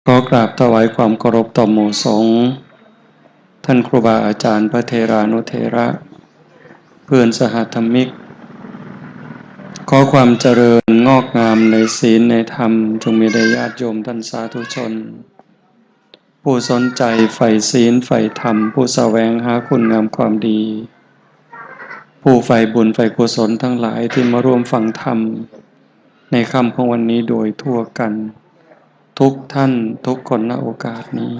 ขอกราบถวายความเคารพต่อหมู่สงฆ์ท่านครูบาอาจารย์พระเทรานุเถระเพื่อนสหธรรมิกขอความเจริญงอกงามในศีลในธรรมจงมีแด่ญาติโยมท่านสาธุชนผู้สนใจใฝ่ศีลใฝ่ธรรมผู้แสวงหาคุณงามความดีผู้ใฝ่บุญใฝ่กุศลทั้งหลายที่มาร่วมฟังธรรมในค่ำของวันนี้โดยทั่วกันทุกท่านทุกคนณโอกาสนี้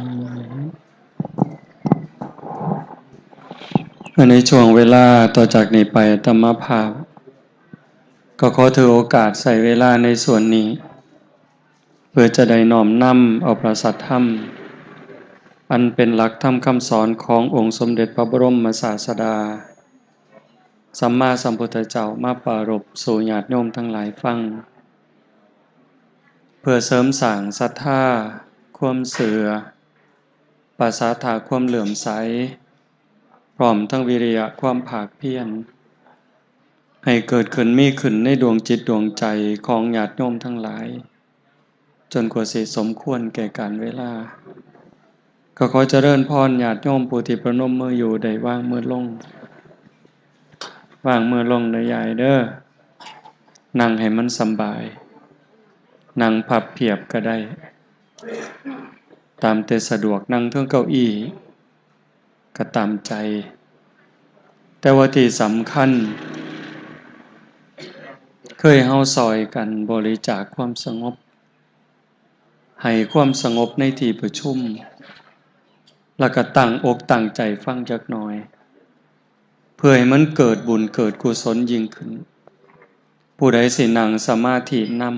ในช่วงเวลาต่อจากนี้ไปธรรมภาพก็ขอถือโอกาสใส่เวลาในส่วนนี้เพื่อจะได้น้อมนำเอาประสัทธรรมอันเป็นหลักธรรมคำสอนขององค์สมเด็จพระบรมศาสดาสัมมาสัมพุทธเจ้ามาปรารภสู่ญาติโยมทั้งหลายฟังเพื่อเสริมสร้างศรัทธาความเสื่อประสาทาความเหลื่อมใสพร้อมทั้งวิริยะความภาคเพียรให้เกิดขึ้นมีขึ้นในดวงจิตดวงใจของญาติโยมทั้งหลายจนกว่าสิสมควรแก่กาลเวลาก็ขอเจริญพรญาติโยมผู้ที่ประนมมืออยู่ได้วางมือลงวางมือลงเด้อยายเด้อนั่งให้มันสบายนั่งพับเพียบก็ได้ตามแต่สะดวกนั่งเทิงเก้าอี้ก็ตามใจแต่ว่าที่สำคัญเคยเฮาซอยกันบริจาคความสงบให้ความสงบในที่ประชุมแล้วก็ตั้งอกตั้งใจฟังจักหน่อยเพื่อให้มันเกิดบุญเกิดกุศลยิ่งขึ้นผู้ใดสินั่งสมาธินำ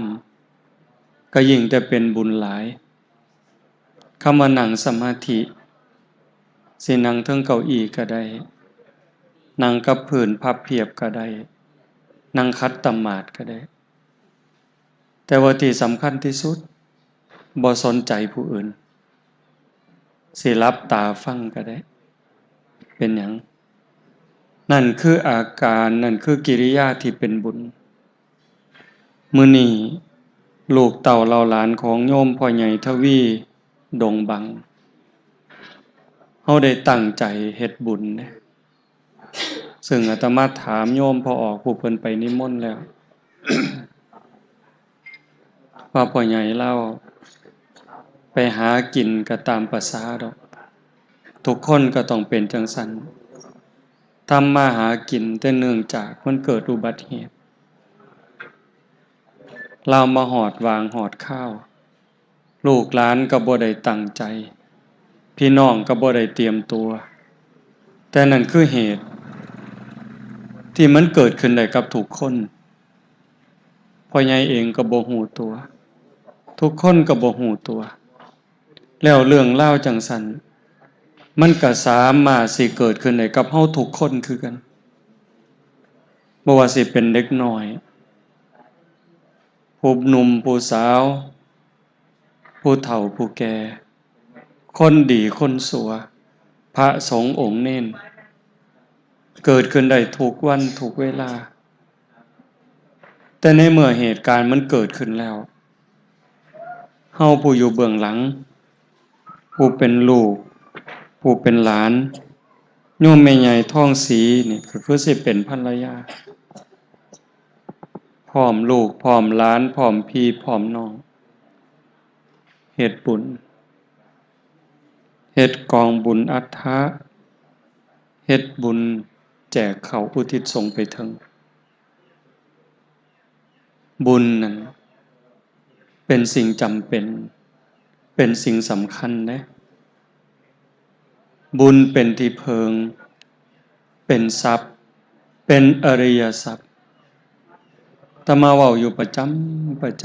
ก็ยิ่งแต่เป็นบุญหลายคำว่านั่งสมาธิสินั่งเทิงเก้าอี้ก็ได้นั่งกับพื้นพับเพียบก็ได้นั่งคัดตมาดก็ได้แต่ว่าที่สำคัญที่สุดบ่สนใจผู้อื่นสิหลับตาฟังก็ได้เป็นหยังนั่นคืออาการนั่นคือกิริยาที่เป็นบุญมื้อนี้ลูกเต่าเหล่าหลานของโยมพ่อใหญ่ทวีดงบังเฮาได้ตั้งใจเฮ็ดบุญนะซึ่งอาตมาถามโยมพอออกผู้เพิ่นไปนิมนต์แล้ว ว่าพ่อใหญ่เล่าไปหากินก็ตามประสาดอกทุกคนก็ต้องเป็นจังซั่นทำมาหากินแต่เนื่องจากมันเกิดอุบัติเหตุเรามาหอดวางหอดข้าวลูกหลานก็บ่ได้ตั้งใจพี่น้องก็บ่ได้เตรียมตัวแต่นั่นคือเหตุที่มันเกิดขึ้นได้กับทุกคนพ่อใหญ่เองก็บ่ฮู้ตัวทุกคนก็บ่ฮู้ตัวแล้วเรื่องเล่าจังซั่นมันก็สามารถสิเกิดขึ้นได้กับเฮาทุกคนคือกันบ่ว่าสิเป็นเด็กน้อยผู้หนุ่มผู้สาวผู้เฒ่าผู้แก่คนดีคนชั่วพระสงฆ์องค์เน้นเกิดขึ้นได้ทุกวันทุกเวลาแต่ในเมื่อเหตุการณ์มันเกิดขึ้นแล้วเฮาผู้อยู่เบื้องหลังผู้เป็นลูกผู้เป็นหลานโยมแม่ใหญ่ท้องสีนี่ก็คือสิเป็นภรรยาพร้อมลูกพร้อมหลานพร้อมพี่พร้อมน้องเฮ็ดบุญเฮ็ดกองบุญอัฏฐะเฮ็ดบุญแจกข้าวอุทิศส่งไปถึงบุญนั้นเป็นสิ่งจำเป็นสิ่งสำคัญนะบุญเป็นที่เพิงเป็นทรัพย์เป็นอริยทรัพย์อาตมาเว้าอยู่ประจ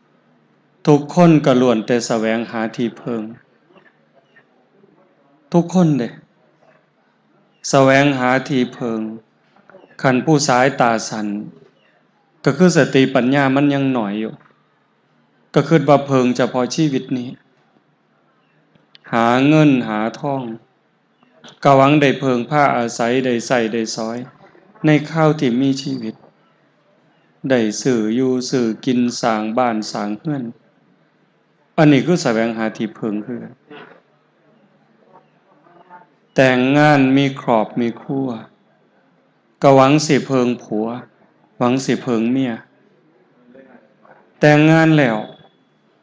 ำทุกคนก็ล้วนแต่แสวงหาที่เพิงทุกคนเด้แสวงหาที่เพิงคันผู้สายตาสันก็คือสติปัญญามันยังหน่อยอยู่ก็คิดว่าเพิงเฉพาะชีวิตนี้หาเงินหาทองก็หวังได้เพิงผ้าอาศัยได้ใส่ได้สอยในข้าวที่มีชีวิตได้ซื้ออยู่ซื้อกินสร้างบ้านสร้างเรือน อันนี้คือแสวงหาที่พึ่งคือแต่งงานมีครอบมีครัวก็หวังสิเพิงผัวหวังสิเพิงเมียแต่งงานแล้ว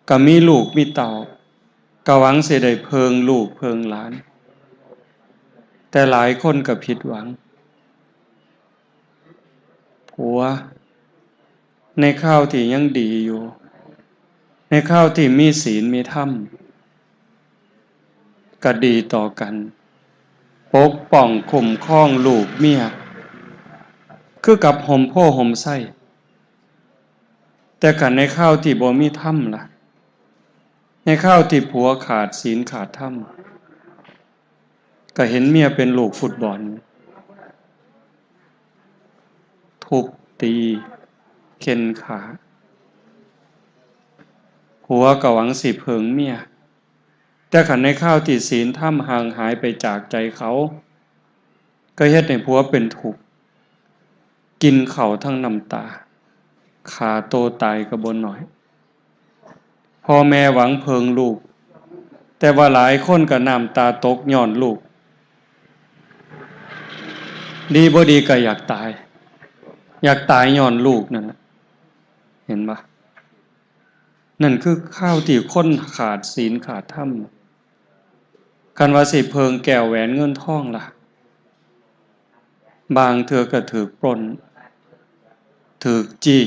ก็มีลูกมีเต่าก็หวังสิได้เพิงลูกเพิงหลานแต่หลายคนก็ผิดหวังผัวในข้าวที่ยังดีอยู่ในข้าวที่มีศีลมีธรรมก็ดีต่อกันปกป้องคุ้มครองลูกเมียคือกับห่มโพห่มไส้แต่กันในข้าวที่บ่มีธรรมล่ะในข้าวที่ผัวขาดศีลขาดธรรมก็เห็นเมียเป็นลูกฟุตบอลทุบตีเข็นขาผัวก็หวังสิเพิงเมียแต่ขันในข้าวที่ศีลธรรมห่างหายไปจากใจเขาก็เฮ็ดให้ผัวเป็นทุกข์กินข้าวทั้งน้ำตาขาโตตายก็บ่น้อยพ่อแม่หวังเพิงลูกแต่ว่าหลายคนก็น้ำตาตกย้อนลูกดีบ่ดีก็อยากตายย้อนลูกนั่นน่ะเห็นปะนั่นคือข้าวที่คนขาดศีลขาดธรรมคันว่าสิเพิงแก้วแหวนเงินทองล่ะบางเทื่อก็ถูกปล้นถูกจี้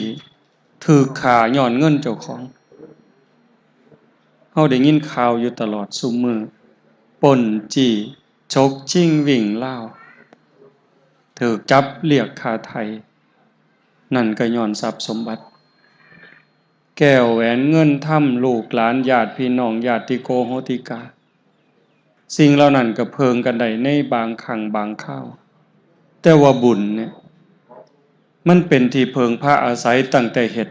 ถูกฆ่าย้อนเงินเจ้าของเฮาได้ยินข่าวอยู่ตลอดซุมื้อปล้นจี้ฉกชิงวิ่งราวถูกจับเรียกค่าไถ่นั่นก็ย้อนทรัพย์สมบัติแก้วแหวนเงินทำลูกหลานญาติพี่น้องญาติโกโหติกาสิ่งเหล่านั้นก็เพิงกันได้ในบางครั้งบางคราวแต่ว่าบุญเนี่ยมันเป็นที่เพิงพระอาศัยตั้งแต่เฮ็ด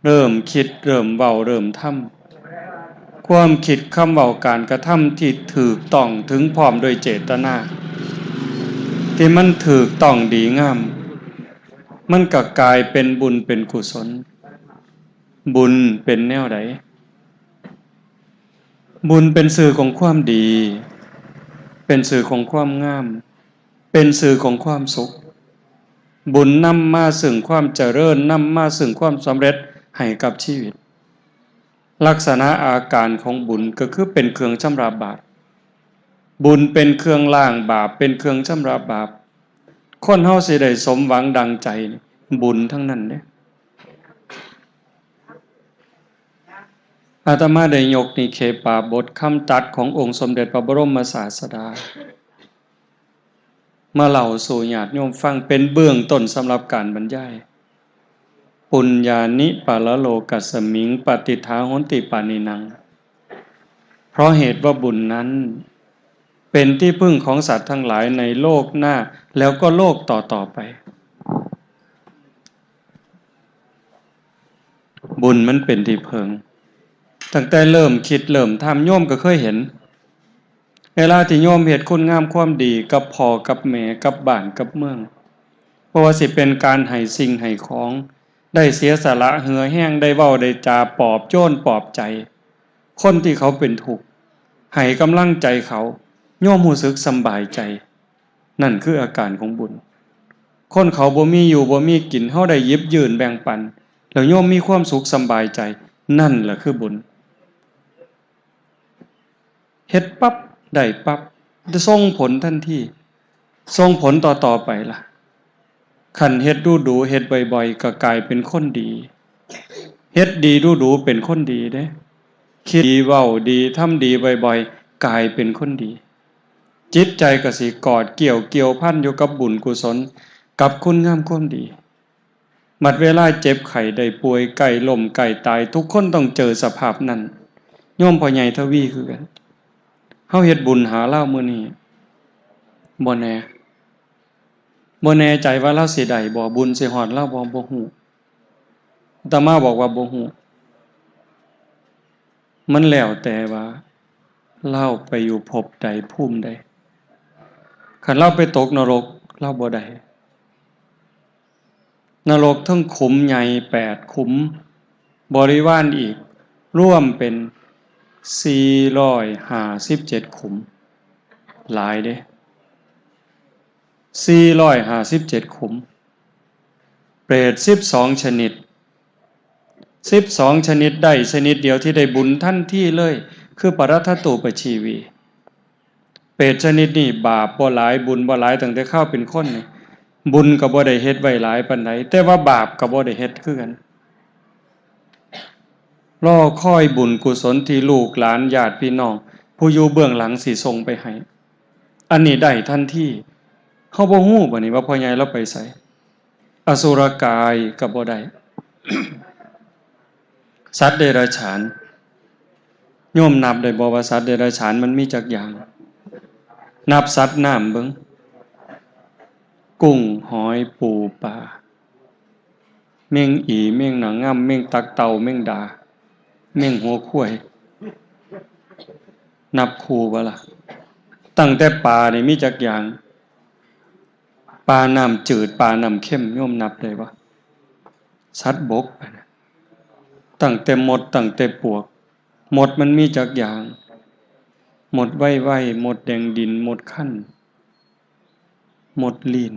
เริ่มคิดเริ่มเว้าเริ่มทำความคิดคำเว้าการกระทำที่ถูกต้องถึงพร้อมโดยเจตนาที่มันถูกต้องดีงามมันก็กลายเป็นบุญเป็นกุศลบุญเป็นแนวใดบุญเป็นสื่อของความดีเป็นสื่อของความงามเป็นสื่อของความสุขบุญนำมาซึ่งความเจริญนำมาซึ่งความสำเร็จให้กับชีวิตลักษณะอาการของบุญก็คือเป็นเครื่องชำระบาปบุญเป็นเครื่องล้างบาปเป็นเครื่องชำระบาปคนเฮาสิได้สมหวังดังใจบุญทั้งนั้นเด้อาตมาได้ยกนิเคปาบทคำตัดขององค์สมเด็จพระบรมศาสดามาเล่าสู่ญาติโยมฟังเป็นเบื้องต้นสำหรับการบรรยายปุญญานิปาลโลกัสมิงปฏิทาโหนติปานินังเพราะเหตุว่าบุญนั้นเป็นที่พึ่งของสัตว์ทั้งหลายในโลกหน้าแล้วก็โลกต่อไปบุญมันเป็นที่พึ่งตั้งแต่เริ่มคิดเริ่มทำโยมก็เคยเห็นเวลาที่โยมเฮ็ดคุณงามความดีกับพ่อกับแม่กับบ้านกับเมืองเพราะว่าสิเป็นการให้สิ่งให้ของได้เสียสละเหือแห้งได้เว้าได้จาปลอบโยนปลอบใจคนที่เขาเป็นทุกข์ให้กำลังใจเขาโยมรู้สึกสำบายใจนั่นคืออาการของบุญคนเขาบ่มีอยู่บ่มีกินเฮาได้หยิบยื่นแบ่งปันแล้วโยมมีความสุขสำบายใจนั่นแหละคือบุญเฮ็ดปั๊บได้ปั๊บจะส่งผลทันทีส่งผลต่อไปล่ะคันเฮ็ดดูเฮ็ดบ่อยๆก็กลายเป็นคนดีเฮ็ดดีดูเป็นคนดีเด้คิดดีเว้าดีทำดีบ่อยๆกลายเป็นคนดีจิตใจก็สิกอดเกี่ยวพันอยู่กับบุญกุศลกับคุณงามความดีมัดเวลาเจ็บไข้ได้ป่วยใกล้ล้มใกล้ตายทุกคนต้องเจอสภาพนั้นโยมพ่อใหญ่ทวีคือกันเฮาเฮ็ดบุญหาเรามื้อนี้บ่แน่ใจว่าเราสิได้บ่บุญสิฮอดเราบ่ฮู้อาตมาบอกว่าบ่ฮู้มันแล้วแต่ว่าเราไปอยู่ภพใดภูมิใดคันเราไปตกนรกเราบ่ได้นรกทั้งขุมใหญ่8ขุมบริวารอีก ร่วมเป็น457ขุมหลายเด้457ขุมเปรต12ชนิด12ชนิดได้ชนิดเดียวที่ได้บุญทันทีเลยคือปรัตถตูปชีวีเปรตชนิดนี้บาปบ่หลายบุญบ่หลายตั้งแต่เข้าเป็นคนนี่บุญก็บ่ได้เฮ็ดไว้หลายปานใดแต่ว่าบาปก็บ่ได้เฮ็ดคือกันรอคอยบุญกุศลที่ลูกหลานญาติพี่น้องผู้อยู่เบื้องหลังสิส่งไปให้อันนี้ได้ทันทีเฮาบ่ฮู้บัดนี้ว่าพ่อใหญ่เราไปไสอสุรกายก็บ่ได้ สัตว์เดรัจฉานโยมนับได้บ่ว่าสัตว์เดรัจฉานมันมีจักอย่างนับสัตว์น้ำเบิ่งกุ้งหอยปูปลาเม่งอีเม่งหนังง่ำเม่งตักเต่าเม่งดาเม่งหัวข้วยนับคู่บ่ล่ะตั้งแต่ปลานี่มีจักอย่างปลาน้ำจืดปลาน้ำเข้มโยมนับได้บ่สัตว์บกตั้งแต่มดตั้งแต่ปวกมดมันมีจักอย่างมดไว้มดแดงดินมดคั่นมดลีน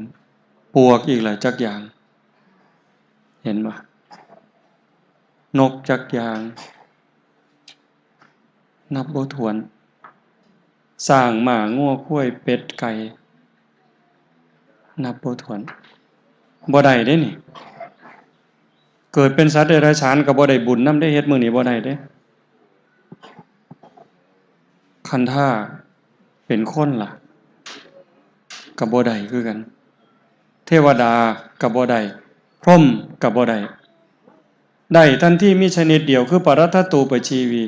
ปวกอีกหลายจักอย่างเห็นบ่นกจักอย่างนับบ่ถ้วนสร้างหมางัวข้วยเป็ดไก่นับบ่ถ้วนบ่ได้เด้นี่เกิดเป็นสัตว์เดรัจฉานก็บ่ได้บุญนำได้เฮ็ดมื้อนี้บ่ได้เด้คันท่าเป็นคนล่ะก็บ่ได้คือกันเทวดาก็บ่ได้พรหมก็บ่ได้ได้ทันทีมีชนิดเดียวคือปรัตถตูปชีวี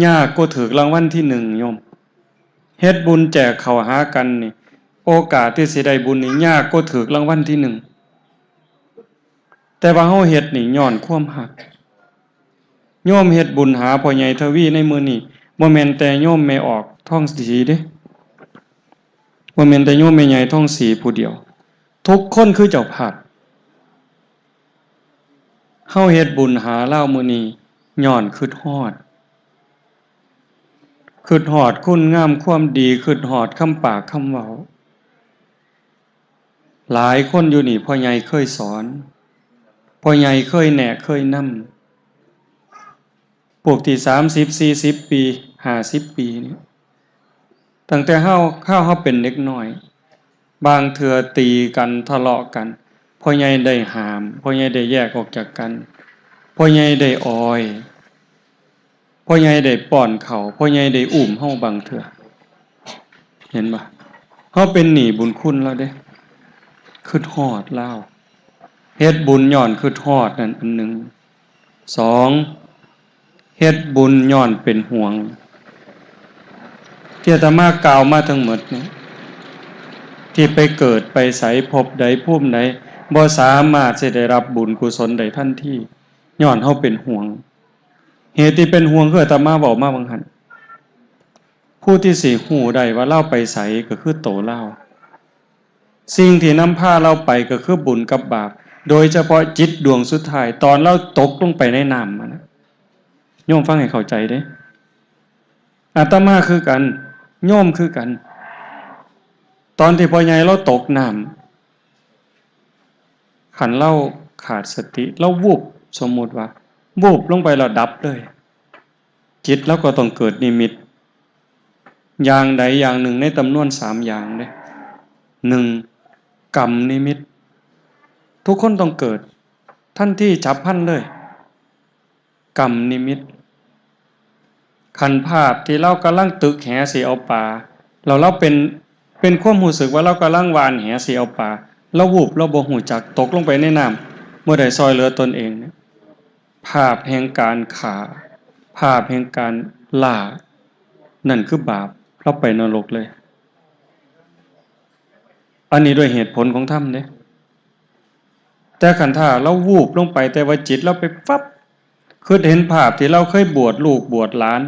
ยากกว่าถูกรางวัลที่1โยมเฮ็ดบุญแจกเข้าหากันนี่โอกาสที่สิได้บุญนี่ยากกว่าถูกรางวัลที่1แต่ว่าเฮาเฮ็ดนี่ย้อนความฮักโยมเฮ็ดบุญหาพ่อใหญ่ทวีในมื้อนี้บ่แม่นแต่โยมไม่ออกท้องสีเด้บ่แม่นแต่โยมแม่ใหญ่ท้องสีผู้เดียวทุกคนคือเจ้าภาพเฮาเฮ็ดบุญหาเล่ามื้อนี้ย้อนคิดฮอดคุณงามความดีคิดฮอดคำปากคำเว้าหลายคนอยู่นี่พ่อใหญ่เคยสอนพ่อใหญ่เคยแนะเคยนำพวกที่30 40ปี50ปีนี่ตั้งแต่เฮาเป็นเด็กน้อยบางเทื่อตีกันทะเลาะกันพ่อใหญ่ได้ห้ามพ่อใหญ่ได้แยกออกจากกันพ่อใหญ่ได้อ้อยพ่อใหญ่ได้ป้อนข้าวพ่อใหญ่ได้อุ้มเฮาบางเทื่อเห็นบ่เฮาเป็นหนี้บุญคุณแล้วเด้คิดฮอดลาวเฮ็ดบุญย้อนคิดฮอดนั่นอันหนึ่ง2เฮ็ดบุญย้อนเป็นห่วงที่อาตมากล่าวมาทั้งหมดนี้ที่ไปเกิดไปไสพบใดภูมิใดบ่สามารถสิได้รับบุญกุศลใดทันทีย้อนเฮาเป็นห่วงเหตุที่เป็นห่วงคืออาตมาเว้ามาบางหันผู้ที่สิฮู้ได้ว่าเราไปไสก็คือโตเราสิ่งที่นำพาเราไปก็คือบุญกับบาปโดยเฉพาะจิตดวงสุดท้ายตอนเราตกลงไปในน้ำนะโยมฟังให้เข้าใจเด้อาตมาคือกันโยมคือกันตอนที่พ่อใหญ่เราตกน้ำขันเราขาดสติเราวูบสมมุติว่าวูบลงไปเราดับเลยจิตแล้วก็ต้องเกิดนิมิตอย่างใดอย่างหนึ่งในจำนวน3อย่างเด้1กรรมนิมิตทุกคนต้องเกิดท่านที่ฉับพลันเลยกรรมนิมิตขันภาพที่เรากำลังตึกแหสิเอาปลาเราเป็นความรู้สึกว่าเรากำลังวานแหสิเอาปลาเราวูบเราบ่ฮู้จักตกลงไปในน้ำเมื่อใดซอยเหลือตนเองเนี่ยภาพแห่งการฆ่าภาพแห่งการล่านั่นคือบาปเราไปนรกเลยอันนี้ด้วยเหตุผลของธรรมเด้แต่ขันท่าเราวูบลงไปแต่ว่าจิตเราไปฟับคือเห็นภาพที่เราเคยบวชลูกบวชหลาน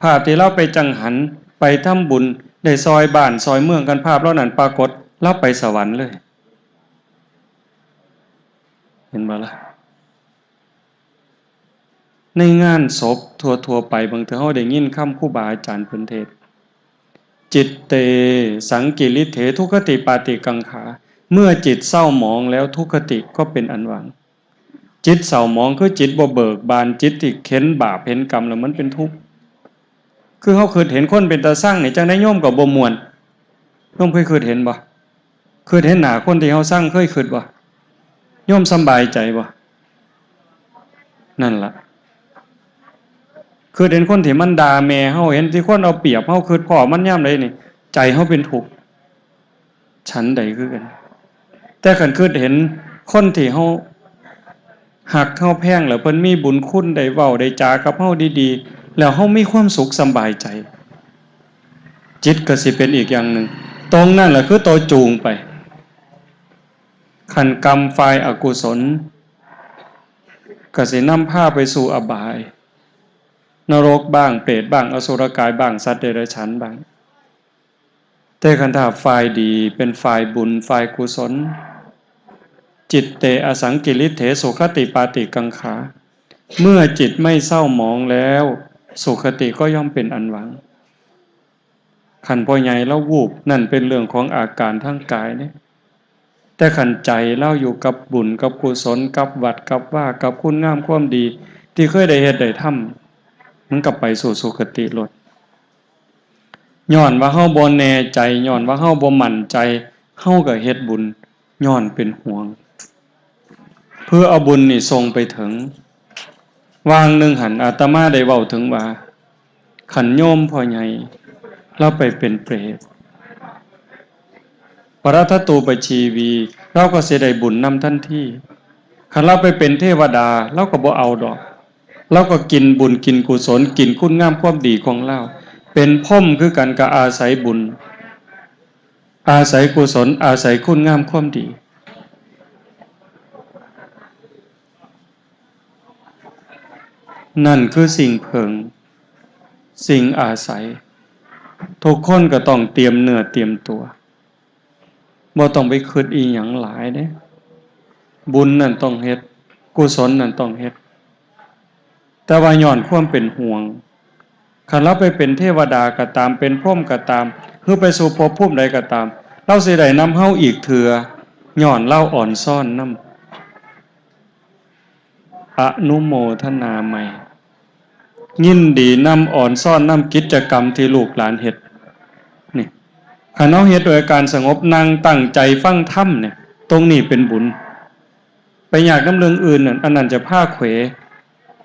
ภาพที่เราไปจังหันไปทำบุญได้ซอยบ้านซอยเมืองกันภาพเหล่านั้นปรากฏเราไปสวรรค์เลยเห็นบ่ล่ะ ในงานศพทั่วไปบางเทื่อเฮาได้ยินคำครูบาอาจารย์เพิ่นเทศน์จิตเตสังกิริเถทุกขติปาติกังขาเมื่อจิตเศร้าหมองแล้วทุกขติก็เป็นอันหวังจิตเศร้าหมองคือจิตบ่เบิกบานจิตที่เข็นบาปเห็นกรรมแล้วมันเป็นทุกข์คือเฮาเคยเห็นคนเป็นตาสร้างนี่จังได้โยมก็บ่ม่วนโยมเคยเห็นบ่เคยเห็นหน้าคนที่เฮาสร้างเคยคิดบ่โยมสำบายใจบ่นั่นล่ะคือเห็นคนที่มันด่าแม่เฮาเห็นที่คนเอาเปรียบเฮาคือพ่อมันยามใดนี่ใจเฮาเป็นทุกข์ฉันใดคือกันแต่คันคือเห็นคนที่เฮาหักเฮาแพงแล้วเพิ่นมีบุญคุณได้เว้าได้จากับเฮาดีๆแล้วเฮามีความสุขสบายใจจิตก็สิเป็นอีกอย่างหนึ่งตรงนั่นแหละคือตัวจูงไปขันกรรมฝ่ายอกุศลก็สินำพาไปสู่อบายนรกบ้างเปรตบ้างอสุรกายบ้างสัตว์เดรัจฉานบ้างแต่ขันถ้าฝ่ายดีเป็นฝ่ายบุญฝ่ายกุศลจิตเตอสังกิริเถสุขติปาติกังขาเมื่อจิตไม่เศร้าหมองแล้วสุขติก็ย่อมเป็นอันหวังขันพ่อใหญ่แล้ววูบนั่นเป็นเรื่องของอาการทางกายเนี่ยแต่ขันใจเล่าอยู่กับบุญกับกุศลกับวัดกับว่ากับคุณงามความดีที่เคยได้เฮ็ดได้ทำมันกลับไปสู่สุคติลดย้อนว่าเฮาบ่แน่ใจย้อนว่าเฮาบ่มั่นใจเฮาก็เฮ็ดบุญย้อนเป็นห่วงเพื่อเอาบุญนี่ส่งไปถึงวางหนึ่งหันอาตมาได้เว้าถึงว่าขันโยมพ่อใหญ่เราไปเป็นเปรตปรัตตูปชีวีเราก็สิได้บุญนำทันทีคันเราไปเป็นเทวดาเราก็บ่เอาดอกเราก็กินบุญกินกุศลกินคุณงามความดีของเราเป็นพรหมคือกันกับอาศัยบุญอาศัยกุศลอาศัยคุณงามความดีนั่นคือสิ่งเพิงสิ่งอาศัยทุกคนก็ต้องเตรียมเนื้อเตรียมตัวบ่ต้องไปคิดอีหยังหลายเด้บุญนั่นต้องเฮ็ดกุศลนั่นต้องเฮ็ดแต่ว่าย้อนความเป็นห่วงคันเราไปเป็นเทวดาก็ตามเป็นพรหมก็ตามหรือไปสู่ภพภูมิใดก็ตามเราสิได้นำเฮาอีกเถื่อย้อนเราอ่อนซ่อนนำอนุโมทนาใหม่ยินดีนำอ่อนซ่อนนำกิจกรรมที่ลูกหลานเฮ็ดนี่คันเฮาเฮ็ดโดยการสงบนั่งตั้งใจฟังธรรมเนี่ยตรงนี้เป็นบุญไปอยากน้ำเรื่องอื่นนั่นอันนั้นจะพาเขว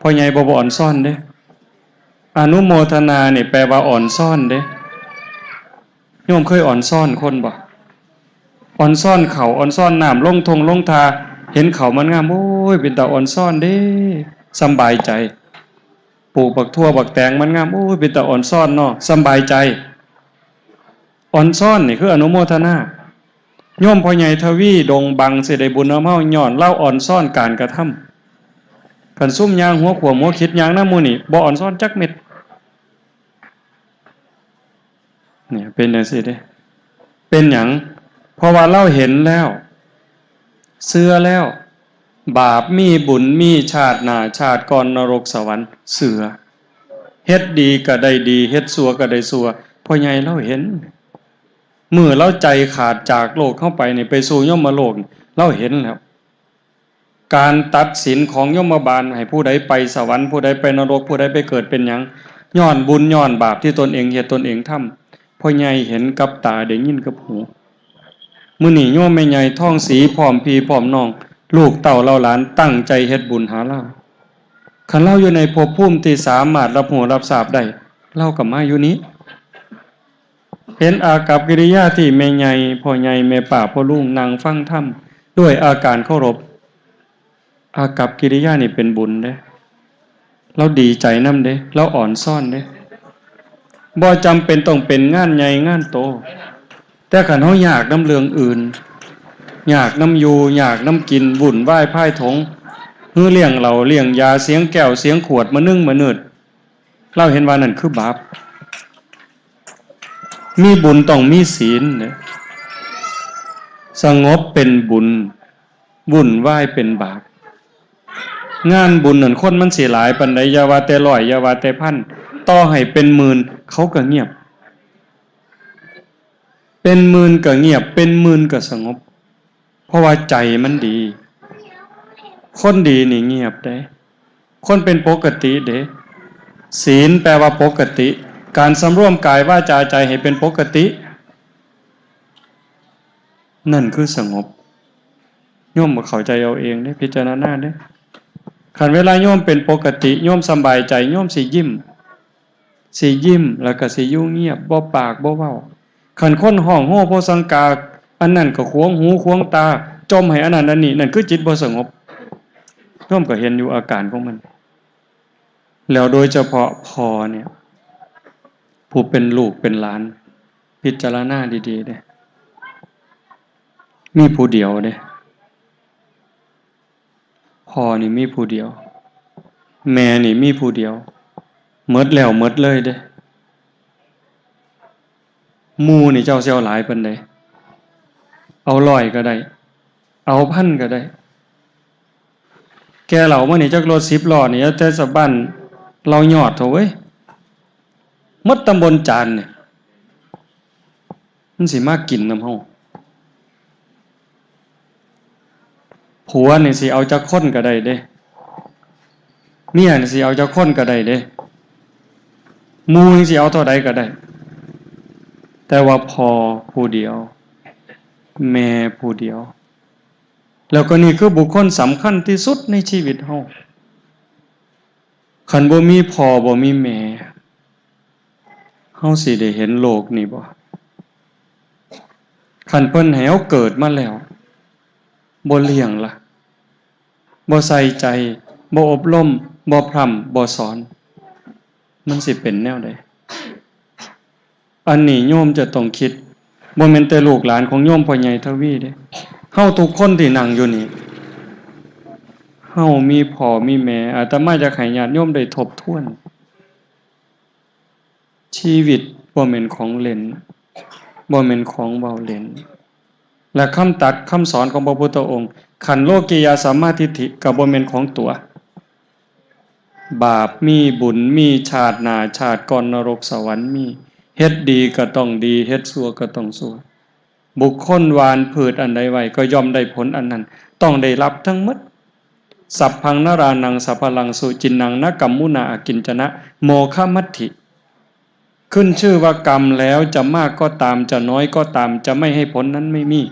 พ่อใหญ่บ่อ่อนซ่อนเด้อนุโมทนาเนี่ยแปลว่าอ่อนซ่อนเด้โยมเคยอ่อนซ่อนคนบ่อ่อนซ่อนเขาอ่อนซ่อนน้ำลงทงลงทาเห็นเขามันงามโอ้ยเป็นตาอ่อนซ่อนเด้สบายใจปลูกบักทั่วบักแตงมันงามโอ้ยเป็นตาอ่อนซ่อนเนาะสบายใจอ่อนซ่อนนี่คืออนุโมทนาโยมพ่อใหญ่ทวีดงบังสิได้บุญเอาเฮาย้อนเล่าอ่อนซ่อนการกระทำคันซุ่มยางหัวขวมหัวคิดยางน้ำมูนี่บ่อ่อนซ่อนจักเม็ดเนี่ยเป็นจังซี่เด้เป็นหยังเพราะว่าเราเห็นแล้วเชื่อแล้วบาปมีบุญมีชาติหน้าชาติก่อนนรกสวรรค์เสือเฮ็ดดีก็ได้ดีเฮ็ดชั่วก็ได้ชั่วพ่อใหญ่เราเห็นเมื่อเราใจขาดจากโลกเข้าไปนี่ไปสู่ยมโลกเราเห็นแล้วการตัดสินของยมบาลให้ผู้ใดไปสวรรค์ผู้ใดไปนรกผู้ใดไปเกิดเป็นหยังย้อนบุญย้อนบาปที่ตนเองเฮ็ดตนเองทำพ่อใหญ่เห็นกับตาได้ยินกับหูมื้อนี้โยมแม่ใหญ่ท้องสีพร้อมพี่พร้อมน้องลูกเต้าเราหลานตั้งใจเฮ็ดบุญหาเราคันเราอยู่ในภพภูมิที่สามารถรับรู้รับทราบได้เราก็มาอยู่นี้เห็นอากัปกิริยาที่แม่ใหญ่พ่อใหญ่แม่ป้าพ่อลุงนั่งฟังธรรมด้วยอาการเคารพอากัปกิริยานี่เป็นบุญเด้เราดีใจนำเด้เราอ่อนซ่อนเด้บ่จำเป็นต้องเป็นงานใหญ่งานโตแต่คันเฮาอยากนำเรื่องอื่นอยากนำอยู่อยากนำกินวุ่นวายพ่ายถงฮือเลี้ยงเราเลี้ยงยาเสียงแก้วเสียงขวดมานึ่งมาเนิดเราเห็นว่านั่นคือบาปมีบุญต้องมีศีลเนี่ยสงบเป็นบุญวุ่นวายเป็นบาป งานบุญนั่นคนมันสิหลายปานใดอย่าว่าแต่ร้อยอย่าว่าแต่พันต่อให้เป็นหมื่นเขาก็เงียบเป็นหมื่นก็เงียบเป็นหมื่นก็สงบเพราะว่าใจมันดีคนดีนี่เงียบได้คนเป็นปกติเด้ศีลแปลว่าปกติการสำรวมกายวาจาใจให้เป็นปกตินั่นคือสงบโยมบ่เข้าใจเอาเองเด้พิจารณาเด้คันเวลาโยมเป็นปกติโยมสบายใจโยมสิยิ้มแล้วก็สิอยู่เงียบบ่ปากบ่เว้าคันคนห้องโห่โพสังกาอันนั้นก็ขวงหูขวงตาจมให้อันนั้นอันนี้นั่นคือจิตบ่สงบโยมก็เห็นอยู่อาการของมันแล้วโดยเฉพาะพอเนี่ยผู้เป็นลูกเป็นหลานพิจารณาดีๆเด้มีผู้เดียวเด้พ่อนี่มีผู้เดียวแม่นี่มีผู้เดียวหมดแล้วหมดเลยเด้หมู่นี่เจ้าเสี่ยวหลายปานใดเอา100ก็ได้เอา1,000ก็ได้แกเหล่ามานี่จักรถ10ล้อนี่แต่สะบ้านเรายอดเถอะเว้ยหมดตำบลจานเนี่ยมันสิมากินน้ำเฮาผัวนี่สิเอาจักคนก็ได้เด้เมียนี่สิเอาจักคนก็ได้เด้หมู่นี่สิเอาเท่าใดก็ได้แต่ว่าพ่อผู้เดียวแม่ผู้เดียวแล้วก็นี่คือบุคคลสำคัญที่สุดในชีวิตเฮาคันบ่มีพ่อบ่มีแม่เฮาสิได้เห็นโลกนี่บ่คันเพิ่นให้เฮาเกิดมาแล้วบ่เลี้ยงล่ะบ่ใส่ใจบ่อบรมบ่พร่ำบ่สอนมันสิเป็นแนวใดอันนี้โยมจะต้องคิดบ่แม่นแต่ลูกหลานของโยมพ่อใหญ่ทวีเด้เฮาทุกคนที่นั่งอยู่นี่เฮามีพ่อมีแม่อาตมาจะให้ญาติโยมได้ทบทวนชีวิตบ่แม่นของเล่นบ่แม่นของเว้าเล่นและคำตัดคำสอนของพระพุทธองค์ขันโลกิยาสัมมาทิฏฐิก็บ่แม่นของตัวบาปมีบุญมีชาติหน้าชาติก่อนนรกสวรรค์มีเฮ็ดดีก็ต้องดีเฮ็ดชั่วก็ต้องชั่วบุคคลหวานพืชอันใดไว้ก็ย่อมได้ผลอันนั้นต้องได้รับทั้งหมดสัพพังนรานังสัพพลังสุจินนังนกัมมุนาอกิญจนะโมฆะมัตถิขึ้นชื่อว่ากรรมแล้วจะมากก็ตามจะน้อยก็ตามจะไม่ให้ผลนั้นไม่มี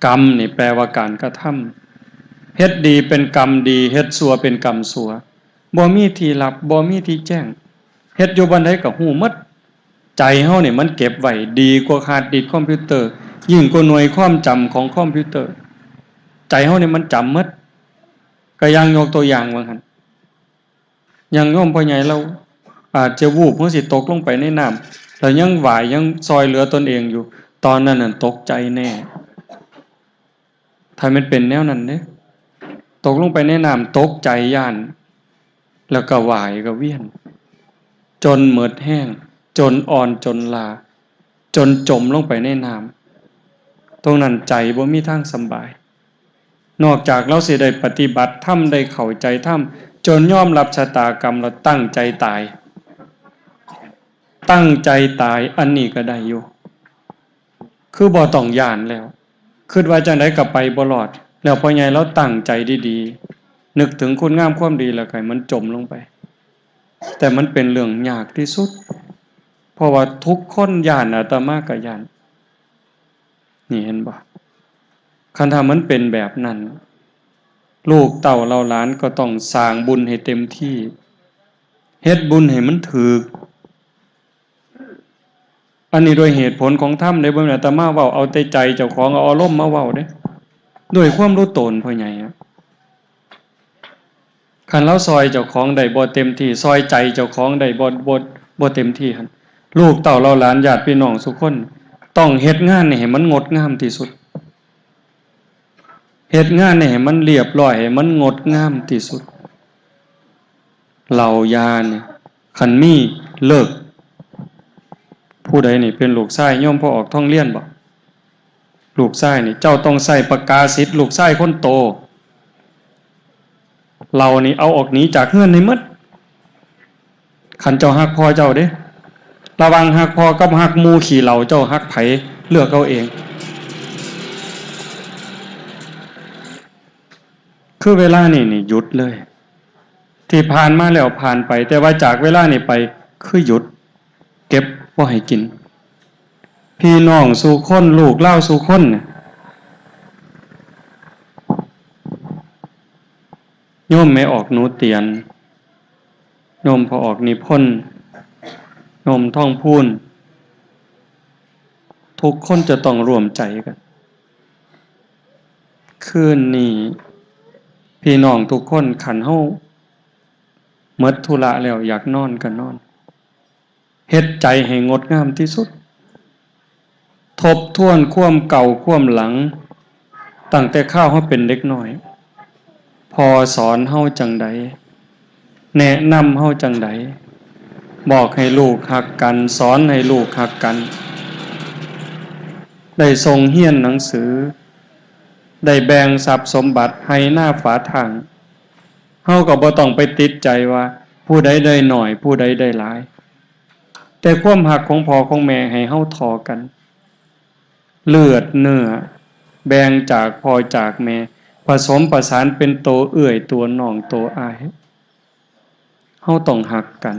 กรรมนี่แปลว่าการกระทำเฮ็ดดีเป็นกรรมดีเฮ็ดชั่วเป็นกรรมชั่วบ่มีที่ลับบ่มีที่แจ้งเฮ็ดอยู่บันไดก็ฮู้หมดใจเฮานี่มันเก็บไว้ดีกว่าฮาร์ดดิสก์คอมพิวเตอร์ยิ่งกว่าหน่วยความจำของคอมพิวเตอร์ใจเฮานี่มันจำหมดก็ยังยกตัวอย่างว่าหั่นอย่างโยมพ่อใหญ่เราอาจจะวูบเฮาสิตกลงไปในน้ำแล้วยังไหวยังซอยเหลือตนเองอยู่ตอนนั้นน่ะตกใจแน่ถ้ามันเป็นแนวนั้นเด้ตกลงไปในน้ำตกใจย่านแล้วก็ไหวก็เวียนจนหมดแห้งจนอ่อนจนลาจนจมลงไปในน้ำตรงนั้นใจบ่มีทางสบายนอกจากเราสิได้ปฏิบัติธรรมได้เข้าใจธรรมจนยอมรับชะตากรรมแล้วตั้งใจตายอันนี้ก็ได้อยู่คือบ่ต้องย่านแล้วคิดว่าจังได๋ก็ไปบ่รอดแล้วพ่อใหญ่เราตั้งใจดีๆนึกถึงคุณงามความดีแล้วก็ให้มันจมลงไปแต่มันเป็นเรื่องยากที่สุดเพราะว่าทุกคนย่านอาตมาก็ย่านนี่เห็นบ่คันถ้ามันเป็นแบบนั้นลูกเต้าเราหลานก็ต้องสร้างบุญให้เต็มที่เฮ็ดบุญให้มันถูกอันนี้โดยเหตุผลของธรรมได้บ่แม่นอาตมาเว้าเอาแต่ใจเจ้าของเอาอารมณ์มาเว้าเด้ด้วยความรู้ตนพ่อใหญ่คันเราซอยเจ้าของได้บ่เต็มที่ซอยใจเจ้าของได้บ่เต็มที่หั่นลูกเต้าเราหลานญาติพี่น้องทุกคนต้องเฮ็ดงานนี่ให้มันงดงามที่สุดเฮ็ดงานนี่ให้มันเรียบร้อยให้มันงดงามที่สุดเหล่ายาเนี่ยคันมีเลิกผู้ใดนี่เป็นลูกชายโยมพ่อออกท่องเรียนบ่ลูกชายนี่เจ้าต้องใส่ปากกาสิทธิ์ลูกชายคนโต เรานี่เอาออกหนีจากเฮือนในหมดคันเจ้าฮักพ่อเจ้าเด้ระวังฮักพ่อกับฮักหมู่ขี่เหล่าเจ้าฮักไผเลือกเอาเองคือเวลานี่หยุดเลยที่ผ่านมาแล้วผ่านไปแต่ว่าจากเวลานี่ไปคือหยุดเก็บบ่ให้กินพี่น้องสู่คนลูกเล่าสู่คนเนี่ยโยมไม่ออกหนูเตียนโยมพอออกนิพนธ์โยมท่องพูนทุกคนจะต้องรวมใจกันคืนนี้พี่น้องทุกคนขันเฮาหมดธุระแล้วอยากนอนก็นอนเฮ็ดใจให้งดงามที่สุดทบทวนความเก่าความหลังตั้งแต่ข้าวเฮาเป็นเด็กน้อยพอสอนเฮาจังใดแนะนำเฮาจังใดบอกให้ลูกฮักกันสอนให้ลูกฮักกันได้ทรงเฮียนหนังสือได้แบ่งทรัพย์สมบัติให้หน้าฝาทางเฮาก็บ่ต้องไปติดใจว่าผู้ใดได้หน่อยผู้ใดได้หลายแต่ความฮักของพ่อของแม่ให้เฮาทอกันเลือดเนื้อแบ่งจากพ่อจากแม่ผสมประสานเป็นโตเอื้อยตัวน้องโตอ้ายเฮาต้องฮักกัน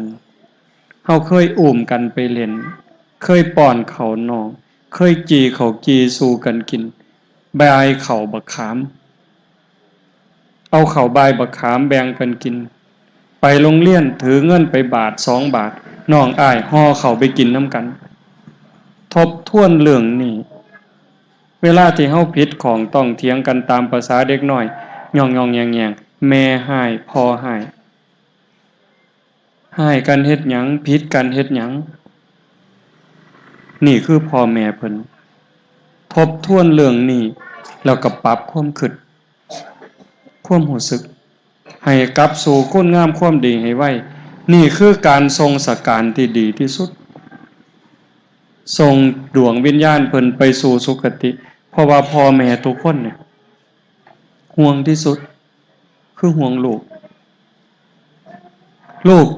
เฮาเคยอุ้มกันไปเล่นเคยป้อนข้าวน้องเคยจีข้าวจีสู่กันกินบายข้าวบักขามเอาข้าวบายบักขามแบ่งกันกินไปโรงเรียนถือเงินไปบาท2 บาทน้องอ้ายห่อข้าวไปกินน้ำกันทบทวนเรื่องนี้เวลาที่เฮาผิดของต้องเถียงกันตามภาษาเด็กน้อยย่องๆแยงๆแม่ให้พ่อให้กันเฮ็ดหยังผิดกันเฮ็ดหยังนี่คือพ่อแม่เพิ่นทบทวนเรื่องนี้แล้วก็ปรับความคิดความรู้สึกให้กลับสู่คุณงามความดีให้ไว้นี่คือการทรงสการที่ดีที่สุดส่งดวงวิญญาณเพิ่นไปสู่สุคติเพราะว่าพ่อแม่ทุกคนเนี่ยห่วงที่สุดคือห่วงลูก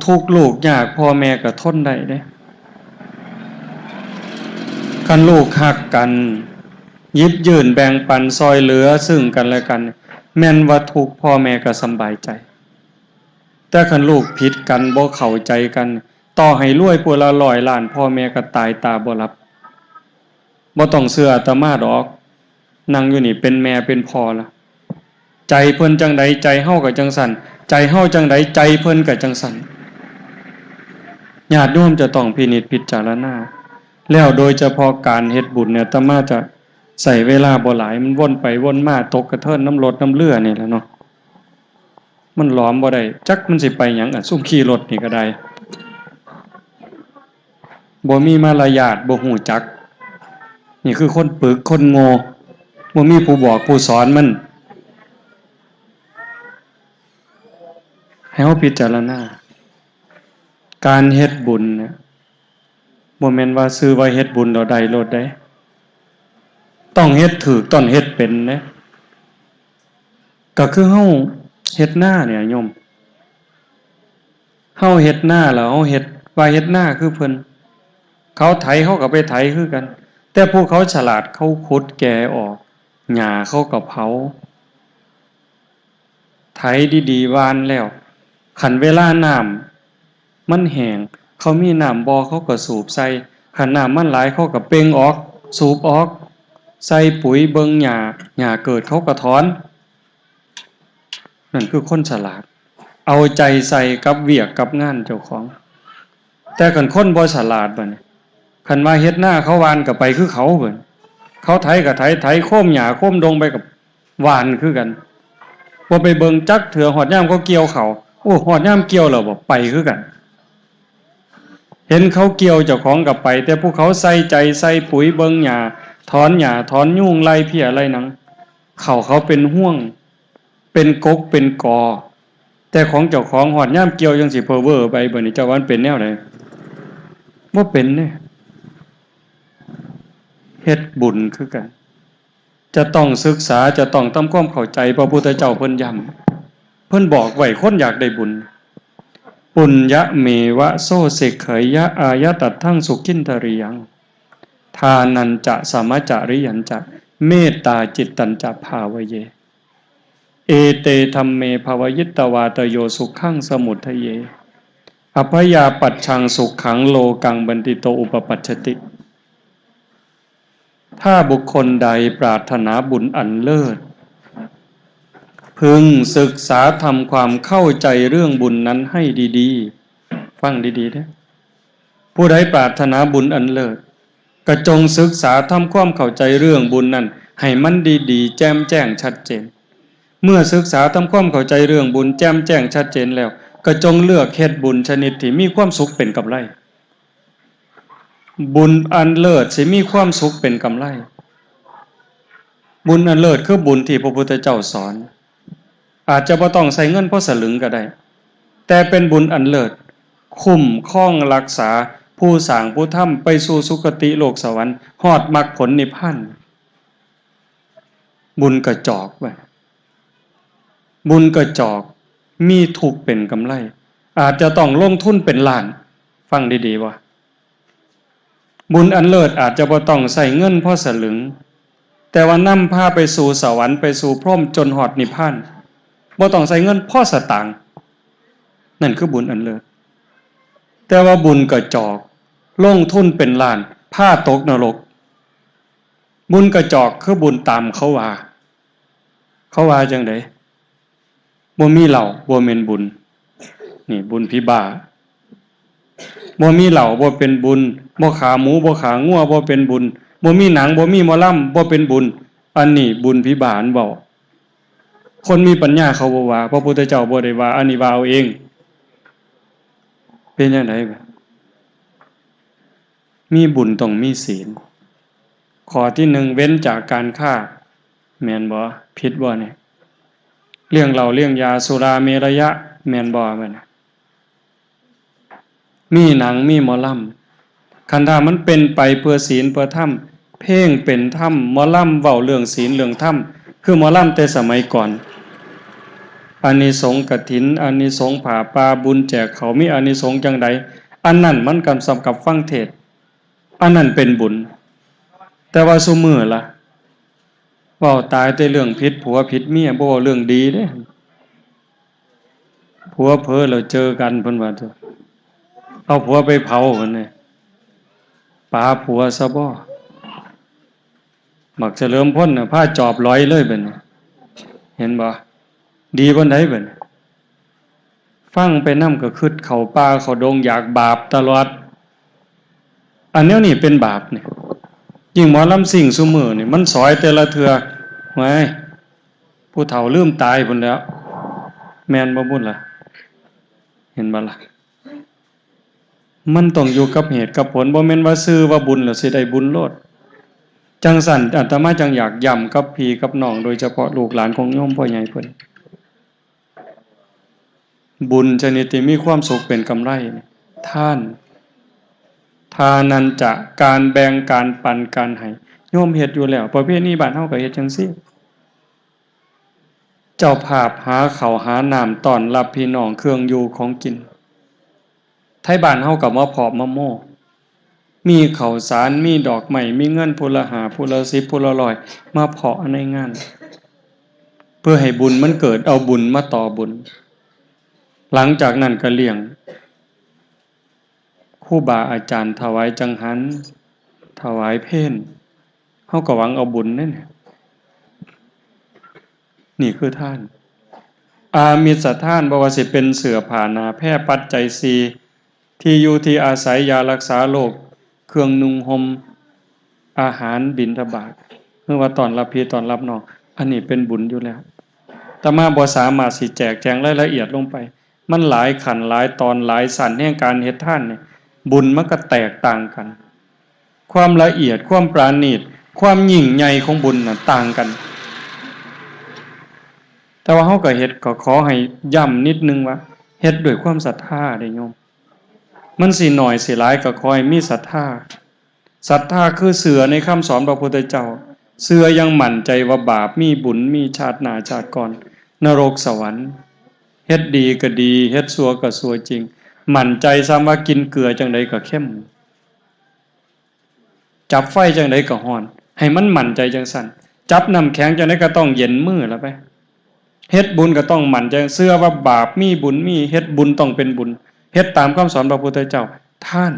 ทุกข์ลูกยากพ่อแม่ก็ทนได้เด้คันลูกฮักกันหยิบยื่นแบ่งปันซอยเหลือซึ่งกันและกันแม่นว่าทุกข์พ่อแม่ก็สำบายใจแต่คันลูกผิดกันบ่เข้าใจกันต่อให้รวยผู้ละ100 ล้านพ่อแม่ก็ตายตาบ่หลับบ่ต้องเชื่ออาตมาดอกนั่งอยู่นี่เป็นแม่เป็นพ่อละใจเพิ่นจังใดใจเฮาก็จังสั่นใจเฮาจังใดใจเพิ่นก็จังสั่นญาติโยมจะต้องพินิจพิจารณาแล้วโดยเฉพาะการเฮ็ดบุญเนี่ยอาตมาจะใส่เวลาบ่หลายมันวนไปวนมาตกกระเทินน้ำรถน้ำเรือนี่แหละเนาะมันหลอมบ่ได้จักมันสิไปหยังซุ่มขี่รถนี่ก็ได้บ่มีมารยาทบ่ฮู้จักนี่คือคนปึกคนโง่บ่มีผู้บอกผู้สอนมันให้เฮาพิจารณาการเฮ็ดบุญเนี่ยบ่แม่นว่าซื้อว่าเฮ็ดบุญแล้วได้โลดได้ต้องเฮ็ดถูกต้องเฮ็ดเป็นนะก็คือเฮาเฮ็ดหน้าเนี่ยโยมเฮาเฮ็ดหน้าแล้วเฮาเฮ็ดว่าเฮ็ดหน้าคือเพิ่นเขาไถเขาก็ไปไถคือกันแต่พวกเขาฉลาดเขาขุดแกออกหญ้าเขาก็เผาไถดีๆวานแล้วขันเวลาน้ำมันแห้งเขามีน้ำบ่อเขาก็สูบใส่ขันน้ำมันหลายเขาก็เป่งออกสูบออกใส่ปุ๋ยเบิ่งหญ้าเกิดเขาก็ถอนนั่นคือคนฉลาดเอาใจใส่กับเวียกกับงานเจ้าของแต่คันคนบ่ฉลาดบัดนี้คันว่าเฮ็ดหน้าเขาวานก็ไปคือเขาเบิ่นเขาไถก็ไถโค้มหญ้าโค้มดงไปกับวานคือกันบ่ไปเบิ่งจักเถือหอดยามเขาเกี่ยวเขาโอ้หอดยามเกี่ยวแล้วบ่ไปคือกันเห็นเขาเกี่ยวเจ้าของก็ไปแต่พวกเขาใส่ใจใส่ปุ๋ยเบิ่งหญ้าถอนหญ้าถอนยุงไล่เพี้ยไล่หนังเขาเป็นห่วงเป็นกกเป็นกอแต่ของเจ้าของหอดย่ามเกี่ยวจังสิเพอเวอร์ไปเบิ่นี่เจ้าวันเป็นแนวใดบ่เป็นเด้เฮ็ดบุญคือกันจะต้องศึกษาจะต้องทำความเข้าใจพระพุทธเจ้าเพิ่นย้ เพิ่นบอกไว้คนอยากได้บุญปุญญะเมวะโสเสกเขยยะอายะตัดทั้งสุขินทริยังทานันจะสมจาริยันจะเมตตาจิตตัญจะภาวเยเอเตธัมเมภวยิตตวาตโยสุขังสมุทเยอภยาปัจฉังสุขขังโลกังบันติโตอุปปัชชติถ้าบุคคลใดปรารถนาบุญอันเลิศพึงศึกษาทำความเข้าใจเรื่องบุญนั้นให้ดีๆฟังดีๆนะผู้ใดปรารถนาบุญอันเลิศก็จงศึกษาทำความเข้าใจเรื่องบุญนั้นให้มันดีๆแจ่มแจ้งชัดเจนเมื่อศึกษาทำความเข้าใจเรื่องบุญแจ่มแจ้งชัดเจนแล้วก็จงเลือกเฮ็ดบุญชนิดที่มีความสุขเป็นกำไรบุญอันเลิศสิมีความสุขเป็นกำไรบุญอันเลิศคือบุญที่พระพุทธเจ้าสอนอาจจะบ่ต้องใส่เงินพอสลึงก็ได้แต่เป็นบุญอันเลิศคุ้มครองรักษาผู้สร้างผู้ทำไปสู่สุคติโลกสวรรค์ฮอดมรรคผลนิพพานบุญกระจอกไว้บุญกระจอกมีทุกข์เป็นกำไรอาจจะต้องลงทุนเป็นล้านฟังดีๆว่าบุญอันเลิศอาจจะบ่ต้องใส่เงินพอสลึงแต่ว่านำพาไปสู่สวรรค์ไปสู่พรหมจนฮอดนิพพานบ่ต้องใส่เงินพอสตางค์นั่นคือบุญอันเลิศแต่ว่าบุญกระจอกลงทุนเป็นล้านพาตกนรกบุญกระจอกคือบุญตามเขาว่าจังได๋บ่มีเหล้าบ่แม่นบุญนี่บุญพิบาบ่มีเหล้าบ่เป็นบุญบ่ขาหมูบ่ขางัวบ่เป็นบุญบ่มีหนังบ่มีหมอลำบ่เป็นบุญอันนี้บุญพิบาลเว้าคนมีปัญญาเขาบ่ว่าพระพุทธเจ้าบ่ได้ว่าอันนี้ว่าเอาเองเป็นจังได๋มีบุญต้องมีศีลข้อที่1เว้นจากการฆ่าแม่นบ่ผิดบ่เนี่ยเรื่องเหล้าเรื่องยาสุราเมรยะแม่นบ่แม่นมีหนังมีหมอลำคันถ้ามันเป็นไปเพื่อศีลเพื่อธรรมเพลงเป็นธรรมหมอลำเว้าเรื่องศีลเรื่องธรรมคือหมอลำแต่สมัยก่อนอานิสงส์กฐินอานิสงส์ผาป่าบุญแจกเขามีอานิสงส์จังใดอันนั้นมันกำสำกับฟังเทศอันนั้นเป็นบุญแต่ว่าซุมื้อล่ะเว้าตายแต่เรื่องผิดผัวผิดเมียบ่เว้าเรื่องดีเด้ผัวเพ้อแล้วเจอกันเพิ่นว่าเอาผัวไปเผาเพิ่นนี่ปาผัวซะบ่มักเฉลิมพลน่ะพาจอบร้อยเลยเบิ่นเห็นบ่ดีบ่ไดเบิ่นฟังไปนำก็คิดเข้าป่าเข้าดงอยากบาปตลอดอันแนวนี้เป็นบาปนี่ยิ่งหมอลำซิ่งซุมื้อนี่มันสอยแต่ละเทื่อไว้ผู้เฒ่าลืมตายพุ่นแล้วแม่นบ่บุญล่ะเห็นบ่ล่ะมันต้องอยู่กับเหตุกับผลบ่แม่นว่าซื้อว่าบุญแล้วสิได้บุญโลดจังสั่นอาตมาจังอยากย้ำกับพี่กับน้องโดยเฉพาะลูกหลานของโยมพ่อใหญ่เพิ่นบุญชนิดที่มีความสุขเป็นกำไรท่านทานันจะการแบ่งการปันการให้โยมเฮ็ดอยู่แล้วประเภทนี้บ้านเฮาก็เฮ็ดจังซี่เจ้าภาพหาข้าวหาน้ำต้อนรับพี่น้องเครื่องอยู่ของกินไทบ้านเฮาก็มาเพาะมะโม่มีข้าวสารมีดอกไม้มีเงินผู้ละ5ผู้ละ10ผู้ละ100มาเพาะในงานเพื่อให้บุญมันเกิดเอาบุญมาต่อบุญหลังจากนั้นก็เลี้ยงครูบาอาจารย์ถวายจังหันถวายเพลเฮาก็หวังเอาบุญนั่นนี่คือท่านอามิสทานบ่ว่าสิเป็นเสื้อผ้าหน้าแพร่ปัจจัย4ที่อยู่ที่อาศัยยารักษาโรคเครื่องนุ่งห่มอาหารบิณฑบาตเมื่อว่าตอนรับพี่ตอนรับน้องอันนี้เป็นบุญอยู่แล้วแต่มาบ่สามารถสิแจกแจงรายละเอียดลงไปมันหลายขั้นหลายตอนหลายสั้นแห่งการเฮ็ดทานเนี่ยบุญมันก็แตกต่างกันความละเอียดความปราณีตความยิ่งใหญ่ของบุญน่ะต่างกันแต่ว่าเฮาก็เฮ็ดก็ขอให้ย้ำนิดนึงว่าเฮ็ดด้วยความศรัทธาเด้โยมมันสิน้อยสิหลายก็ขอให้มีศรัทธาศรัทธาคือเชื่อในคำสอนพระพุทธเจ้าเชื่อยังมั่นใจว่าบาปมีบุญมีชาติหน้าชาติก่อนนรกสวรรค์ เฮ็ดดีก็ดีเฮ็ดชั่วก็ชั่วจริงมั่นใจซ้ำว่ากินเกลือจังไดก็เข้มจับไฟจังไดก็ร้อนให้มันมั่นใจจังสั่นจับน้ำแข็งจังไดก็ต้องเย็นมือแล้วไปเฮ็ดบุญก็ต้องมั่นใจเชื่อว่าบาปมีบุญมีเฮ็ดบุญต้องเป็นบุญเฮ็ดตามคำสอนพระพุทธเจ้าท่าน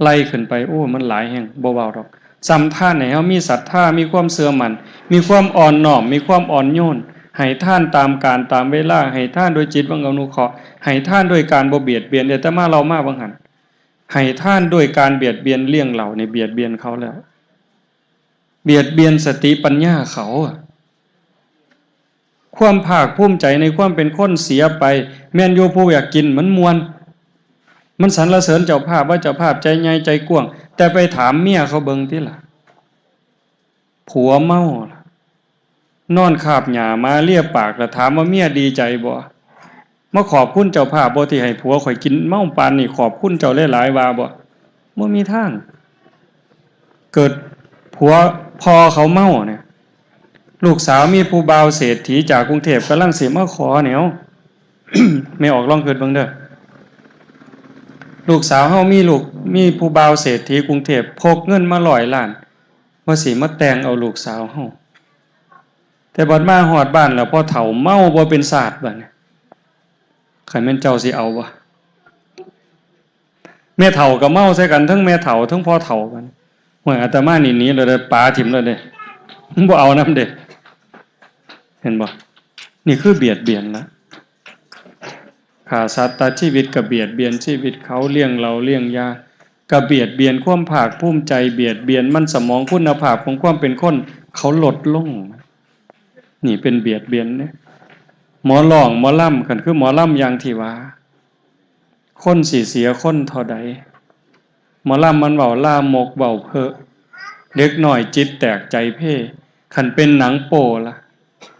ไล่ขึ้นไปโอ้มันหลายแห่งบ่เว้าดอกซ้ำท่านให้เฮามีศรัทธามีความเชื่อมั่นมีความอ่อนน้อมมีความอ่อนโยนให้ท่านตามการตามเวลาให้ท่านโดยจิตวังอนุเคราะห์ให้ท่านด้วยการบ่เบียดเบียนแต่มาเรามาบังหันให้ท่านด้วยการเบียดเบียนเลี่ยงเหล่าในเบียดเบียนเขาแล้วเบียดเบียนสติปัญญาเขาความภาคภูมิใจในความเป็นคนเสียไปแม่นอยู่ผู้อยากกินมันมวนมันสรรเสริญเจ้าภาพว่าเจ้าภาพใจใหญ่ใจกว้างแต่ไปถามเมียเขาเบิ่งติล่ะผัวเมานอนคาบหญ้ามาเลียปากแล้วถามว่าเมียดีใจบ่มาขอบคุณเจ้าภาพบ่ที่ให้ผัวข่อยกินเมาปานนี่ขอบคุณเจ้าหลายๆว่าบ่มีทางเกิดผัวพอเขาเมาเนี่ยลูกสาวมีผู้บ่าวเศรษฐีจากกรุงเทพกำลังสิมาขอแนว ไม่ออกลองเกิดเบิ่งเด้อลูกสาวเฮามีผู้บ่าวเศรษฐีกรุงเทพพกเงินมา100 ล้านว่าสิมาแต่งเอาลูกสาวเฮาแต่บัดมาฮอดบ้านแล้วพอเฒ่าเมาบ่เป็นศาสตร์บัดนี้คันแม่นเจ้าสิเอาบ่แม่เฒ่าก็เมาใส่กันทั้งแม่เฒ่าทั้งพ่อเฒ่ากันโอ้ยอาตมานี่หนีเลยเด้อปาถิ่มเลยเด้บ่เอานำเด้เห็นบ่นี่คือเบียดเบียนนะฆ่าสัตว์ตัดชีวิตก็เบียดเบียนชีวิตเขาเลี้ยงเราเลี้ยงยาก็เบียดเบียนความภาคภูมิใจเบียดเบียนมันสมองคุณภาพของความเป็นคนเขาลดลงนี่เป็นเบียดเบียนเนี่ยหมอร้องหมอล่ำกันคือหมอล่ำอย่างที่ว่าคนสิเสียคนเท่าใดหมอล่ำมันเว้าลามกเว้าเพ้อเด็กน้อยจิตแตกใจเพ่คันเป็นหนังโป้ล่ะ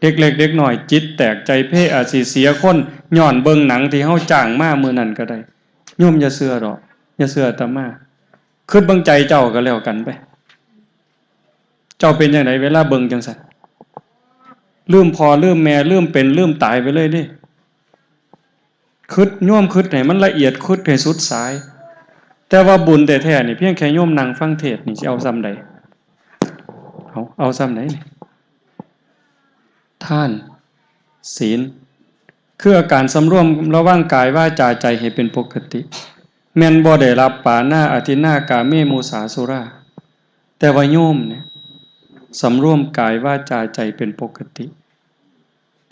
เด็กเล็กเด็กน้อยจิตแตกใจเพ่อาจสิเสียคนย้อนเบิ่งหนังที่เฮาจ้างมามื้อนั้นก็ได้โยมอย่าเชื่อดอกอย่าเชื่ออาตมาคิดเบิ่งใจเจ้าก็แล้วกันไปเจ้าเป็นจังไดเวลาเบิ่งจังซั่นลืมพ่อลืมแม่ลืมเป็นลืมตายไปเลยดิคิดโยมคิดให้มันละเอียดคิดให้สุดสายแต่ว่าบุญแท้ๆนี่เพียงแค่โยมนั่งฟังเทศน์นี่สิเอาซ้ำใดเอาซ้ำไหนท่านศีลคืออาการสำรวมระว่างกายวาจาใจให้เป็นปกติแม่นบ่ได้รับปาหน้าอธินากาเมมุสาสุราแต่ว่าโยมเนี่ยสำรวมกายวาจาใจเป็นปกติ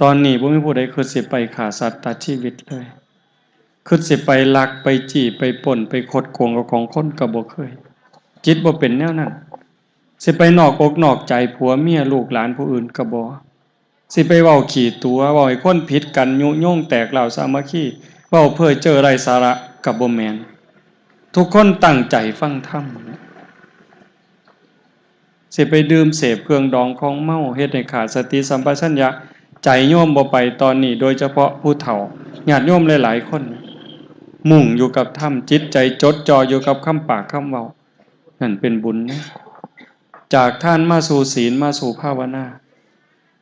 ตอนนี้บ่มีผู้ใดคิดสิไปฆ่าสัตว์ตัดชีวิตเลยคิดสิไปลักไปจี้ไปปล้นไปคดโกงเอาของคนก็บ่เคยจิตบ่เป็นแนวนั้นสิไปนอกอกนอกใจผัวเมียลูกหลานผู้อื่นก็บ่สิไปเว้าขี้ตัวเว้าให้คนผิดกันยุโยงแตกเหล่าสามัคคีเว้าเพ้อเจ้อไร้สาระก็บ่แม่นทุกคนตั้งใจฟังธรรมสิไปดื่มเสพเครื่องดองของเมาเฮ็ดให้ขาดสติสัมปชัญญะใจโยมบ่ไปตอนนี้โดยเฉพาะผู้เฒ่าญาติโยมหลายๆคนมุ่งอยู่กับธรรมจิตใจจดจ่ออยู่กับคำปากคำเว้านั่นเป็นบุญนะจากท่านมาสู่ศีลมาสู่ภาวนา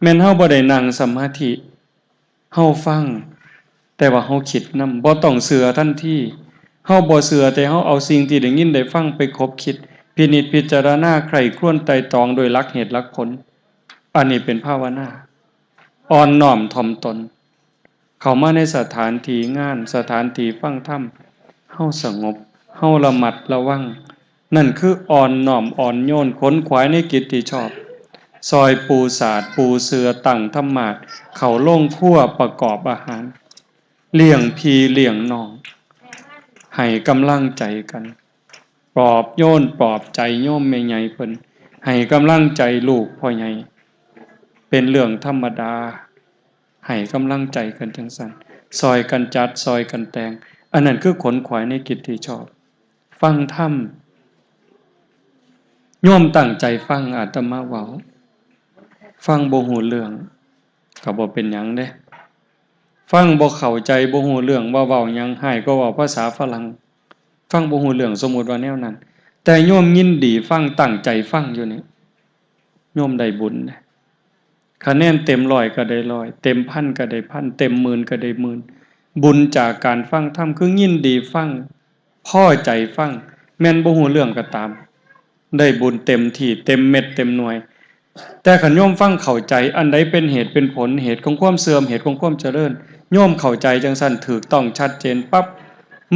แม่นเฮาบ่ได้นั่งสมาธิเฮาฟังแต่ว่าเฮาคิดนำบ่ต้องเชื่อทันทีเฮาบ่เชื่อแต่เฮาเอาสิ่งที่ได้ยินได้ฟังไปคบคิดพินิจพิจารณาใคร่ครวญไตร่ตรองโดยหลักเหตุหลักผลอันนี้เป็นภาวนาอ่อนน้อมถ่อมตนเข้ามาในสถานที่งานสถานที่ฟังธรรมเฮาสงบเฮาระมัดระวังนั่นคืออ่อนน้อมอ่อนโยนขนขวายในกิจที่ชอบซอยปูสาดปูเสือตั้งธรรมาสเข้าลงครัวประกอบอาหารเลี้ยงพี่เลี้ยงน้องให้กำลังใจกันปลอบโยนปลอบใจโยมแม่ใหญ่เพิ่นให้กำลังใจลูกพ่อใหญ่เป็นเรื่องธรรมดาให้กำลังใจกันจังซั่นซอยกันจัดซอยกันแต่งอันนั้นคือขนขวายในกิจที่ชอบฟังธรรมโยมตั้งใจฟังอาตมาเว้าฟังบ่ฮู้เรื่องก็บ่เป็นหยังเด้ฟังบ่เข้าใจบ่ฮู้เรื่องว่าเว้าหยังให้ก็เว้าภาษาฝรั่งฟังบ่ฮู้เรื่องสมมุติว่าแนวนั้นแต่โยมยินดีฟังตั้งใจฟังอยู่นี่โยมได้บุญนะ คะแนนเต็ม100ก็ได้100เต็ม1,000ก็ได้1,000เต็ม10,000ก็ได้10,000บุญจากการฟังธรรมคือยินดีฟังพอใจฟังแม่นบ่ฮู้เรื่องก็ตามได้บุญเต็มที่เต็มเม็ดเต็มหน่วยแต่คันโยมฟังเข้าใจอันใดเป็นเหตุเป็นผลเหตุของความเสื่อมเหตุของความเจริญโยมเข้าใจจังซั่นถูกต้องชัดเจนปั๊บ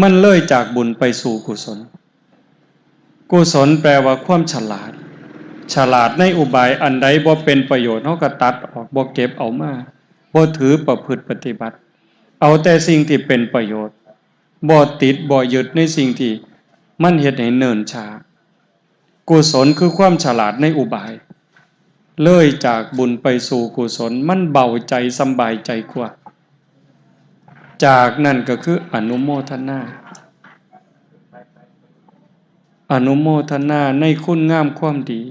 มันเลยจากบุญไปสู่กุศลกุศลแปลว่าความฉลาดในอุบายอันใดบ่เป็นประโยชน์เฮาก็ตัดออกบ่เก็บเอามาบ่ถือประพฤติปฏิบัติเอาแต่สิ่งที่เป็นประโยชน์บ่ติดบ่ยึดในสิ่งที่มันเฮ็ดให้เนิ่นช้ากุศลคือความฉลาดในอุบายเลยจากบุญไปสู่กุศลมันเบาใจสบายใจกว่าจากนั้นก็คืออนุโมทนาในคุณงามความดี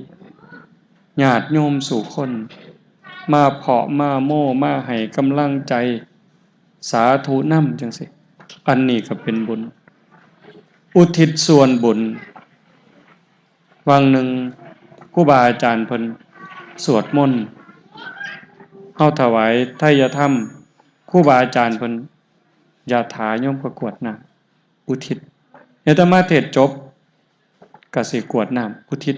ญาติโยมสู่คนมาเพาะมาโม่มาให้กำลังใจสาธุนำจังซี่อันนี้ก็เป็นบุญอุทิศส่วนบุญวังหนึ่งครูบาอาจารย์เพิ่นสวดมนต์เฮาถวายไทยธรรมครูบาอาจารย์เพิ่นยาถาโยมก็กรวดน้ำอุทิศอาตมาเทศจบก็สิกรวดน้ำอุทิศ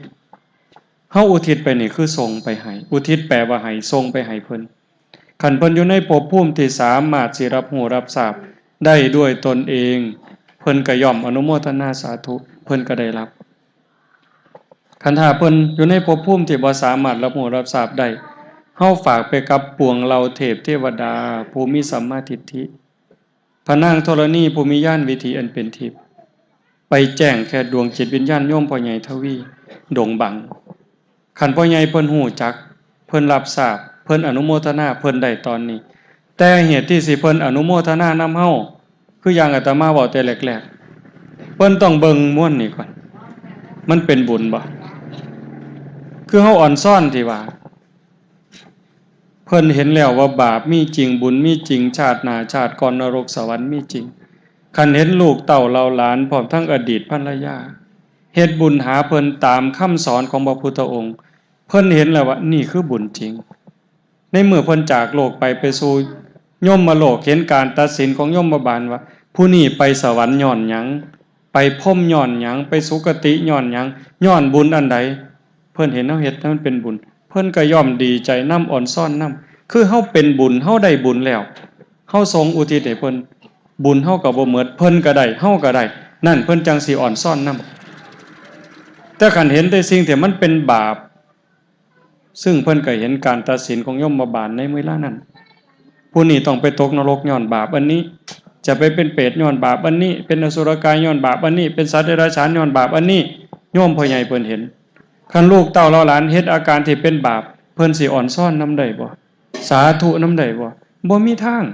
เฮาอุทิศไปนี่คือส่งไปให้อุทิศแปลว่าให้ส่งไปให้เพิ่นคันเพิ่นอยู่ในภพภูมิที่สามารถสิรับรู้รับทราบได้ด้วยตนเองเพิ่นก็ย่อมอนุโมทนาสาธุเพิ่นก็ได้รับคันถ้าเพิ่นอยู่ในภพภูมิที่บ่สามารถรับรู้รับทราบได้เฮาฝากไปกับปวงเหล่าเทพเทวดาผู้มีสัมมาทิฏฐิพระนางธรณีผู้มีญาณวิถีอันเป็นทิพย์ไปแจ้งแค่ดวงจิตวิญญาณโยมพ่อใหญ่ทวีดงบังคันพ่อใหญ่เพิ่นฮู้จักเพิ่นรับทราบเพิ่นอนุโมทนาเพิ่นได้ตอนนี้แต่เหตุที่สิเพิ่นอนุโมทนานำเฮาคืออย่างอาตมาเว้าแต่แรกๆเพิ่นต้องเบิ่งม่วนนี่ก่อนมันเป็นบุญบ่คือเฮาอ่อนซ่อนที่ว่าเพิ่นเห็นแล้วว่าบาปมีจริงบุญมีจริงชาติหน้าชาติก่อนนรกสวรรค์มีจริงคันเห็นลูกเต้าเราหลานพร้อมทั้งอดีตภรรยาเฮ็ดบุญหาเพิ่นตามคำสอนของพระพุทธองค์เพิ่นเห็นแล้วว่านี่คือบุญจริงในเมื่อเพิ่นจากโลกไปสู่ยมโลกเห็นการตัดสินของยมบาลว่าผู้นี้ไปสวรรค์ย้อนหยังไปพรหมย้อนหยังไปสุคติย้อนหยังย้อนบุญอันใดเพิ่นเห็นเฮาเฮ็ดให้มันเป็นบุญเพิ่นก็ย่อมดีใจนำอ่อนซ่อนนำคือเฮาเป็นบุญเฮาได้บุญแล้วเฮาทรงอุทิศให้เพิ่นบุญเฮาก็บ่หมดเพิ่นก็ได้เฮาก็ได้นั่นเพิ่นจังสิอ่อนซ่อนนำแต่คันเห็นแต่สิ่งที่มันเป็นบาปซึ่งเพิ่นก็เห็นการตัดสินของยมบาลในเวลานั้นผู้นี้ต้องไปตกนรกย้อนบาปอันนี้จะไปเป็นเปรตย้อนบาปอันนี้เป็นอสุรกายย้อนบาปอันนี้เป็นสัตว์เดรัจฉานย้อนบาปอันนี้โยมพ่อใหญ่เพิ่นเห็นคันลูกเต้าเราหลานเฮ็ดอาการที่เป็นบาปเพิ่นสิอ่อนซ่อนนำได้บ่สาธุนำได้บ่มีทาง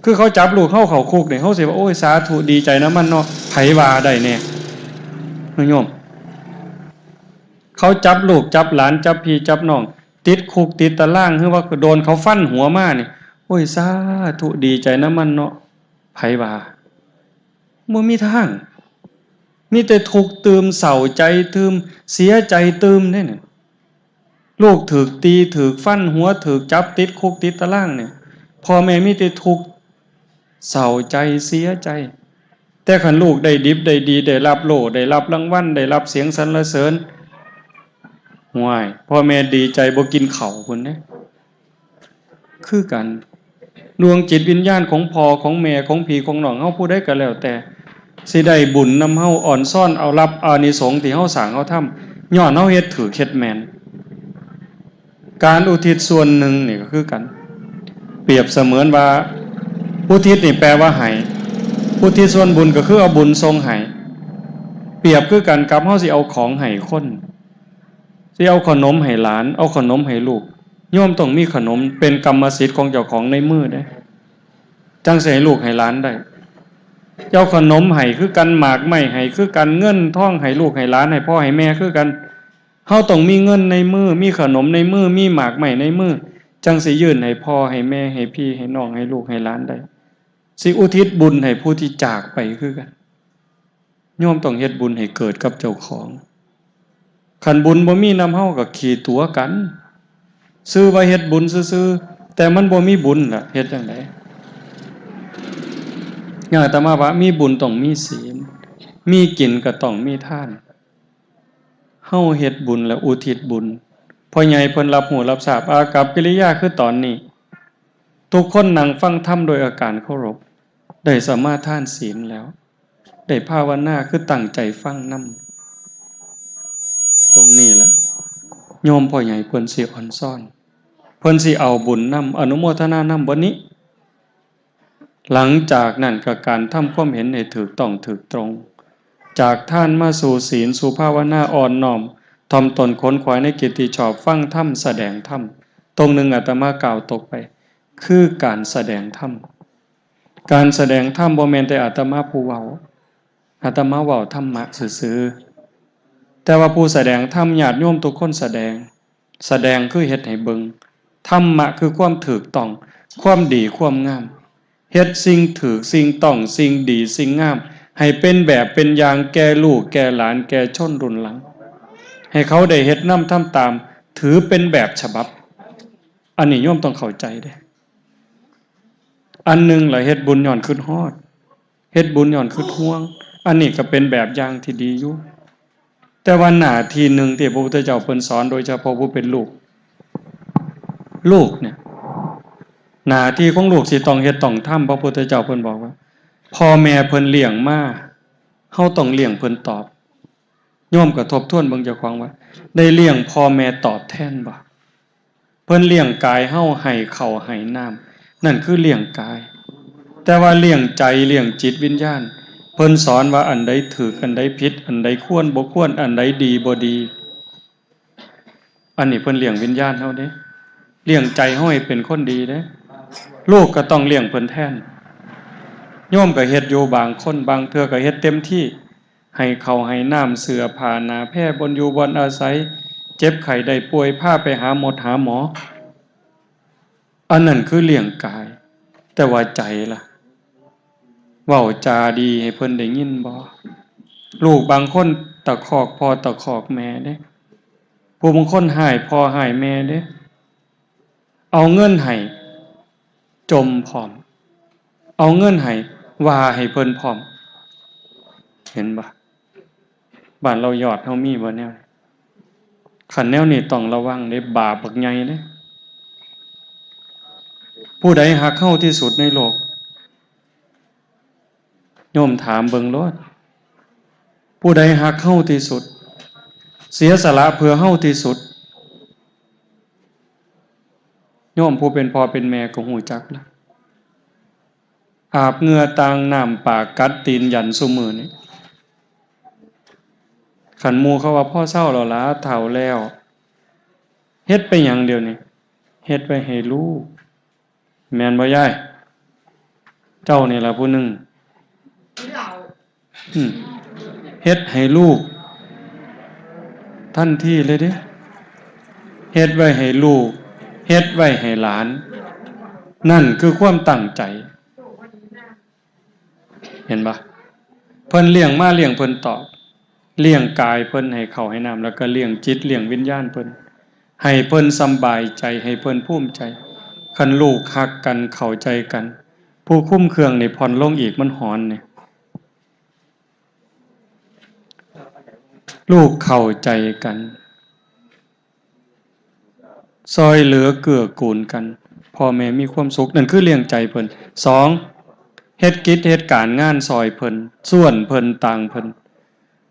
คือเขาจับลูกเข้าคุกนี่เฮาสิว่าโอ้ยสาธุดีใจนะมันเนาะไผว่าได้แน่โยมเขาจับลูกจับหลานจับพี่จับน้องติดคุกติดตารางคือว่าโดนเขาฟันหัวมานี่โอ้ยสาธุดีใจนะมันเนาะไผว่าบ่มีทางมีแต่ทุกข์ตืมเศร้าใจตืมเสียใจตืมนี่น่ะลูกถูกตีถูกฟันหัวถูกจับติดคุกติดตารางเนี่ยพ่อแม่มีแต่ทุกข์เศร้าใจเสียใจแต่คันลูกได้ดิบได้ดีได้รับโล่ได้รับรางวัลได้รับเสียงสรรเสริญห่วยพ่อแม่ดีใจบ่กินข้าวพุ่นเด้คือกันดวงจิตวิญญาณของพ่อของแม่ของพี่ของน้องเฮาผู้ใดก็แล้วแต่สิได้บุญนำเฮาอ่อนซ่อนเอารับอานิสงส์ที่เฮาสร้างเฮาทำย้อนเฮาเฮ็ดถือเฮ็ดแม่นการอุทิศส่วนหนึ่งนี่ก็คือกันเปรียบเสมือนว่าอุทิศนี่แปลว่าให้อุทิศส่วนบุญก็คือเอาบุญทรงให้เปรียบคือกันกับเฮาสิเอาของให้คนสิเอาขนมให้หลานเอาขนมให้ลูกโยมต้องมีขนมเป็นกรรมสิทธิ์ของเจ้าของในมือได้จังสิให้ลูกให้หลานได้เจ้าขนมให้คือกันหมากไม้ให้คือกันเงินทองให้ลูกให้หลานให้พ่อให้แม่คือกันเฮาต้องมีเงินในมือมีขนมในมือมีหมากไม้ในมือจังสิยื่นให้พ่อให้แม่ให้พี่ให้น้องให้ลูกให้หลานได้สิอุทิศบุญให้ผู้ที่จากไปคือกันโยมต้องเฮ็ดบุญให้เกิดกับเจ้าของคันบุญบ่มีนำเฮาก็ขี้ตัวกัน ซื้อว่าเฮ็ดบุญซื่อๆแต่มันบ่มีบุญล่ะเฮ็ดจังได๋อย่างอาตมาว่ามีบุญต้องมีศีลมีกินก็ต้องมีทานเฮาเฮ็ดบุญแล้วอุทิศบุญพ่อใหญ่เพิ่นรับหูรับทราบอากัปกิริยาคือตอนนี้ทุกคนนั่งฟังธรรมโดยอาการเคารพได้สมาทานศีลแล้วได้ภาวนาคือตั้งใจฟังนำตรงนี้ล่ะโยมพ่อใหญ่เพิ่นสิอ่อนซ่อนเพิ่นสิเอาบุญนำอนุโมทนานำบ่นี้หลังจากนั้นก็การทำความเห็นให้ถูกต้องถูกตรงจากท่านมาสู่ศีลสู่ภาวนาอ่อนน้อมทำตนขนขวายในกิจที่ชอบฟังธรรมแสดงธรรมตรงหนึ่งอาตมากล่าวตกไปคือการแสดงธรรมการแสดงธรรมบ่แม่นแต่อาตมาผู้เว้าอาตมาเว้าธรรมะซื่อๆแต่ว่าผู้แสดงธรรมญาติโยมทุกคนแสดงคือเฮ็ดให้เบิ่งธรรมะคือความถูกต้องความดีความงามเฮ็ดสิ่งถูกสิ่งต้องสิ่งดีสิ่งงามให้เป็นแบบเป็นอย่างแก่ลูกแก่หลานแก่ชนรุ่นหลังให้เขาได้เฮ็ดนำทำตามถือเป็นแบบฉบับอันนี้โยมต้องเข้าใจเด้อันหนึ่งล่ะเฮ็ดบุญย้อนขึ้นฮอดเฮ็ดบุญย้อนขึ้นห่วงอันนี้ก็เป็นแบบอย่างที่ดีอยู่แต่ว่าหน้าที่หนึ่งที่พระพุทธเจ้าเพิ่นสอนโดยเฉพาะผู้เป็นลูกเนี่ยหน้าที่ของลูกสิต้องเฮ็ดต้องทำพระพุทธเจ้าเพิ่นบอกว่าพ่อแม่เพิ่นเลี้ยงมาเฮาต้องเลี้ยงเพิ่นตอบโยมก็ทบทวนเบิ่งเจ้าของว่าได้เลี้ยงพ่อแม่ตอบแทนบ่เพิ่นเลี้ยงกายเฮาให้ข้าวให้น้ำนั่นคือเลี้ยงกายแต่ว่าเลี้ยงใจเลี้ยงจิตวิญญาณเพิ่นสอนว่าอันใดถูกอันใดผิดอันใดควรบ่ควรอันใดดีบ่ดีอันนี้เพิ่นเลี้ยงวิญญาณเฮาเด้เลี้ยงใจเฮาให้เป็นคนดีเด้ลูกก็ต้องเลี้ยงเพิ่นแทนโยมก็เฮ็ดอยู่บางคนบางเทื่อก็เฮ็ดเต็มที่ให้ข้าวให้น้ำเสื้อผ้าหน้าแพร่บนอยู่บนอาศัยเจ็บไข้ได้ป่วยพาไปหาหมอหาหมออันนั้นคือเลี้ยงกายแต่ว่าใจล่ะเว้าจาดีให้เพิ่นได้ยินบ่ลูกบางคนตะคอกพ่อตะคอกแม่เด้ผู้บางคนหายพ่อหายแม่เด้เอาเงินให้จมพร้อมเอาเงินให้ว่าให้เพิ่นพร้อมเห็นบ่บ้านเรายอดเฮามีบ่แนวคันแนวนี้ต้องระวังเด้บาปบักใหญ่เด้ผู้ใดฮักเฮาที่สุดในโลกโยมถามเบิ่งโลดผู้ใดฮักเฮาที่สุดเสียสละเพื่อเฮาที่สุดโยมผู้เป็นพ่อเป็นแม่ก็ฮู้จักล่ะอาบเหงื่อต่างน้ำปากกัดตีนยันซุมื้อนี้ขันหมู่เขาว่าพ่อเฒ่าแล้วล่ะเฒ่าแล้วเฮ็ดไปหยังเดียวนี้เฮ็ดไว้ให้ลูกแม่นบ่ยายเจ้านี่ล่ะผู้หนึงเฮ็ดให้ลูกทันทีเลยเด้เฮ็ดไว้ให้ลูกเฮ็ดไว้ให้หลานนั่นคือความตั้งใจเห็นปะเพิ่นเลี้ยงมาเลี้ยงเพิ่นตอบเลี้ยงกายเพิ่นให้ข้าวให้น้ำแล้วก็เลี้ยงจิตเลี้ยงวิญญาณเพิ่นให้เพิ่นสำบายใจให้เพิ่นภูมิใจคันลูกฮักกันเข้าใจกันผู้คุ้มเครื่องนี่ผ่อนลงอีกมันหอนนี่ลูกเข้าใจกันซอยเหลือเกื้อกูลกันพ่อแม่มีความสุขนั่นคือเลี้ยงใจเพิ่น2เฮ็ดกิจเฮ็ดการงานซอยเพิ่นส่วนเพิ่นต่างเพิ่น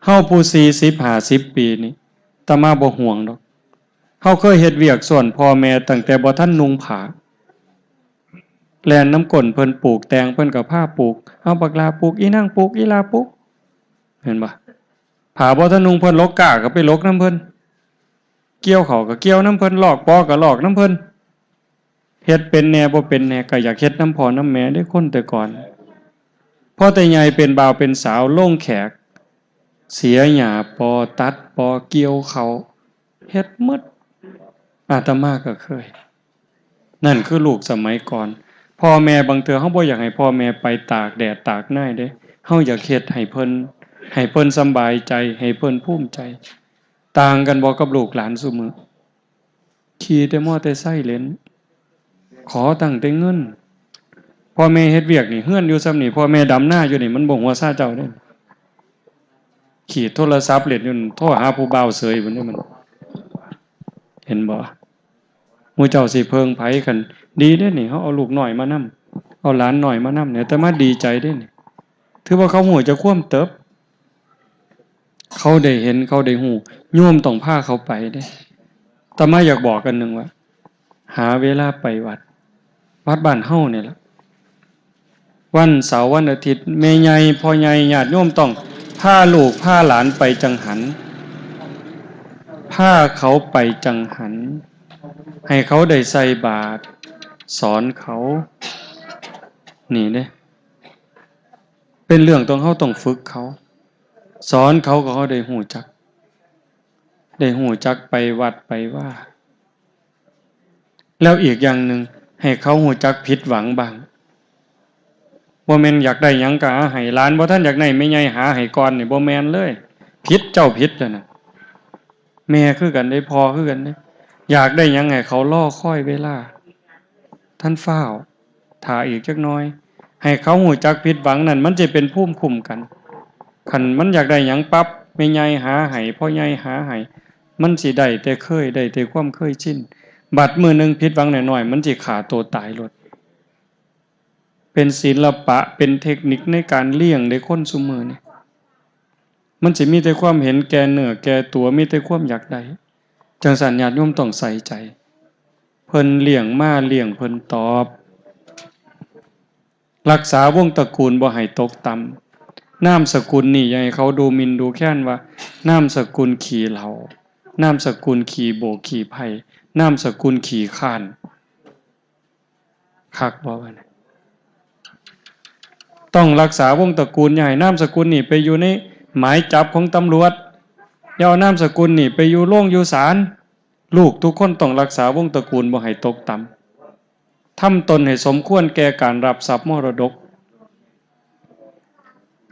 เฮาผู้40 50ปีนี่ตามาบ่ห่วงดอกเฮาเคยเฮ็ดเวียกส่วนพ่อแม่ตั้งแต่บ่ทันนุ่งผ้าแล่นน้ำก้นเพิ่นปลูกแตงเพิ่นก็พาปลูกเอาบักลาปลูกอีนางปลูกอีลาปลูกเห็นบ่ผ้าบ่ทันนุ่งเพิ่นลกกาก็ไปลกนำเพิ่นเกี่ยวเขาก็เกี่ยวน้ำเพิ่นลอกปอก็ลอกน้ำเพิ่นเฮ็ดเป็นแน่บ่เป็นแน่ก็อยากเฮ็ดน้ำพ่อน้ำแม่ได้คนแต่ก่อนพอแต่ใหญ่เป็นบ่าวเป็นสาวลงแขกเสียหญ้าปอตัดปอเกี่ยวเขาเฮ็ดหมดอาตมาก็เคยนั่นคือลูกสมัยก่อนพ่อแม่บางเทื่อเฮาบ่อยากให้พ่อแม่ไปตากแดดตากหน้าเด้เฮาอยากเฮ็ดให้เพิ่นสำบายใจให้เพิ่นภูมิใจต่างกันบ่กับลูกหลานซุมื้อ ขี่แต่มอแต่ไซค์เล่นขอตั้งแต่เงินพ่อแม่เฮ็ดเวียกนี่เฮือนอยู่ซ้ำนี่พ่อแม่ดำหน้าอยู่นี่มันบ่งว่าซาเจ้าเด้ขี่โทรศัพท์เล่นอยู่โทรหาผู้บ่าวเสยพุ่นนี่มันเห็นบ่หมู่เจ้าสิเพิงไผกันดีเด้นี่เฮาเอาลูกน้อยมานำเอาหลานน้อยมานำเนี่ยแต่มาดีใจเด้นี่ถือว่าเขาฮู้จะคว่ำเติบเขาได้เห็นเขาได้ฮู้โยมต้องพาเขาไปเด้แต่มาอยากบอกกันนึงว่าหาเวลาไปวัดบ้านเฮาเนี่ยล่ะวันเสาร์วันอาทิตย์แม่ใหญ่พ่อใหญ่ญาติโยมต้องพาลูกพาหลานไปจังหันพาเขาไปจังหันให้เขาได้ใส่บาตรสอนเขานี่เด้เป็นเรื่องต้องฝึกเขาสอนเขาก็เขาได้หูจักไปวัดไปว่าแล้วอีกอย่างหนึ่งให้เขาหูจักผิดหวังบ้างบ่แม่นอยากได้หยังก็หาให้หลานบ่ทันอยากได้แม่ใหญ่หาให้ก่อนนี่บ่แม่นเลยผิดเจ้าผิดแล้วน่ะแม่คือกันได้พ่อคือกันเด้อยากได้หยังให้เขารอคอยเวลาท่านฟ้าวถ้าอีกจักหน่อยให้เขาหูจักผิดหวังนั่นมันจะเป็นภูมิคุ้มกันคันมันอยากได้หยังปั๊บแม่ใหญ่หาให้พ่อใหญ่หาให้มันสิได้แต่ความเคยชินบัดมื้อนึงผิดหวังน้อยๆมันสิฆ่าตัวตายโลดเป็นศิลปะเป็นเทคนิคในการเลี้ยงในคนซุมื้อนี่มันสิมีแต่ความเห็นแก่เนื้อแก่ตัวมีแต่ความอยากได้จังซั่นญาติโยมต้องใส่ใจเพิ่นเลี้ยงมาเลี้ยงเพิ่นตอบรักษาวงตระกูลบ่ให้ตกต่ำนามสกุลนี่อย่าให้เขาดูหมิ่นดูแคลนว่านามสกุลขี่เหลานามสกุลขี่โบกขี่ไผ่นามสกุลขี่ข้านคักบ่ว่านะต้องรักษาวงตระกูลอย่าให้นามสกุลนี่ไปอยู่ในหมายจับของตำรวจอย่าเอานามสกุลนี่ไปอยู่โรงอยู่ศาลลูกทุกคนต้องรักษาวงตระกูลบ่ให้ตกต่ำทำตนให้สมควรแก่การรับทรัพย์มรดก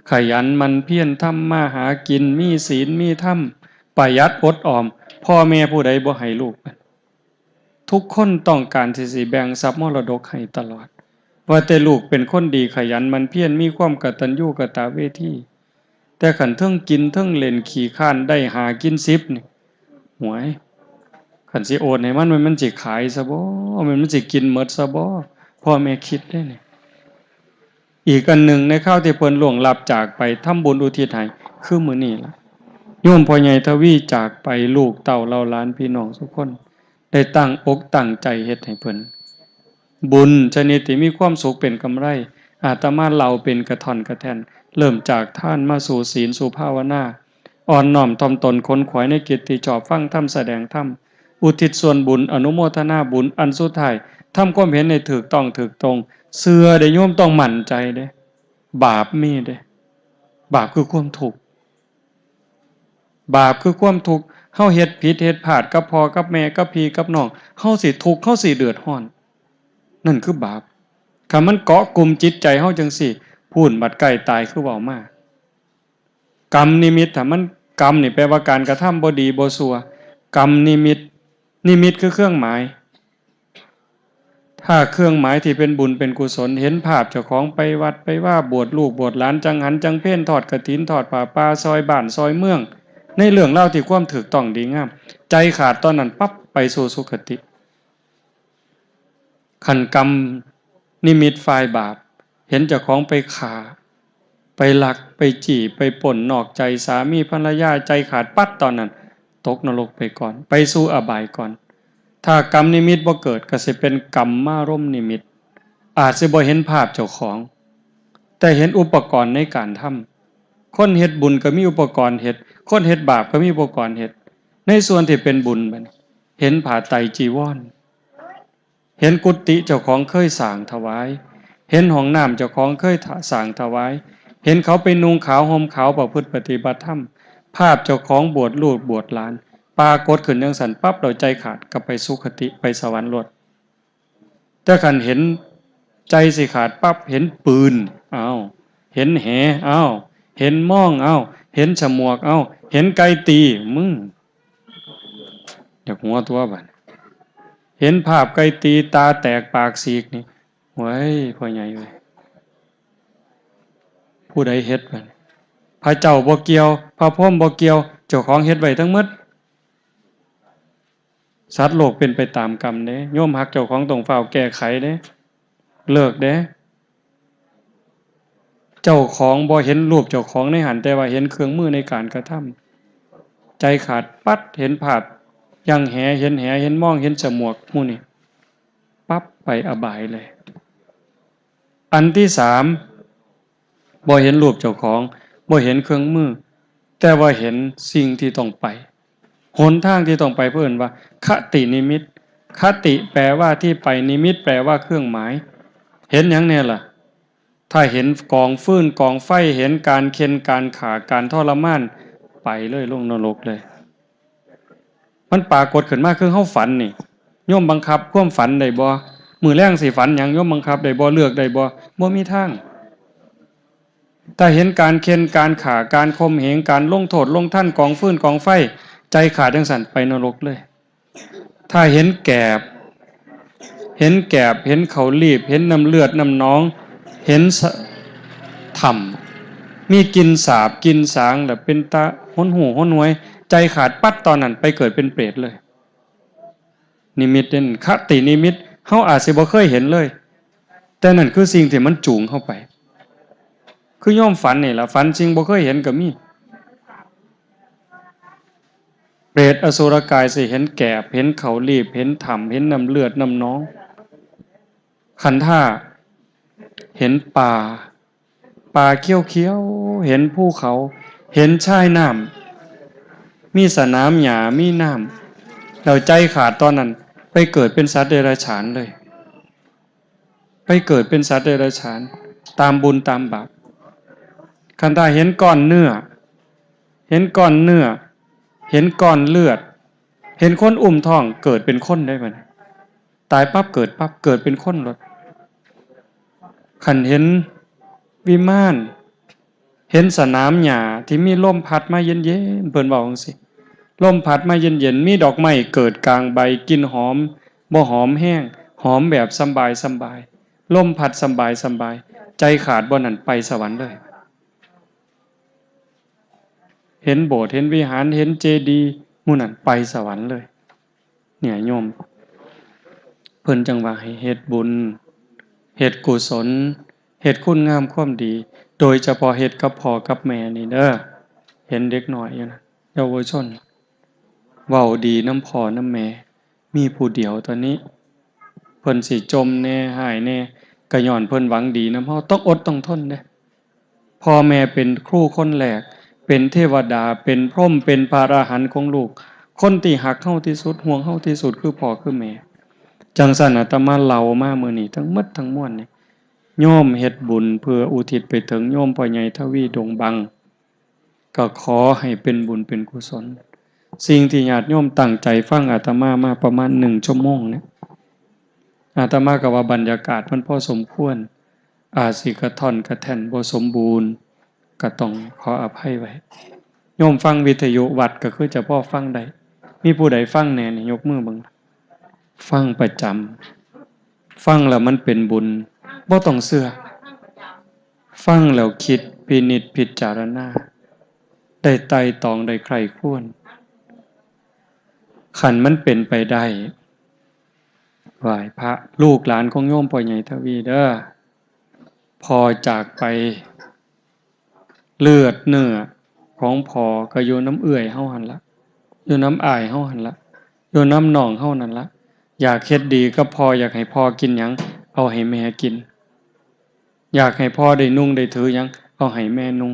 ขยันมันเพียรทำมาหากินมีศีลมีธรรมประหยัดอดออมพ่อแม่ผู้ใดบ่ให้ลูกทุกคนต้องการที่สิแบ่งทรัพย์มรดกให้ตลอดว่าแต่ลูกเป็นคนดีขยันมันเพียรมีความกตัญญูกตเวทีแต่ขันเทิงกินเทิงเล่นขี่ข้านได้หากิน10นี่หวยขันสิโอนให้มันสิขายซะบ่มันสิกินหมดซะบ่พ่อแม่คิดได้นี่อีกอันหนึ่งในข้าวที่เพิ่นล่วงลับจากไปทำบุญอุทิศให้คือมื้อนี้ล่ะโยมพ่อใหญ่ทวีจากไปลูกเต้าเราหลานพี่น้องทุกคนได้ตั้งอกตั้งใจเฮ็ดให้เพิ่นบุญชนิดที่มีความสุขเป็นกำไรอาตมาเราเป็นกระท่อนกระแท่นเริ่มจากท่านมาสู่ศีลสู่ภาวนาอ่อนน้อมถ่อมตนค้นขวายในกิจที่ชอบฟังธรรมแสดงธรรมอุทิศส่วนบุญอนุโมทนาบุญอันสุดท้ายทำความเห็นในถูกต้องถูกตรงเชื่อได้โยมต้องมั่นใจเด้บาปมีเด้บาปคือความทุกข์บาปคือความทุกข์เฮาเฮ็ดผิดเฮ็ดพลาดกับพ่อกับแม่กับพี่กับน้องเฮาสิทุกข์เฮาสิเดือดร้อนนั่นคือบาปคันมันเกาะกลุ่มจิตใจเฮาจังซี่พูนบัดใกล้ตายคือเว้ามากรรมนิมิตถ้ามันกรรมนี่แปลว่าการกระทำบ่ดีบ่ชั่วกรรมนิมิตคือเครื่องหมายถ้าเครื่องหมายที่เป็นบุญเป็นกุศลเห็นภาพเจ้าของไปวัดไปว่าบวชลูกบวชหลานจังหันจังเพ่นทอดกฐินทอดผ้าป่าซอยบ้านซอยเมืองในเรื่องเล่าที่ความถูกต้องดีงามใจขาดตอนนั้นปั๊บไปสู่สุคติขันกรรมนิมิตฝ่ายบาปเห็นเจ้าของไปฆ่าไปลักไปจี้ไปป่นนอกใจสามีภรรยาใจขาดปัดตอนนั้นตกนรกไปก่อนไปสู่อบายก่อนถ้ากรรมนิมิตบ่เกิดก็สิเป็นกรรมมารมณ์นิมิตอาจสิบ่เห็นภาพเจ้าของแต่เห็นอุปกรณ์ในการทำคนเฮ็ดบุญก็มีอุปกรณ์เฮ็ดคนเฮ็ดบาปก็มีอุปกรณ์เฮ็ดในส่วนที่เป็นบุญบัดเห็นผ้าไตรจีวรเห็นกุฏิเจ้าของเคยสร้างถวายเห็นห้องน้ำเจ้าของเคยสร้างถวายเห็นเขาไปนุ่งขาวห่มขาวประพฤติปฏิบัติธรรมภาพเจ้าของบวชลูกบวชหลานปรากฏขึ้นจังซั่นปั๊บเราใจขาดก็ไปสุคติไปสวรรค์โลดแต่คันเห็นใจสิขาดปั๊บเห็นปืนอ้าวเห็นแหอ้าวเห็นม่องอ้าวเห็นฉมวกอ้าวเห็นไก่ตีมึงอยากหัวตัวบัด เห็นภาพไก่ตีตาแตกปากฉีกนี่โว้ยพ่อใหญ่เว้ยผู้ใดเฮ็ดมันพระเจ้าบ่เกี่ยวพระพรหมบ่เกี่ยวเจ้าของเฮ็ดไว้ทั้งหมดสัตว์โลกเป็นไปตามกรรมเด้โยมฮักเจ้าของต้องเฝ้าแก้ไขเด้เลิกเด้เจ้าของบ่เห็นรูปเจ้าของในหันแต่ว่าเห็นเครื่องมือในการกระทำใจขาดปัดเห็นภาพยังแหเห็นแหเห็นมองเห็นจมูกหมู่นี่ปั๊บไปอบายเลยอันที่สามบ่เห็นรูปเจ้าของบ่เห็นเครื่องมือแต่ว่าเห็นสิ่งที่ต้องไปหนทางที่ต้องไปเพิ่นว่าคตินิมิตคติแปลว่าที่ไปนิมิตแปลว่าเครื่องหมายเห็นหยังเนี่ยล่ะถ้าเห็นกองฟืนกองไฟเห็นการเข็นการขาการทรมานไปเลยลงนรกเลยมันปรากฏขึ้นมาคือเฮาฝันนี่โยมบังคับความฝันได้บ่มื้อแลงสิฝันหยังโยมบังคับได้บ่เลือกได้บ่มีทางแต่เห็นการเข็นการขาการข่มเหงการลงโทษลงท่านกองฟืนกองไฟใจขาดจังสั่นไปนรกเลยถ้าเห็นแกบเห็นเขารีบเห็นน้ำเลือดน้ำหนองเห็นถ่ำมีกินสาบกินสางแบบเป็นตาห้นหูห้นหวยใจขาดปัดตอนนั้นไปเกิดเป็นเปรตเลยนิมิตนั่นคตินิมิตเฮาอาจสิบ่เคยเห็นเลยแต่นั่นคือสิ่งที่มันจูงเข้าไปคือย่อมฝันนี่ล่ะฝันจริงบ่เคยเห็นก็มีเปรตอสุรกายสิเห็นแกบเห็นเขารีบเห็นถ่ำเห็นน้ำเลือดน้ำหนองขันท่าเห็นป่าเขียวๆเห็นภูเขาเห็นชายน้ำมีสนามหญ้ามีน้ำเราใจขาดตอนนั้นไปเกิดเป็นสัตว์เดรัจฉานเลยไปเกิดเป็นสัตว์เดรัจฉานตามบุญตามบาปขันท่าเห็นก้อนเนื้อเห็นก้อนเนื้อเห็นก้อนเลือดเห็นคนอุ้มท้องเกิดเป็นคนได้มั้ยตายปั๊บเกิดเป็นคนเลยขันเห็นวิมานเห็นสนามหญ้าที่มีลมพัดมาเย็นๆเพิ่นบอกจังซี่ลมพัดมาเย็นๆมีดอกไม้เกิดกลางใบกลิ่นหอมบ่หอมแห้งหอมแบบสบายลมพัดสบายใจขาดบ่นั่นไปสวรรค์เลยเห็นโบสถ์เห็นวิหารเห็นเจดีย์หมู่นั้นไปสวรรค์เลยเนี่ยโยมเพิ่นจังว่าให้เฮ็ดบุญเฮ็ดกุศลเฮ็ดคุณงามความดีโดยเฉพาะเฮ็ดกับพ่อกับแม่นี่เด้อเห็นเด็กน้อยอยู่นะเยาวชนเว้าดีนำพ่อนำแม่มีผู้เดียวตอนนี้เพิ่นสิจมแน่หายแน่ก็ย้อนเพิ่นหวังดีนำเฮาต้องอดต้องทนเด้พ่อแม่เป็นครูคนแรกเป็นเทวดาเป็นพรหมเป็นพระอรหันต์ของลูกคนที่หักเฮาที่สุดห่วงเฮาที่สุดคือพ่อคือแม่จังซั่นอาตมาเล่ามามื้อนี้ทั้งหมดทั้งมวลนี่โยมเฮ็ดบุญเพื่ออุทิศไปถึงโยมพ่อใหญ่ทวีดงบังก็ขอให้เป็นบุญเป็นกุศลสิ่งที่ญาติโยมตั้งใจฟังอาตมามาประมาณ1ชั่วโมงเนี่ยอาตมาก็ว่าบรรยากาศมันพอสมควรอาจสิกระท่อนกระแท่นบ่สมบูรณ์ก็ต้องขออภัยไว้โยมฟังวิทยุวัดก็คือจะพอฟังได้มีผู้ใดฟังแน่นี่ยกมือเบิ่งฟังประจำฟังแล้วมันเป็นบุญบ่ต้องเชื่อฟังแล้วคิดพินิจพิจารณาได้ไต่ตองได้ใคร่ครวญขันมันเป็นไปได้ไหว้พระลูกหลานของโยมพ่อใหญ่ทวีเด้อพอจากไปเลือดเนื้อของพ่อก็อยู่น้ำเอื้อยเฮาหั่นละอยู่น้ำอ้ายเฮาหั่นละอยู่น้ำหนองเฮานั่นละอยากเฮ็ดดีก็พออยากให้พ่อกินหยังเอาให้แม่กินอยากให้พ่อได้นุ่งได้ถือหยังเอาให้แม่นุ่ง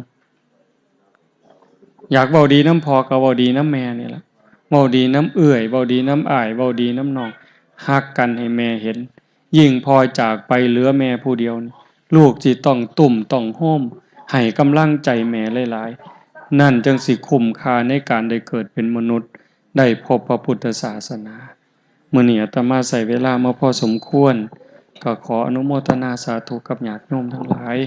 อยากเว้าดีน้ำพ่อก็เว้าดีน้ำแม่นี่ล่ะเว้าดีน้ำเอื้อยเว้าดีน้ำอ้ายเว้าดีน้ำน้องฮักกันให้แม่เห็นยิ่งพ่อจากไปเหลือแม่ผู้เดียวลูกสิต้องตุ่มต้องโฮมให้กำลังใจแม่หลายๆนั่นจังสิคุ้มค่าในการได้เกิดเป็นมนุษย์ได้พบพระพุทธศาสนามื้อนี้อาตมาใช้เวลามาพอสมควรก็ขออนุโมทนาสาธุกับญาติโยมทั้งหลาย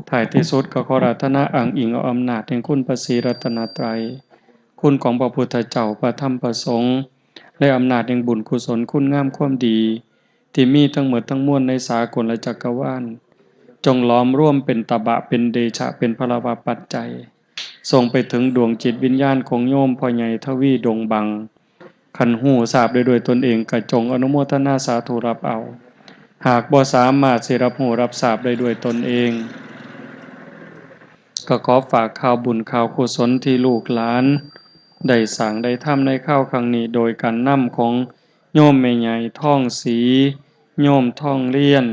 ท้ายที่สุดก็ขออาราธนาอ้างอิงเอาอำนาจแห่งคุณพระศรีรัตนตรัยคุณของพระพุทธเจ้าพระธรรมพระสงฆ์ และอำนาจแห่งบุญกุศลคุณงามความดีที่มีทั้งหมดทั้งมวลในสากลและจักรวาลจงล้อมร่วมเป็นตบะเป็นเดชะเป็นพลวปัจจัยส่งไปถึงดวงจิตวิญญาณของโยมพ่อใหญ่ทวีดงบังขันหูทราบด้วยตนเองกระจงอนุโมทนาสาธุรับเอาหากบ่สามารถสิรับหูรับทราบได้ด้วยตนเองก็ขอฝากข่าวบุญข่าวกุศลที่ลูกหลานได้สั่งได้ทำในข้าวครั้งนี้โดยการนำของโยมแม่ใหญ่ท่องสีโยมท่องเลียน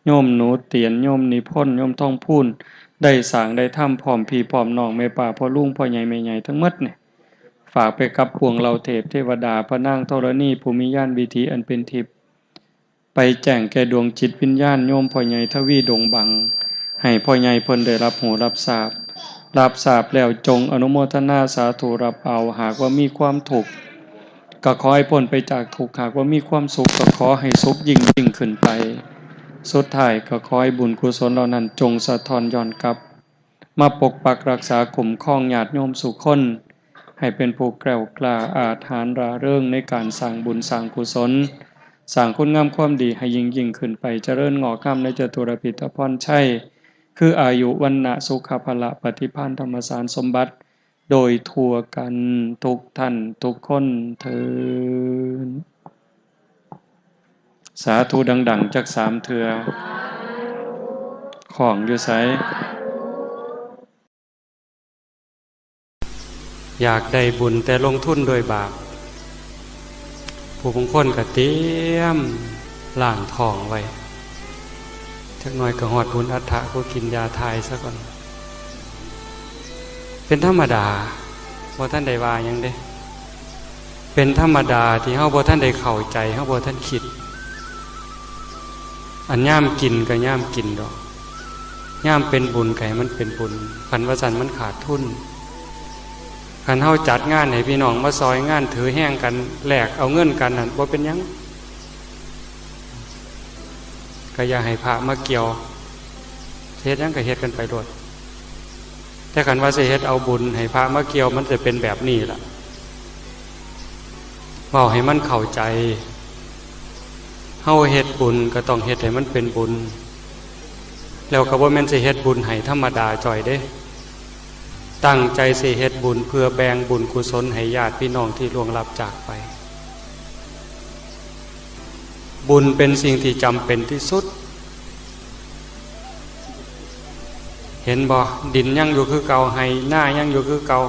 โยมหนูเตียนโยมนิพนธ์โยมท่องพูนได้สั่งได้ทำพร้อมพี่พร้อมน้องแม่ป่าพ่อลุงพ่อใหญ่แม่ใหญ่ทั้งหมดเนี่ยฝากไปกับพวงเราเทพเทวดาพระนางธรณีภูมิญาณวิถีอันเป็นทิพย์ไปแจ้งแก่ดวงจิตวิญญาณโยมพ่อใหญ่ทวีดงบังให้พ่อใหญ่เพิ่นได้รับหูรับทราบแล้วจงอนุโมทนาสาธุรับเอาหากว่ามีความทุกข์ก็ขอให้พ้นไปจากทุกข์หากว่ามีความสุขก็ขอให้สุขยิ่งขึ้นไปสุดท้ายก็ขอให้บุญกุศลเหล่านั้นจงสะท้อนย้อนกลับมาปกปักรักษาคุ้มครองญาติโยมสุขคนให้เป็นผู้แกล้วกล้าอาถรรพ์ราเริงในการสร้างบุญสร้างกุศลสร้างคุณงามความดีให้ยิ่งขึ้นไปเจริญงอกงามในจตุรพิธพรชัยคืออายุวันนะสุขภละปฏิภาณธรรมสารสมบัติโดยทั่วกันทุกท่านทุกคนเถิดสาธุดังๆจาก3 เทื่อของอยู่ไสอยากได้บุญแต่ลงทุนโดยบาปผู้บางคนก็เตรียมล้างท้องไว้จักหน่อยก็หอดบุญอัฏฐะก็กินยาทายซะก่อนเป็นธรรมดาบ่ท่านได้ว่าหยังเด้เป็นธรรมดาที่เฮาบ่ท่านได้เข้าใจเฮาบ่ท่านคิดอันย่ามกินก็ย่ามกินดอกย่ามเป็นบุญก็ให้มันเป็นบุญคันว่าซั่นมันขาดทุนคันเฮาจัดงานให้พี่น้องมาซอยงานถือแห้งกันแลกเอาเงินกันนั่นบ่เป็นหยังก็อย่าให้พระมาเกี่ยวเฮ็ดหยังก็เฮ็ดกันไปโดดแต่คันว่าสิเฮ็ดเอาบุญให้พระมาเกี่ยวมันจะเป็นแบบนี้ล่ะเว้าให้มันเข้าใจเฮาเฮ็ดบุญก็ต้องเฮ็ดให้มันเป็นบุญแล้วก็บ่แม่นสิเฮ็ดบุญให้ธรรมดาจ่อยเด้ตั้งใจสิเฮ็ดบุญเพื่อแบ่งบุญกุศลให้ญาติพี่น้องที่ล่วงลับจากไปบุญเป็นสิ่งที่จำเป็นที่สุดเห็นบ่ดินยังอยู่คือเก่าให้หน้ายังอยู่คือเก่า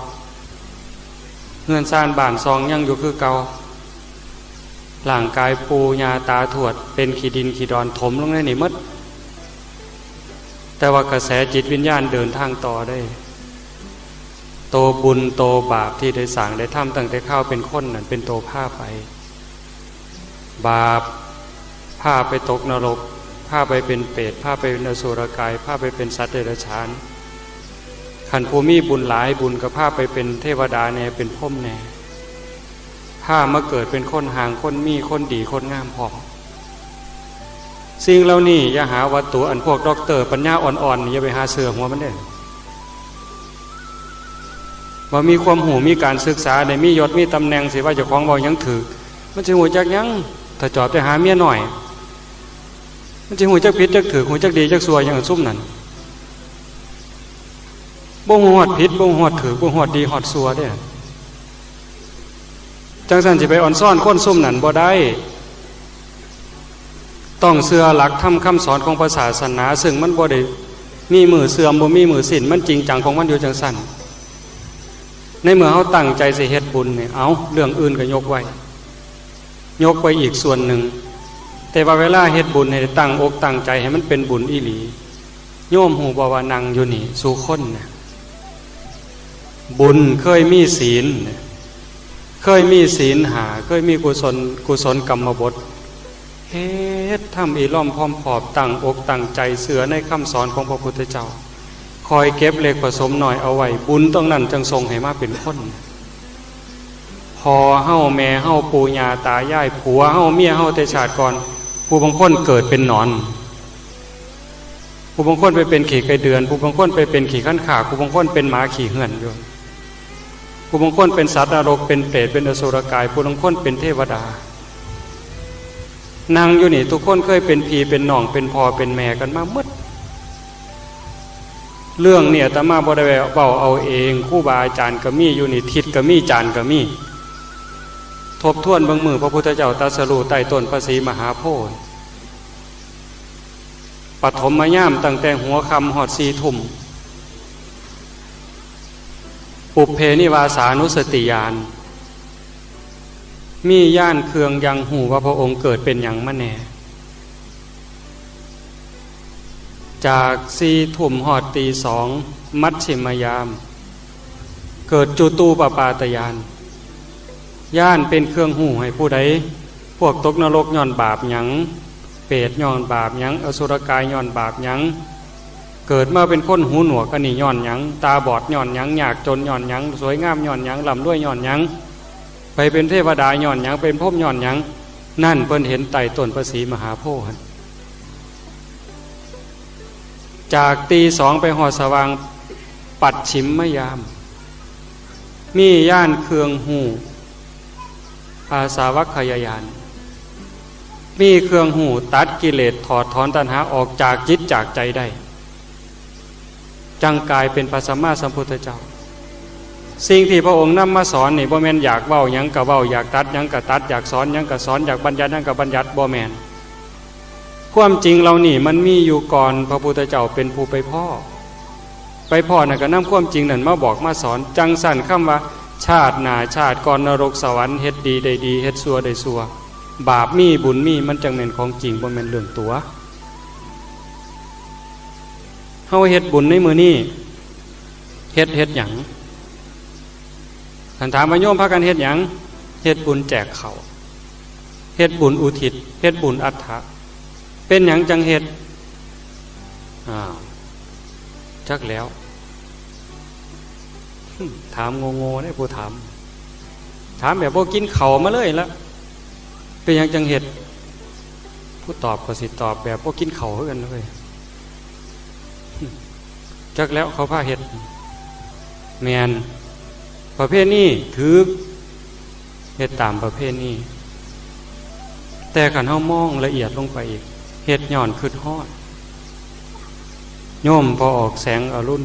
เฮือนซ่านบ้านซองยังอยู่คือเก่าร่างกายปูญาตาทวดเป็นขี้ดินขี้ดอนถมลงในนี่หมดแต่ว่ากระแสจิตวิญญาณเดินทางต่อได้โตบุญโตบาปที่ได้สั่งได้ทำตั้งแต่ข้าวเป็นคนนั่นเป็นโตผ้าไปบาปผ้าไปตกนรกผ้าไปเป็นเปรตผ้าไปเป็นอสุรกายผ้าไปเป็นสัตว์เดรัจฉานขันภูมิบุญหลายบุญกับผ้าไปเป็นเทวดาแน่เป็นพรหมแน่ผ้ามาเกิดเป็นคนห่างคนมีคนดีคนงามพร้อมสิ่งเหล่านี้อย่าหาวัตถุอันพวกด็อกเตอร์ปัญญาอ่อนๆอย่าไปหาเสือหัวมันเด้ว่ามีความหูมีการศึกษาได้มียศมีตำแหน่งสิว่าเจ้าของบ่ยังถือมันสิหูจักยังถ้าจอบไปหาเมียหน่อยมันสิหูจักผิดจักถือหูจักดีจักซัวอย่างซุ่มนั่นบ่ฮู้ฮอดผิดบ่ฮู้ฮอดถือบ่ฮู้ฮอดดีฮอดซัวเด้จังซั่นสิไปอ่อนซ่อนคนซุ่มนั่นบ่ได้ต้องเชื่อหลักธรรมคำสอนของศาสนาซึ่งมันบ่ได้มีมือเสื่อมบ่มีมือสิ้นมันจริงจังของมันอยู่จังซั่นในเมื่อเฮาตั้งใจสิเฮ็ดบุญนี่เอาเรื่องอื่นก็ยกไว้อีกส่วนหนึ่งแต่ว่าเวลาเฮ็ดบุญให้ตั้งอกตั้งใจให้มันเป็นบุญอีหลีโยมหูบ่ว่านั่งอยู่นี่สู่คนนะบุญเคยมีศีลเคยมีศีลหาเคยมีกุศลกรรมบทเฮ็ดทำอีล้อมพร้อมพอบตั้งอกตั้งใจเสือในคำสอนของพระพุทธเจ้าคอยเก็บเล็กผสมหน่อยเอาไว้บุญต้องนั้นจังทรงให้มาเป็นคนพอเฮาแม่เฮาปู่ย่าตายายผัวเฮาเมียเฮาแต่ชาติก่อนผู้บางคนเกิดเป็นหนอนผู้บางคนไปเป็นขี่ไก่เดือนผู้บางคนไปเป็นขี่ขั้นขาผู้บางคนเป็นหมาขี่เหื่อนอยู่ ผู้บางคนเป็นสัตว์นรกเป็นเปรตเป็นอสุรกายผู้บางคนเป็นเทวดานั่งอยู่นี่ทุกคนเคยเป็นพี่เป็นน้องเป็นพ่อเป็นแม่กันมาหมดเรื่องเนี่ยอาตมาบ่ได้เว้าเอาเองครูบาอาจารย์ก็มีอยู่นี่ทิศก็มีจานก็มีทบทวนเบิ่งมือพระพุทธเจ้าตรัสรู้ใต้ต้นพระศรีมหาโพธิ์ปฐมยามตั้งแต่หัวค่ำฮอด4 ทุ่มปุพเพนิวาสานุสติญาณมีญาณเครื่องยังหูว่าพระองค์เกิดเป็นหยังมาแน่จาก4 ทุ่มฮอดตี 2มัชฌิมยามเกิดจุตูปปาตญาณญาณเป็นเครื่องหูให้ผู้ใดพวกตกนรกย้อนบาปหยังเปรตย้อนบาปหยังอสุรกายย้อนบาปหยังเกิดมาเป็นคนหูหนวกอันนี้ย้อนหยังตาบอดย้อนหยังยากจนย้อนหยังสวยงามย้อนหยังร่ำรวยย้อนหยังไปเป็นเทวดาย้อนหยังเป็นพรหมย้อนหยังนั่นเพิ่นเห็นไต่ต้นพระศรีมหาโพธิ์จากตี 2ไปหอดสว่างปัดฉิมมยามมีย่านเครื่องหูอาสาวัคคยายานมีเครื่องหูตัดกิเลสถอดถอนตัณหาออกจากจิตจากใจได้จังกายเป็นพระสัมมาสัมพุทธเจ้าสิ่งที่พระองค์นำมาสอนนี่บ่แม่นอยากเว้าหยังก็เว้าอยากตัดหยังก็ตัดอยากสอนหยังก็สอนอยากบัญญัติหยังก็บัญญัติบ่แม่นความจริงเรานี่มันมีอยู่ก่อนพระพุทธเจ้าเป็นผู้ไปพ่อนั่นก็นำความจริงนั่นมาบอกมาสอนจังสั่นคำว่าชาติหน้าชาติก่อนนรกสวรรค์เฮ็ดดีได้ดีเฮ็ดชั่วได้ชั่วบาปมีบุญมีมันจังแม่นของจริงบ่แม่นเรื่องตัวเฮาเฮ็ดบุญในมื้อนี้เฮ็ดหยังท่านถามว่าโยมพากันเฮ็ดหยังเฮ็ดบุญแจกข้าวเฮ็ดบุญอุทิศเฮ็ดบุญอัฏฐะเป็นหยังจังเฮ็ดจักแล้วถามโง่ๆได้ผู้ถามแบบบ่กินข้าวมาเลยละเป็นหยังจังเฮ็ดผู้ตอบก็สิตอบแบบบ่กินข้าวคือกันเลยจักแล้วเขาพาเฮ็ดแม่นประเภทนี้ถือเฮ็ดตามประเภทนี้แต่คันเฮามองละเอียดลงไปอีกเฮ็ดย้อนคิดฮอดโยมพอออกแสงอรุณ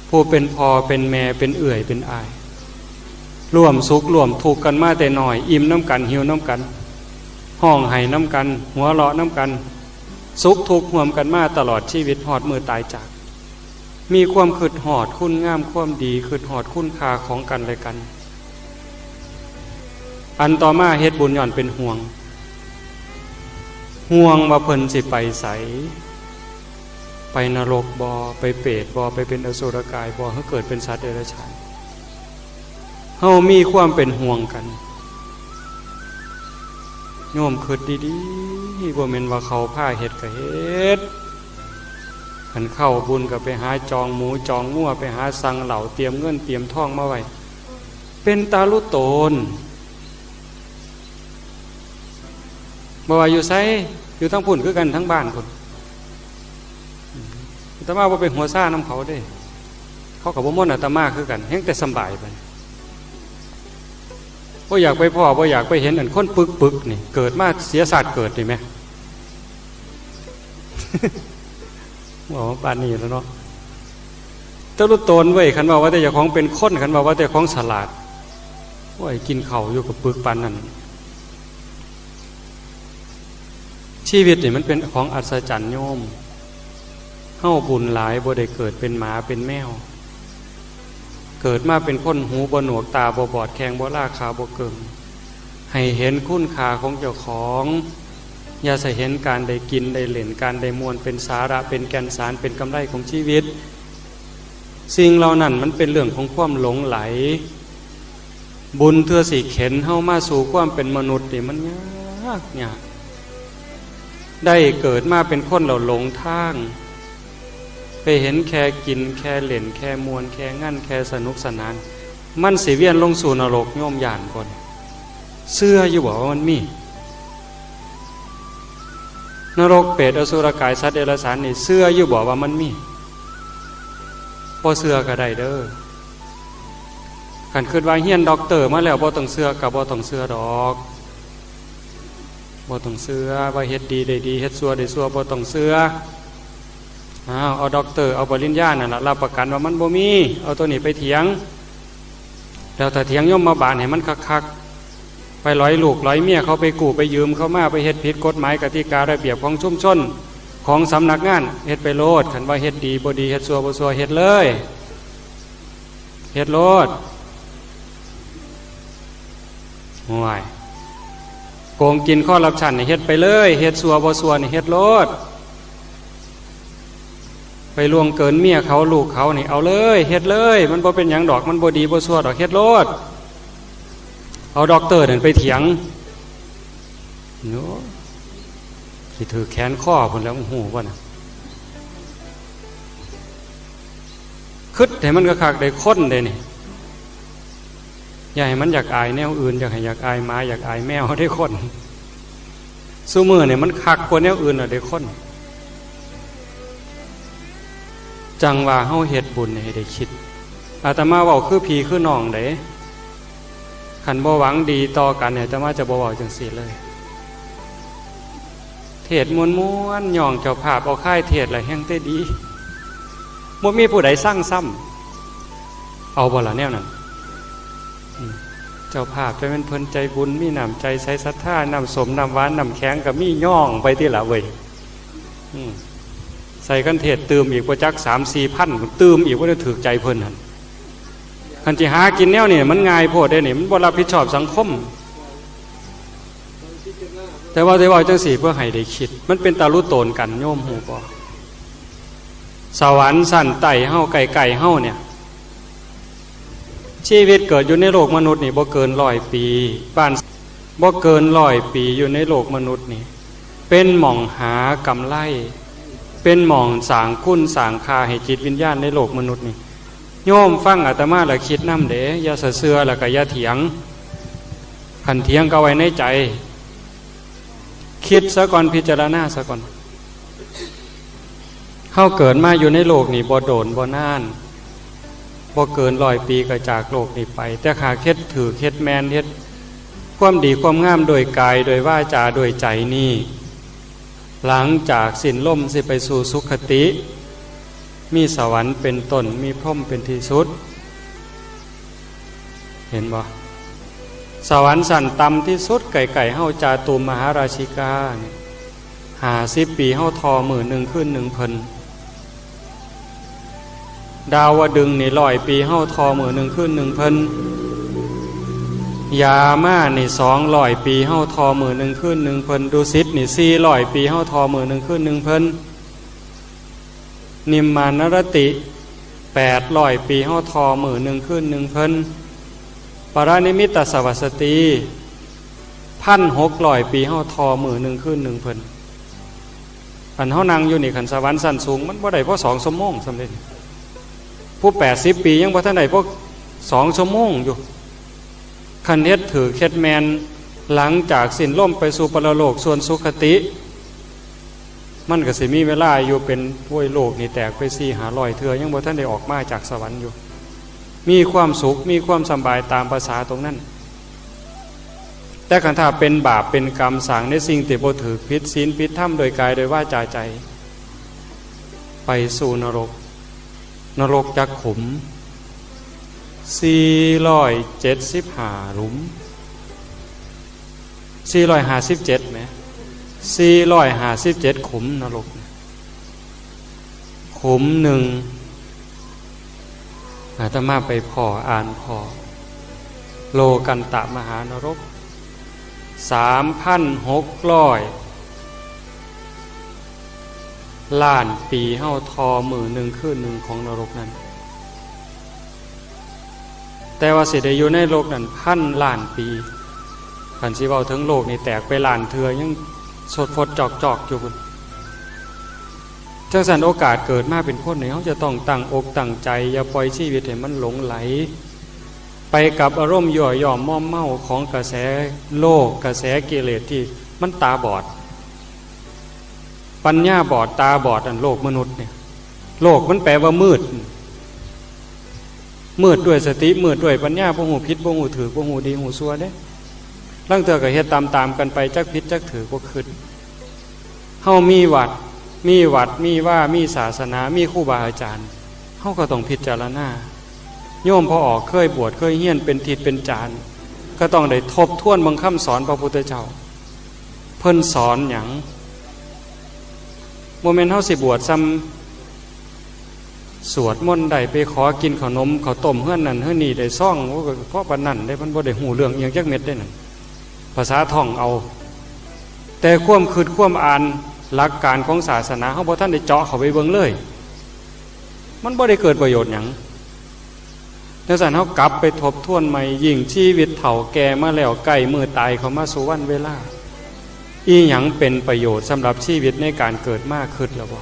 ผู้เป็นพ่อเป็นแม่เป็นเอื่อยเป็นอายร่วมสุขร่วมทุกข์กันมาแต่น้อยอิ่มน้ำกันหิวน้ำกันห้องไห้น้ำกันหัวเราะน้ำกันสุขทุกข์ร่วมกันมาตลอดชีวิตฮอดมือตายจากมีความคิดฮอดคุณงามความดีคิดฮอดคุณค่าของกันและกันอันต่อมาเฮ็ดบุญย้อนเป็นห่วงว่าเพิ่นสิไปไสไปนรกบ่ไปเปรตบ่ไปเป็นอสุรกายบ่เฮาเกิดเป็นสัตว์เดรัจฉานเฮามีความเป็นห่วงกันโยมคิดดีๆบ่แม่นว่าเขาพาเฮ็ดก็เฮ็ดคันเข้าบุญก็ไปหาจองหมูจองงัวไปหาสั่งเหล่าเตรียมเงินเตรียมทองมาไว้เป็นตาลุโตนบ่ว่าอยู่ไสอยู่ทั้งพุ่นคือกันทั้งบ้านพุ่นอาตมาบ่ไปหัวซ่าน้ำเขาเด้เขาก็บ่ม่วนอาตมาคือกันแฮงแต่สำบายไปบ่อยากไปพ่อบ่อยากไปเห็นอันคนปึกๆนี่เกิดมาเสียศาสตร์เกิดนี่แม่ว่าบ้านนี้แล้วเนาะตะลุโตนเว้ยคันว่าแต่เจ้าของเป็นคนคันว่าแต่ของฉลาดโอ้ยกินข้าวอยู่กับปึกปานนั้นชีวิตนี่มันเป็นของอัศจรรย์โยมเฮาบุญหลายบ่ได้เกิดเป็นหมาเป็นแมวเกิดมาเป็นคนหูบ่หนวกตาบ่บอดแข้งบ่ลาขาบ่เกิงให้เห็นคุณค่าของเจ้าของอย่าใส่เห็นการได้กินได้เล่นการได้มวลเป็นสาระเป็นแก่นสารเป็นกำไรของชีวิตสิ่งเหล่านั้นมันเป็นเรื่องของความหลงไหลบุญเทื่อสิเข็นเฮามาสู่ความเป็นมนุษย์นี่มันยากได้เกิดมาเป็นคนเราหลงทางไปเห็นแค่กินแค่เล่นแค่มวลแค่งั้นแค่สนุกสนานมันสิเวียนลงสู่นรกโยมย่านก่อนเชื่ออยู่บ่ว่ามันมีนรกเปรตอสุรกายสัตว์เดรัจฉานนี่เชื่ออยู่บ่ว่ามันมีบ่เชื่อก็ได้เด้อ คันคิดว่าเฮียนด็อกเตอร์มาแล้วบ่ต้องเชื่อก็บ่ต้องเชื่อดอกบ่ต้องเชื่อว่าเฮ็ดดีได้ดีเฮ็ดชั่วได้ชั่วบ่ต้องเชื่อเอาด็อกเตอร์เอาปริญญานั่นล่ะรับประกันว่ามันบ่มีเอาตัวนี้ไปเถียงแล้วถ้าเถียงย่อมมาบานให้มันคักๆไปร้อยลูกร้อยเมียเขาไปกู้ไปยืมเขามาไปเฮ็ดผิดกฎหมายกติการะเบียบของชุมชนของสำนักงานเฮ็ดไปโลดคันว่าเฮ็ดดีบ่ดีเฮ็ดชั่วบ่ชั่วเฮ็ดเลยเฮ็ดโลดห่วยโกงกินข้อรับฉันนี่เฮ็ดไปเลยเฮ็ดชั่วบ่ชั่วนี่เฮ็ดโลดไปล่วงเกินเมียเขาลูกเขานี่เอาเลยเฮ็ดเลยมันบ่เป็นหยังดอกมันบ่ดีบ่ชั่วดอกเฮ็ดโลดเอาด็อกเตอร์นั่นไปเถียงโน้สิถือแขนข้อพุ่นแล้วโอ้โหว่าน่ะคึดให้มันคักๆได้คนได้นี่อย่าให้มันอยากอายแนวอื่นอยากอายหมาอยากอายแมวได้คนซุมื้อนี่มันคักกว่าแนวอื่นน่ะได้คนจังว่าเฮาเฮ็ดบุญให้ได้คิดอาตมาเว้าคือพี่คือน้องเด้คันบ่หวังดีต่อกันเนี่ยอาตมาจะบ่เว้าจังซี่เลยเทศม่วนๆย่องเจ้าภาพเอาค่ายเทศละแฮงแต่ดีบ่มีผู้ใดสร้างซ้ำเอาบ่ล่ะแนวนั้นเจ้าภาพจะเป็นเพิ่นใจบุญมีน้ำใจใส่ศรัทธาน้ำสมน้ำหวานน้ำแข็งก็มีย่องไปที่ละเว้ยใส่กันเทศตื่มอีกประจัก 3-4 พันตื่มอีกว่าจะถือใจเพิ่นหั่นคันสิหากินแนวนี่มันง่ายโพดได้นี่มันบ่รับผิดชอบสังคมแต่ว่าได้ว่าจังสี่เพื่อให้ได้คิดมันเป็นตาลุโตนกันโยมหูบ่สวรรค์สั่นไต่เฮาไก่เฮาเนี่ยชีวิตเกิดอยู่ในโลกมนุษย์นี่บ่เกิน100 ปีบ้านบ่เกิน100 ปีอยู่ในโลกมนุษย์นี่เป็นหม่องหากำไรเป็นหม่องสร้างคุณสร้างค่าให้จิตวิญญาณในโลกมนุษย์นี่โยมฟังอาตมาแล้วคิดนำเด้อย่าเสื่อแล้วก็อย่าเถียงคันเถียงก็ไว้ในใจคิดซะก่อนพิจารณาซะก่อนเฮาเกิดมาอยู่ในโลกนี่บ่โดนบ่นานบ่เกิน100 ปีก็จากโลกนี้ไปแต่หากเฮ็ดถือเฮ็ดแมนเฮ็ดความดีความงามโดยกายโดยวาจาโดยใจนี่หลังจากสิ้นลมสิไปสู่สุคติมีสวรรค์เป็นต้นมีพรหมเป็นที่สุดเห็นบ่สวรรค์สั่นต่ำที่สุดไก่เฮาจาตุมมหาราชิกาเนี่ย50 ปีเฮาทอมื้อนึงขึ้น1 เพิ่นดาวดึงนี่100 ปีเฮาทอมื้อนึงขึ้น1 เพิ่นยามานี่200 ปีเฮาทอมื้อนึงขึ้น1 เพิ่นดุสิตนี่400 ปีเฮาทอมื้อนึงขึ้น1 เพิ่นนิมมานรติ800 ปีเฮาทอมื้อนึงขึ้น1 เพิ่นปรานิมิตสวัสตี 1,600 ปีเฮาทอมื้อนึงขึ้น1 เพิ่นอันเฮานั่งอยู่นี่คันสวรรค์สั้นสูงมันบ่ได้เพราะ2 ชั่วโมงสำเร็จผู้80 ปียังบ่ทันได้เพราะ2 ชั่วโมงอยู่คันเฮ็ดถือเฮ็ดแมนหลังจากสิ้นลมไปสู่ปรโลกส่วนสุคติมันก็สิมีเวลาอยู่เป็นห้วยโลกนี่แตกไป4-500 เทื่อยังบ่ทันได้ออกมาจากสวรรค์อยู่มีความสุขมีความสบายตามภาษาตรงนั้นแต่คันถ้าเป็นบาปเป็นกรรมสร้างในสิ่งที่บ่ถูกผิดศีลผิดธรรมโดยกายโดยวาจาใจไปสู่นรกจักขุม475 หลุม457มั้ย457 ขุมนรกขุมหนึ่งอาตมาไปพ่ออ่านพ่อโลกันตะมหานรก 3,600 ล้านปีเฮาทอมื้อนึงคืนนึงของนรกนั้นแต่ว่าสิได้อยู่ในโลกนั้น1,000 ล้านปีคันสิเว้าถึงโลกนี่แตกไปล้านเทื่อยังสดฟดจอกอยู่พุ่นจังซั่นโอกาสเกิดมาเป็นคนนี่เฮาจะต้องตั้งอกตั้งใจอย่าปล่อยชีวิตให้มันหลงไหลไปกับอารมณ์ยั่วย่อมม่อมเมาของกระแสโลกกระแสกิเลสที่มันตาบอดปัญญาบอดตาบอดอันโลกมนุษย์เนี่ยโลกมันแปลว่ามืด มืดด้วยสติมืดด้วยปัญญาบ่ฮู้ผิดบ่ฮู้ถูกบ่ฮู้ดีฮู้ชั่วเด้ลางเทื่อก็เฮ็ดตามๆกันไปจักผิดจักถูกบ่คิดเฮามีวัดมีว่ามีศาสนามีครูบาอาจารย์เฮาก็ต้องพิจารณาโยมพอออกเคยบวชเคยเฮียนเป็นทิศเป็นจานก็ต้องได้ทบทวนบางคำสอนพระพุทธเจ้าเพิ่นสอนหยังบ่แม่นเฮาสิบวชซ้ำสวดมนต์ได้ไปขอกินขนมข้าวต้มเฮือนนั่นเฮือนนี่ได้ซ่องเพราะปานนั้นได้มันบ่ได้ฮู้เรื่องอีหยังจักเม็ดได้นั่นภาษาท่องเอาแต่ความคิดความอ่านหลักการของศาสนาเฮาบ่ทันได้เจาะเข้าไปเบิ่งเลยมันบ่ได้เกิดประโยชน์หยังดังนั้นเฮากลับไปทบทวนใหม่ยิ่งชีวิตเฒ่าแก่มาแล้วใกล้มื้อตายเข้ามาสู่วันเวลาอีหยังเป็นประโยชน์สำหรับชีวิตในการเกิดมาคิดแล้วบ่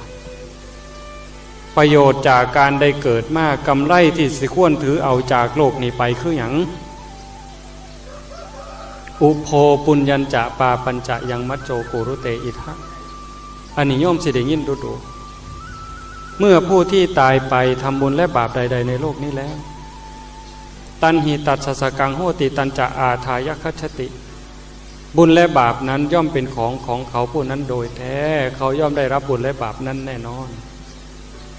ประโยชน์จากการได้เกิดมากำไรที่สิควรถือเอาจากโลกนี้ไปคือหยังอุโภปุญญัญจะปาปัญจะยังมัจโจกุรุเตอิทะอันนี้โยมสิได้ยินดูเมื่อผู้ที่ตายไปทำบุญและบาปใดๆในโลกนี้แล้วตัณหิตัสสะกังโหติตัญจะอาทายคัจฉติบุญและบาปนั้นย่อมเป็นของเขาผู้นั้นโดยแท้เขาย่อมได้รับบุญและบาปนั้นแน่นอน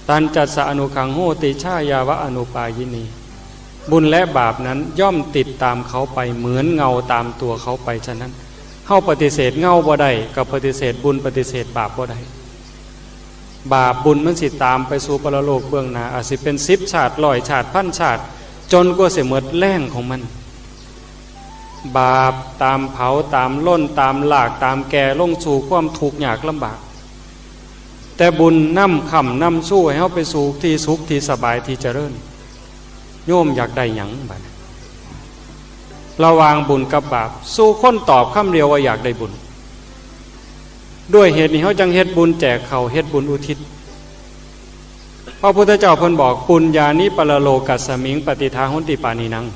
ตันจัสสะอนุขังโหติชายาวะอนุปายินีบุญและบาปนั้นย่อมติดตามเขาไปเหมือนเงาตามตัวเขาไปฉะนั้นเฮาปฏิเสธเงาบ่ได้กับปฏิเสธบุญปฏิเสธบาปบ่ได้บาปบุญมันสิตามไปสู่ปรโลกเบื้องหน้าอาจสิเป็น10ชาติ100ชาติพันชาติจนกว่าสิหมดแรงของมันบาปตามเผาตามล้นตามหลากตามแก่ลงสู่ความทุกข์ยากลำบากแต่บุญนำค่ำนำสู้ให้เฮาไปสู่ที่สุขที่สบายที่เจริญโยมอยากได้หยังบัดระหว่างบุญกับบาปสู้คนตอบคำเดียวว่าอยากได้บุญด้วยเหตุนี้เฮาจังเฮ็ดบุญแจกเขาเฮ็ดบุญอุทิศพระพุทธเจ้าเพิ่นบอกปุญญานิปรโลกัสสมิงปฏิทาหุนติปานีนัง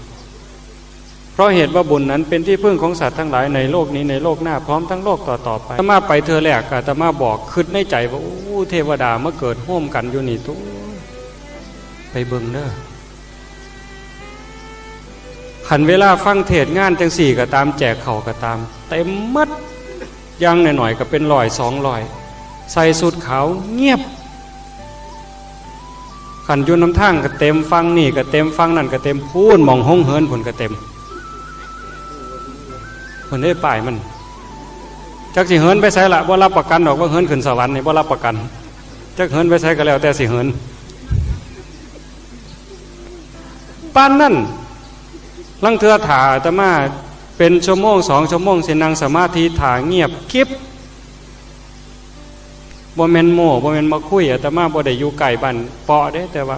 เพราะเหตุว่าบุญนั้นเป็นที่พึ่งของสัตว์ทั้งหลายในโลกนี้ในโลกหน้าพร้อมทั้งโลกต่อไปอาตมาไปเธอแรกอาตมาบอกคิดในใจว่าโอ้เทวดามาเกิดโฮมกันอยู่นี่ตุ๊ไปเบิ่งเด้อขันเวลาฟังเทศงานจังสี่ก็ตามแจกเข่าก็ตามเต็มมัดยังหน่อยๆก็เป็น100-200ใส่สุดขาวเงียบขันยุ่นน้ำทางก็เต็มฟังนี่ก็เต็มฟังนั่นก็เต็มพูนมองห้องเฮินผลก็เต็มผลได้ป่ายมันจักสิเฮินไปใส่ละว่ารับประกันดอกว่าเฮินขึ้นสวรรค์นี่ว่ารับประกันจักเฮินไปใส่ก็แล้วแต่สิเฮินปานนั่นลังเทือถ่าอาตมาเป็นชั่วโมง2 ชั่วโมงสินั่งสมาธิถ่าเงียบกิ๊บบ่แม่นโม่บ่แม่นมาคุยอาตมาบ่ได้อยู่ไกลบ้านเปาะเด้แต่ว่า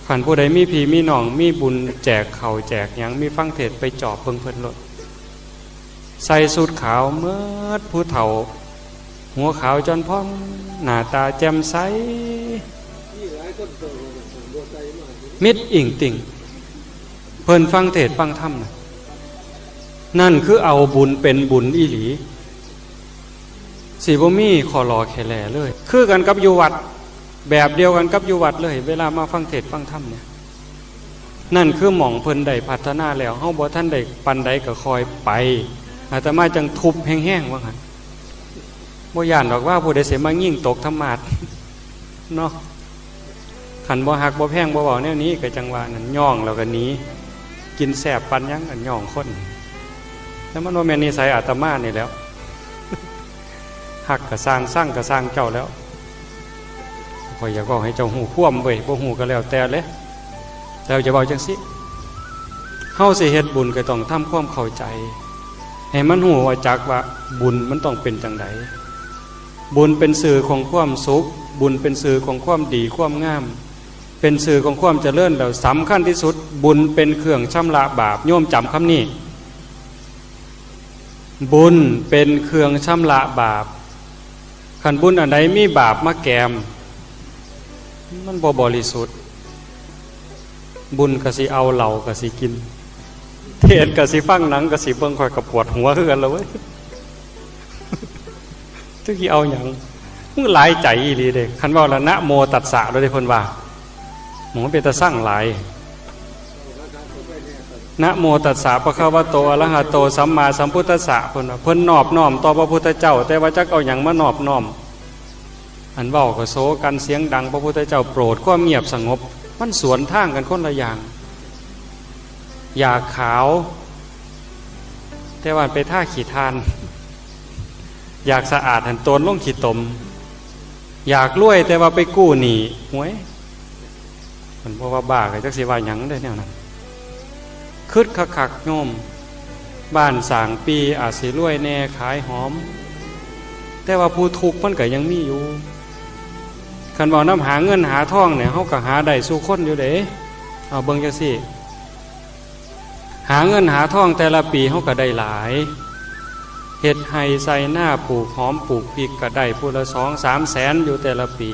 ขันผู้ใดมีพี่มีน้องมีบุญแจกข้าวแจกหยังมีฟังเทศไปจอบเพิ่นโลดใส่สูทขาวเมื่อผู้เฒ่าหัวขาวจนพร้อมหน้าตาแจ่มใสมิดอิ่งติ่งเพิ่นฟังเทศฟังธรรมนั่นคือเอาบุญเป็นบุญอีหลีสิบ่มีขอรอแค่แลเลยคือกันกับอยู่วัดแบบเดียวกันกับอยู่วัดเลยเวลามาฟังเทศฟังธรรมเนี่ยนั่นคือหม่องเพิ่นได้พัฒนาแล้วเฮาบ่ทันได้ปานใดก็คอยไปอาตมาจังทุบแห้งๆว่าหั่นบ่ย่านดอกว่าผู้ใดสิมายิ่งตกธรรมาสเนาะขันบ่ฮักบ่แพงบ่เว้าแนวนี้ก็จังว่านั่นย่องแล้วก็หนีกินแซ่บปันยังอันย่องคนแล้วมันบ่แม่นนิสัยอาตมานี่แล้วหักกะสร้างสร้างกะสร้างเจ้าแล้วข่อยอยากบอกให้เจ้าหูคว่ำเว้ยบ่หูก็แล้วแต่เลยแต่จะบอกจังซี่เฮาสิเฮ็ดบุญก็ต้องทำความเข้าใจให้มันหูว่าจักว่าบุญมันต้องเป็นจังไดบุญเป็นสื่อของความสุขบุญเป็นสื่อของความดีความงามเป็นสื่อของความเจริญแล้วสำคัญที่สุดบุญเป็นเครื่องชำระบาปโยมจำคำนี้บุญเป็นเครื่องชำระบาปขันบุญอันใดมีบาปมาแกมมันบ่บริสุทธิ์บุญก็สิเอาเหล้าก็สิกินเทศก็สิฟังหนังก็สิเบิ่งค่อยก็ปวดหัวคือกันแล้วเว้ยทุกทีเอาหยังมันหลายใจอีหลีเด้คันว่าละนะโมตัสสะโดยเพิ่นว่าหมอเป็นตาสร้างหลาย นะโมตัสสะภะคะวะโตอะระหะโตสัมมาสัมพุทธัสสะเพิ่นนอบน้อมต่อพระพุทธเจ้าแต่ว่าจักเอาหยังมานอบน้อมอันเว้าก็โซกันเสียงดังพระพุทธเจ้าโปรดความเงียบสงบมันสวนทางกันคนละอย่างอยากขาวแต่ว่าไปท่าขี้ทานอยากสะอาดหันตนลงขี้ตมอยากรวยแต่ว่าไปกู้หนี้หวยมันเพราะว่าบ้าก็จักสิว่าหยังได้แนวนั้นคึดคักๆโยมบ้านสร้างปีอาจสิรวยแน่ขายหอมแต่ว่าผู้ทุกข์มันก็ยังมีอยู่คันบอกน้ำหาเงินหาทองเนี่ยเฮาก็หาได้สู่คนอยู่เด้เอาเบิ่งจังซี่หาเงินหาทองแต่ละปีเฮาก็ได้หลายเฮ็ดไร่ใส่หน้าปลูกหอมปลูกพริกก็ได้ผู้ละ 2-3 แสนอยู่แต่ละปี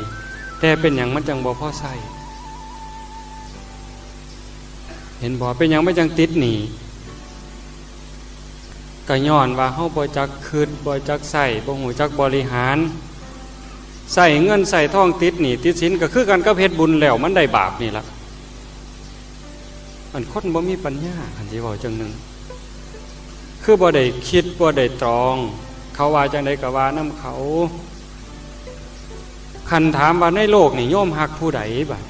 แต่เป็นหยังมันจังบ่พอใช้เห็นบ่เป็นหยังไม่จังติดหนี้ก็ย้อนว่าเฮาบ่จักคิดบ่จักใช้บ่ฮู้จักบริหารใส่เงินใส่ทองติดหนี้ติดสินก็คือกันกับเฮ็ดบุญแล้วมันได้บาปนี่ล่ะอันคนบ่มีปัญญาอันที่เว้าจังนึงคือบ่ได้คิดบ่ได้ตรองเขาว่าจังได๋ก็ว่านํเขาคันถามว่าในโลกนี่โยมฮักผู้ใดบัด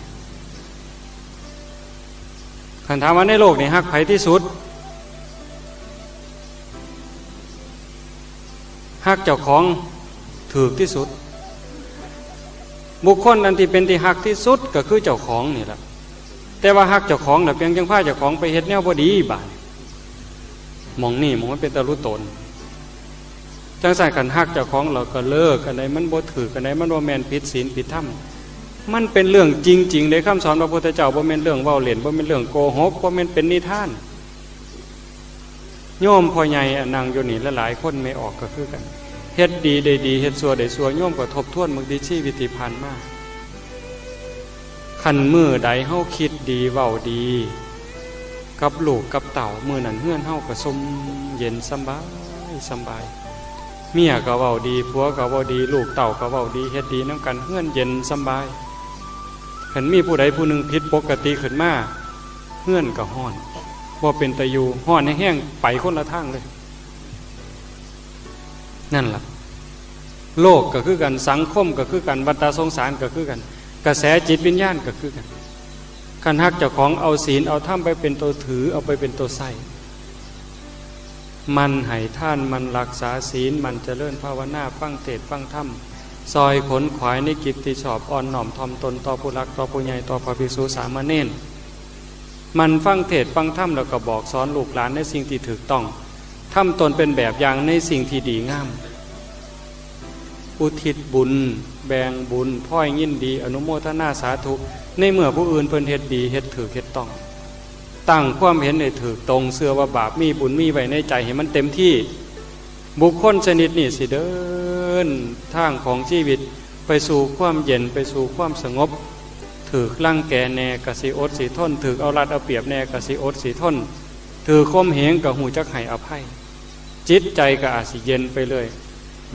คันถามว่าในโลกนี่ฮักไผที่สุดฮักเจ้าของถูกที่สุดบุคคลอันที่เป็นที่ฮักที่สุดก็คือเจ้าของนี่ล่ะแต่ว่าฮักเจ้าของน่ะเพียงจังพาเจ้าของไปเฮ็ดแนวบ่ดีบาดมองนี่มองมันเป็นตะลุตนจังซั่นคันฮักเจ้าของเราก็เลิกอันใดมันบ่ถูกอันใดมันบ่แม่นผิดศีลผิดธรรมมันเป็นเรื่องจริงๆในคำสอนพระพุทธเจ้าบ่แม่นเรื่องเว้าเล่นบ่แม่นเรื่องโกหกบ่แม่นเป็นนิทานโยมพ่อใหญ่นั่งอยู่นี่หลายๆคนไม่ออกก็คือกันเฮ็ดดีได้ดีเฮ็ดชั่วได้ชั่วโยมก็ทบทวนมึงดีชีวิตที่ผ่านมาคันมื้อใดเฮาคิดดีเว้าดีกับลูกกับเต่ามื้อนั้นเฮือนเฮาก็สมเย็นสบายเมียก็เว้าดีผัวก็เว้าดีลูกเต่าก็เว้าดีเฮ็ดดีนำกันเฮือนเย็นสบายคันมีผู้ใดผู้หนึ่งผิดปกติขึ้นมาเฮือนก็ฮ้อนบ่เป็นตะอยู่ฮ้อนแห้งไปคนละทางเลยนั่นล่ะโลกก็คือกันสังคมก็คือกันวัฏสงสารก็คือกันกระแสจิตวิญญาณก็คือกันคันฮักเจ้าของเอาศีลเอาธรรมไปเป็นตัวถือเอาไปเป็นตัวใส่มันให้ท่านมันรักษาศีลมันเจริญภาวนาฟังเทศน์ฟังธรรมซอยขนขวายในกิจที่ชอบอ่อนน้อมถ่อมตนต่อผู้รักต่อผู้ใหญ่ต่อพระภิกษุสามเณรมันฟังเทศน์ฟังธรรมแล้วก็บอกสอนลูกหลานในสิ่งที่ถูกต้องทำตนเป็นแบบอย่างในสิ่งที่ดีงามอุทิศบุญแบ่งบุญพ้อยยินดีอนุโมทนาสาธุในเมื่อผู้อื่นเพิ่นเฮ็ดดีเฮ็ดถูกเฮ็ดต้องตั้งความเห็นให้ถูกตรงเชื่อว่าบาปมีบุญมีไว้ในใจให้มันเต็มที่บุคคลชนิดนี้สิเดินทางของชีวิตไปสู่ความเย็นไปสู่ความสงบถูกรังแกแน่ก็สิอดสิทนถูกเอารัดเอาเปรียบแน่ก็สิอดสิทนถือข่มเหงก็หูจักให้อภัยจิตใจก็อาจสิเย็นไปเลย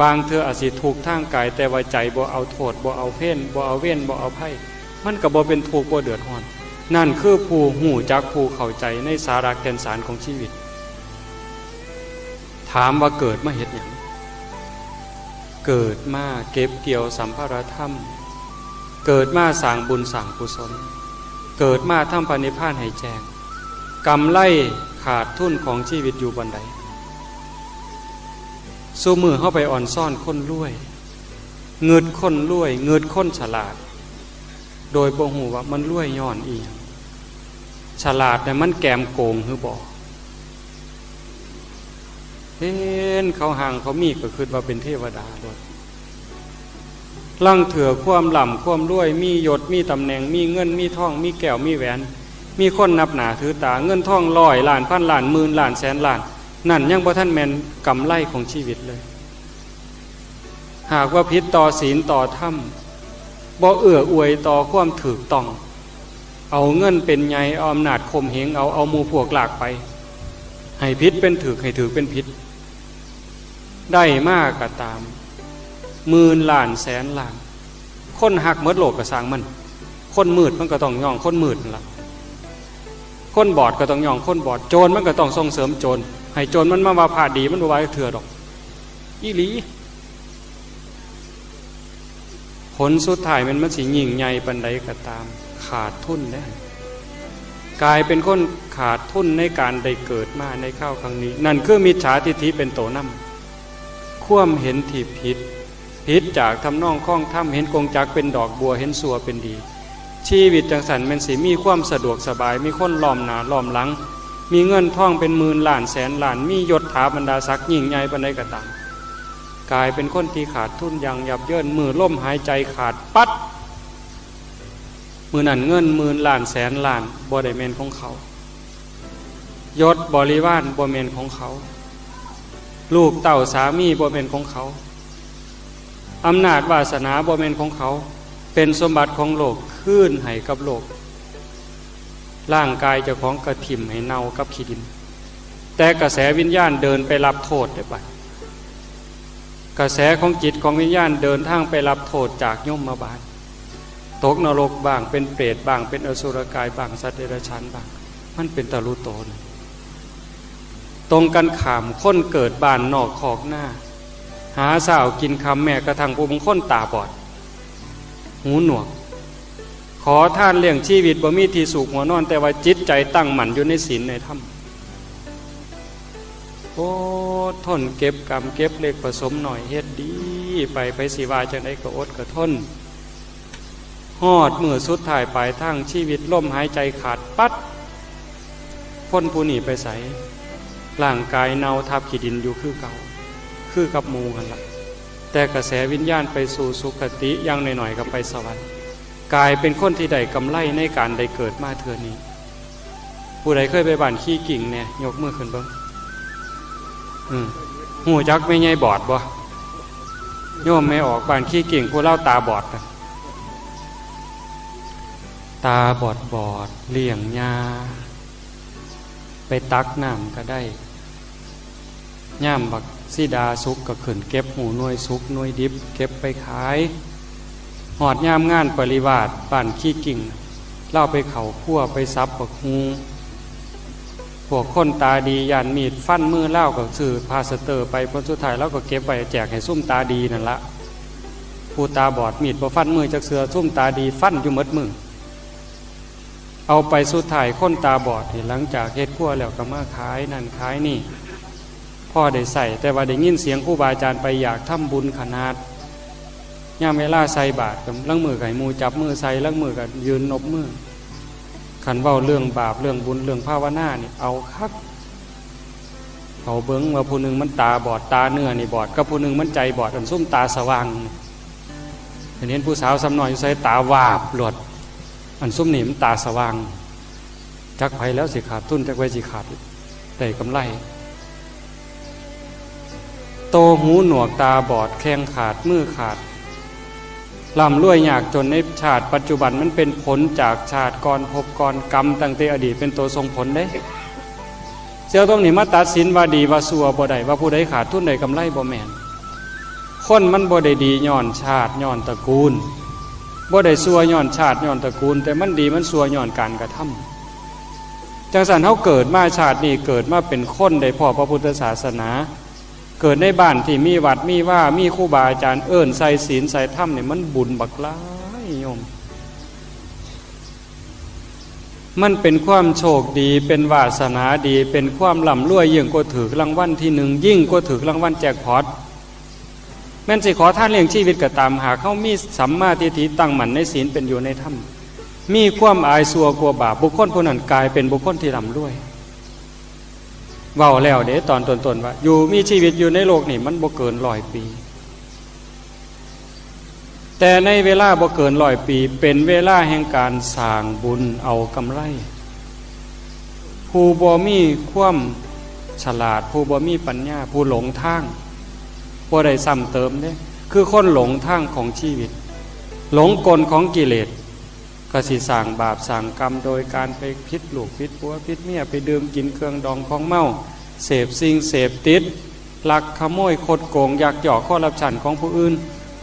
บางเธออาจสิทุกข์ทางกายแต่ว่าใจบ่เอาโทษบ่เอาเพ่นบ่เอาเว้นบ่เอาภัยมันก็บ่เป็นทุกข์บ่เดือดร้อนนั่นคือผู้หูจักผู้เข้าใจในสาระแก่นสารของชีวิตถามว่าเกิดมาเฮ็ดหยังเกิดมาเก็บเกี่ยวสัมภารธรรมเกิดมาสร้างบุญสร้างกุศลเกิดมาทำพระนิพพานให้แจ้งกำไรขาดทุนของชีวิตอยู่บันไดสู้มือเข้าไปอ่อนซ่อนคนรวยเงิดคนรวยเงิดคนฉลาดโดยบ่ฮู้ว่ามันรวยย้อนอีหยังฉลาดแต่มันแกมโกงหรือบ่เห็นเขาห่างเขามีก็คิดว่าเป็นเทวดาด้วยลังเถื่อความหล่ำความรวยมียศมีตำแหน่งมีเงินมีทองมีแก้วมีแหวนมีคนนับหนาถือตาเงินทองร้อยล้านพันล้านหมื่นล้านแสนล้านนั่นยังบ่ทันแม่นกำไรของชีวิตเลยหากว่าผิดต่อศีลต่อธรรมบ่เอื้ออวยต่อความถูกต้องเอาเงินเป็นใหญ่เอาอำนาจข่มเหงเอาหมู่พวกลากไปให้ผิดเป็นถูกให้ถูกเป็นผิดได้มากก็ตามหมื่นล้านแสนล้านคนหักหมดโลกก็สร้างมันคนมืดมันก็ต้องย่องคนมืดนั่นล่ะ คนบอดก็ต้องย่องคนบอดโจรมันก็ต้องส่งเสริมโจรให้โจรมันมาว่าพาดีมันบ่ว่าเถื่อดอกอีหลีผลสุดท้ายมันสิยิ่งใหญ่ปานใดก็ตามขาดทุนแล้วกลายเป็นคนขาดทุนในการได้เกิดมาในข้าวครั้งนี้นั่นคือมิจฉาทิฏฐิเป็นโตนำความเห็นที่ผิดจากทำนองข้องถ้ำเห็นกงจักเป็นดอกบัวเห็นสัวเป็นดีชีวิตจังสันมันสิมีความสะดวกสบายมีคนล้อมหน้าล้อมหลังมีเงินทองเป็นหมื่นล้านแสนล้านมียศถาบรรดาศักดิ์ยิ่งใหญ่ปานใดก็ตามกลายเป็นคนที่ขาดทุนอย่างยับเยินมือล่มหายใจขาดปัดมือนั่นเงินหมื่นล้านแสนล้านบ่ได้แม่นของเขายศบริวารบ่แม่นของเขาลูกเต่าสามีบ่แม่นของเขาอำนาจวาสนาบ่แม่นของเขาเป็นสมบัติของโลกคืนให้กับโลกร่างกายเจ้าของกระถิ่มให้เน่ากับขี้ดินแต่กระแสวิญญาณเดินไปรับโทษได้ไปกระแสของจิตของวิญญาณเดินทางไปรับโทษจากยมบาลตกนรกบ้างเป็นเปรตบ้างเป็นอสุรกายบ้างสัตว์เดรัจฉานบ้างมันเป็นตะลุโตนตรงกันข้ามคนเกิดบ้านนอกขอกหน้าหาสาวกินคำแม่กระทั่งผู้บางคนตาบอดหูหนวกขอท่านเลี้ยงชีวิตบ่มีที่สุขหัวนอนแต่ว่าจิตใจตั้งมั่นอยู่ในศีลในธรรมโอ้ทนเก็บกรรมเก็บเล็กผสมหน่อยเฮ็ดดีไปสิว่าจังได๋ก็อดก็ทนฮอดมื้อสุดท้ายปลายทางชีวิตลมหายใจขาดปัดพ้นผู้นี้ไปไสร่างกายเน่าทับขี้ดินอยู่คือเก่าคือกับหมู่กันล่ะแต่กระแสวิญญาณไปสู่สุคติอย่างหน่อยๆก็ไปสวรรค์กลายเป็นคนที่ได้กำไรในการได้เกิดมาเทื่อนี้ผู้ใดเคยไปบ้านขี้กิ่งแน่ยกมือขึ้นเบิ่งหูจักไม่ใหญ่บอดบ่โยมไม่ออกบ้านขี้กิ่งผู้เล่าตาบอดกันตาบอดเลี้ยงยาไปตักน้ำก็ได้ย่ามบักสีดาสุกก็ขึ้นเก็บหูหน่วยสุกหน่วยดิบเก็บไปขายหอดย่ามงานปริวาสบ้านขี้กิ่งเล่าไปเขาคั่วไปซับบักฮูพวกคนตาดียันมีดฟันมือเล่ากับสื่อพาสเตอร์ไปผลสุดท้ายแล้วก็เก็บไปแจกให้ซุ่มตาดีนั่นละผู้ตาบอดมีดพอฟันมือจากเสือซุ่มตาดีฟันอยู่หมดมือเอาไปสุดท้ายคนตาบอดหลังจากเฮ็ดคั่วแล้วก็มาขายนั่นขายนี่พ่อได้ใส่แต่ว่าได้ยินเสียงครูบาอาจารย์ไปอยากทำบุญขนาดย่ามเวลาใส่บาตรกับลังมือไก่มูจับมือใส่ลังมือกับยืนนบมือขันเว้าเรื่องบาปเรื่องบุญเรื่องภาวนานี่เอาคักเขาเบิ้งว่าผู้หนึ่งมันตาบอดตาเนื้อนี่บอดกับผู้หนึ่งมันใจบอดอันซุ่มตาสว่างเห็นผู้สาวซ้ำหน่อยใส่ตาวาบหลดอันซุ่มนี่มันตาสว่างจักไผแล้วสิขาดทุนจักไว้สิขาดได้กำไรโตหูหนวกตาบอดแข้งขาดมือขาดร่ำรวยยากจนในชาติปัจจุบันมันเป็นผลจากชาติก่อนภพก่อนกรรมตั้งแต่อดีตเป็นตัวทรงผลได้เจ้าต้องนี่มาตัดสินว่าดีว่าซัวบ่ได้ว่าผู้ใดขาดทุนใดกำไรบ่แม่นคนมันบ่ได้ดีย้อนชาติย้อนตระกูลบ่ได้ซัวย้อนชาติย้อนตระกูลแต่มันดีมันซัวย้อนการกระทำจังสันเฮาเกิดมาชาตินี้เกิดมาเป็นคนได้พอพระพุทธศาสนาเกิดในบ้านที่มีวัดมีว่ามีครูบาอาจารย์เอิ้นใส่ศีลใส่ธรรมเนี่ยมันบุญบักหลายโยมมันเป็นความโชคดีเป็นวาสนาดีเป็นความร่ำรวยยิ่งกว่าถือรางวัลที่1ยิ่งกว่าถือรางวัลแจ็คพอตแม่นสิขอท่านเลี้ยงชีวิตก็ตามหาเขามีสัมมาทิฏฐิตั้งมั่นในศีลเป็นอยู่ในธรรมมีความอายซัวกลัวบาปบุคคลผู้นั้นกลายเป็นบุคคลที่ร่ำรวยเว้าแล้วเด้ตอนต้นๆว่าอยู่มีชีวิตอยู่ในโลกนี่มันบ่เกิน100 ปีแต่ในเวลาบ่เกิน100 ปีเป็นเวลาแห่งการสร้างบุญเอากำไรผู้บ่มีความฉลาดผู้บ่มีปัญญาผู้หลงทางบ่ได้ซ้ำเติมเด้คือคนหลงทางของชีวิตหลงกลของกิเลสก็สิสร้างบาปสร้างกรรมโดยการไปพิษลูกพิษผัวพิษเมียไปดื่มกินเครื่องดองของเมาเสพสิ่งเสพติดลักขโมยคดโกงยักยอกคอร์รัปชันของผู้อื่น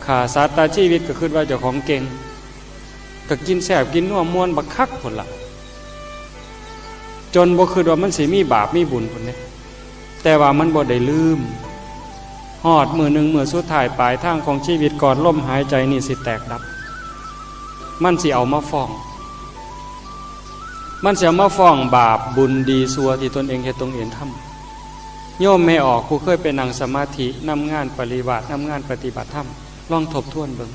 ฆ่าสัตว์ตัดชีวิตก็คิดว่าเจ้าของเก่งก็กินแซ่บกินนัวม่วนบักคักพุ่นล่ะ จนบ่คิดว่ามันสิมีบาปมีบุญพุ่นเด้แต่ว่ามันบ่ได้ลืมฮอดมื้อหนึ่งมื้อสุดท้ายปลายทางของชีวิตก่อนลมหายใจนี่สิแตกดับมันสิเอามาฟ้องมันสิเอามาฟ้องบาปบุญดีชั่วที่ตนเองเฮ็ดตนเองทำโยมไม่ออกผู้เคยไปนั่งสมาธินำงานปริบัตินำงานปฏิบัติธรรมลองทบทวนเบิ่ง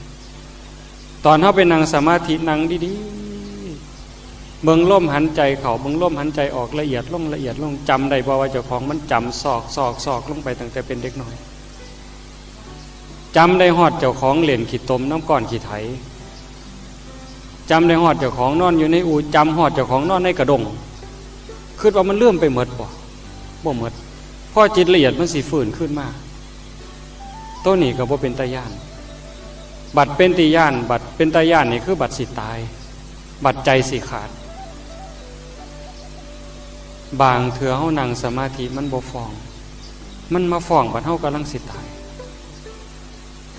ตอนเฮาไปนั่งสมาธินั่งดีๆเบิ่งลมหันใจเข้าเบิ่งลมหันใจออกละเอียดลงจำได้บ่ว่าเจ้าของมันจำซอกลงไปตั้งแต่เป็นเด็กน้อยจำได้ฮอดเจ้าของเล่นขี้ตมน้ำก้อนขี้ไถจำได้ฮอดเจ้าของนอนอยู่ในอู่จำฮอดเจ้าของนอนในกระดงคิดว่ามันเลื่อมไปหมดบ่หมดพอจิตละเอียดมันสิฟื้นขึ้นมาตัวนี้ก็บ่เป็นตาย่านบัดเป็นตาย่านบัดเป็นตาย่านนี่คือบัดสิตายบัดใจสิขาดบางเถื่อเฮานั่งสมาธิมันบ่ฟ้องมันมาฟ้องบัดเฮากำลังสิตาย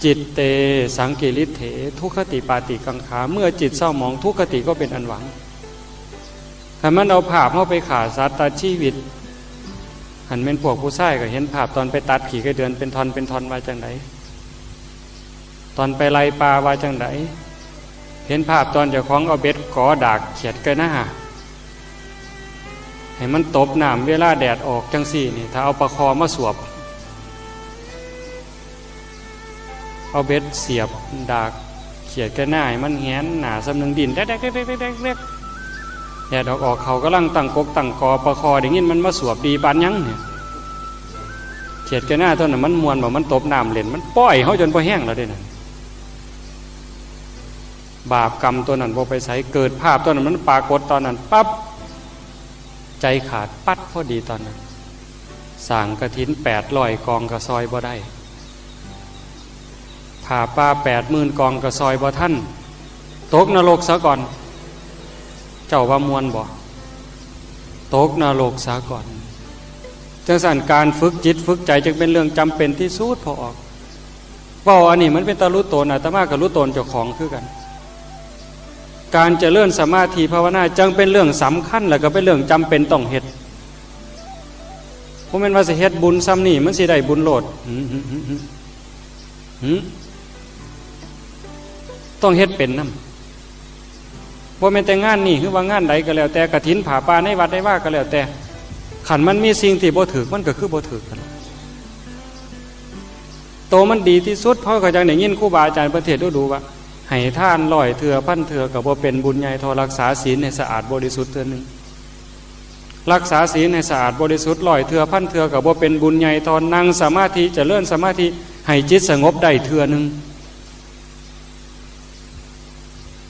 จิตเตสังกิริเถทุกขติปาติกังขาเมื่อจิตเศร้าหมองทุกขติก็เป็นอันหวังถ้ามันเอาภาพเข้าไปขาสัตว์ตัดชีวิตหันเป็นพวกผู้ชายก็เห็นภาพตอนไปตัดขี่ไก่เดือนเป็นท่อนว่าจังไดตอนไปไล่ปลาว่าจังไดเห็นภาพตอนเจ้าของเอาเบ็ดขอดากเขียดกันหน้าให้มันตบน้ำเวลาแดดออกจังสี่นี่ถ้าเอาปลาคอมาสวบเอาเบ็ดเสียบดากเขียดกันหน้ามันแหนหนาสำนึงดินแดกแดดออกเขากำลังตั้งกกตั้งกอปลาคอได้ยินมันมาสวบดีปานยังเนี่ยเขียดกันหน้าตัวนั้นมันมวนแบบมันตบน้ำเล่นมันป้อยเขาจนพอแห้งแล้วด้วยนั่นบาปกรรมตัวนั้นพอไปใส่เกิดภาพตัวนั้นมันปรากฏตอนนั้นปั๊บใจขาดปัดพอดีตอนนั้นสร้างกฐิน800 กองกระซอยบ่ได้ผ่าป่า80,000 กองกระซอยบ่ท่านตกนรกซะก่อนเจ้าว่ามวนบ่ตกนรกซะก่อนจังสั่นการฝึกจิตฝึกใจจึงเป็นเรื่องจำเป็นที่สุดพอออกว่าอันนี้มันเป็นตารู้ตนอาตมากับรู้ตนเจ้าของคือกันการเจริญสมาธิภาวนาจึงเป็นเรื่องสำคัญและก็เป็นเรื่องจำเป็นต้องเฮ็ดบ่แม่นว่าสิเฮ็ดบุญซ้ำนี่มันสิได้บุญโลดต้องเฮ็ดเป็นนำบ่แม่นแต่งานนี่คือว่างานใดก็แล้วแต่กฐินผาป่าในวัดได้ว่าก็แล้วแต่ขันมันมีสิ่งที่บ่ถูกมันก็คือบ่ถูกกันโตมันดีที่สุดเพราะก็จังได้ยินครูบาอาจารย์ประเทศดูว่าให้ทาน100 เทื่อ1,000 เทื่อก็บ่เป็นบุญใหญ่เท่ารักษาศีลให้สะอาดบริสุทธิ์เทื่อนึงรักษาศีลให้สะอาดบริสุทธิ์100 เทื่อ1,000 เทื่อก็บ่เป็นบุญใหญ่เท่านั่งสมาธิเจริญสมาธิให้จิตสงบได้เทื่อนึง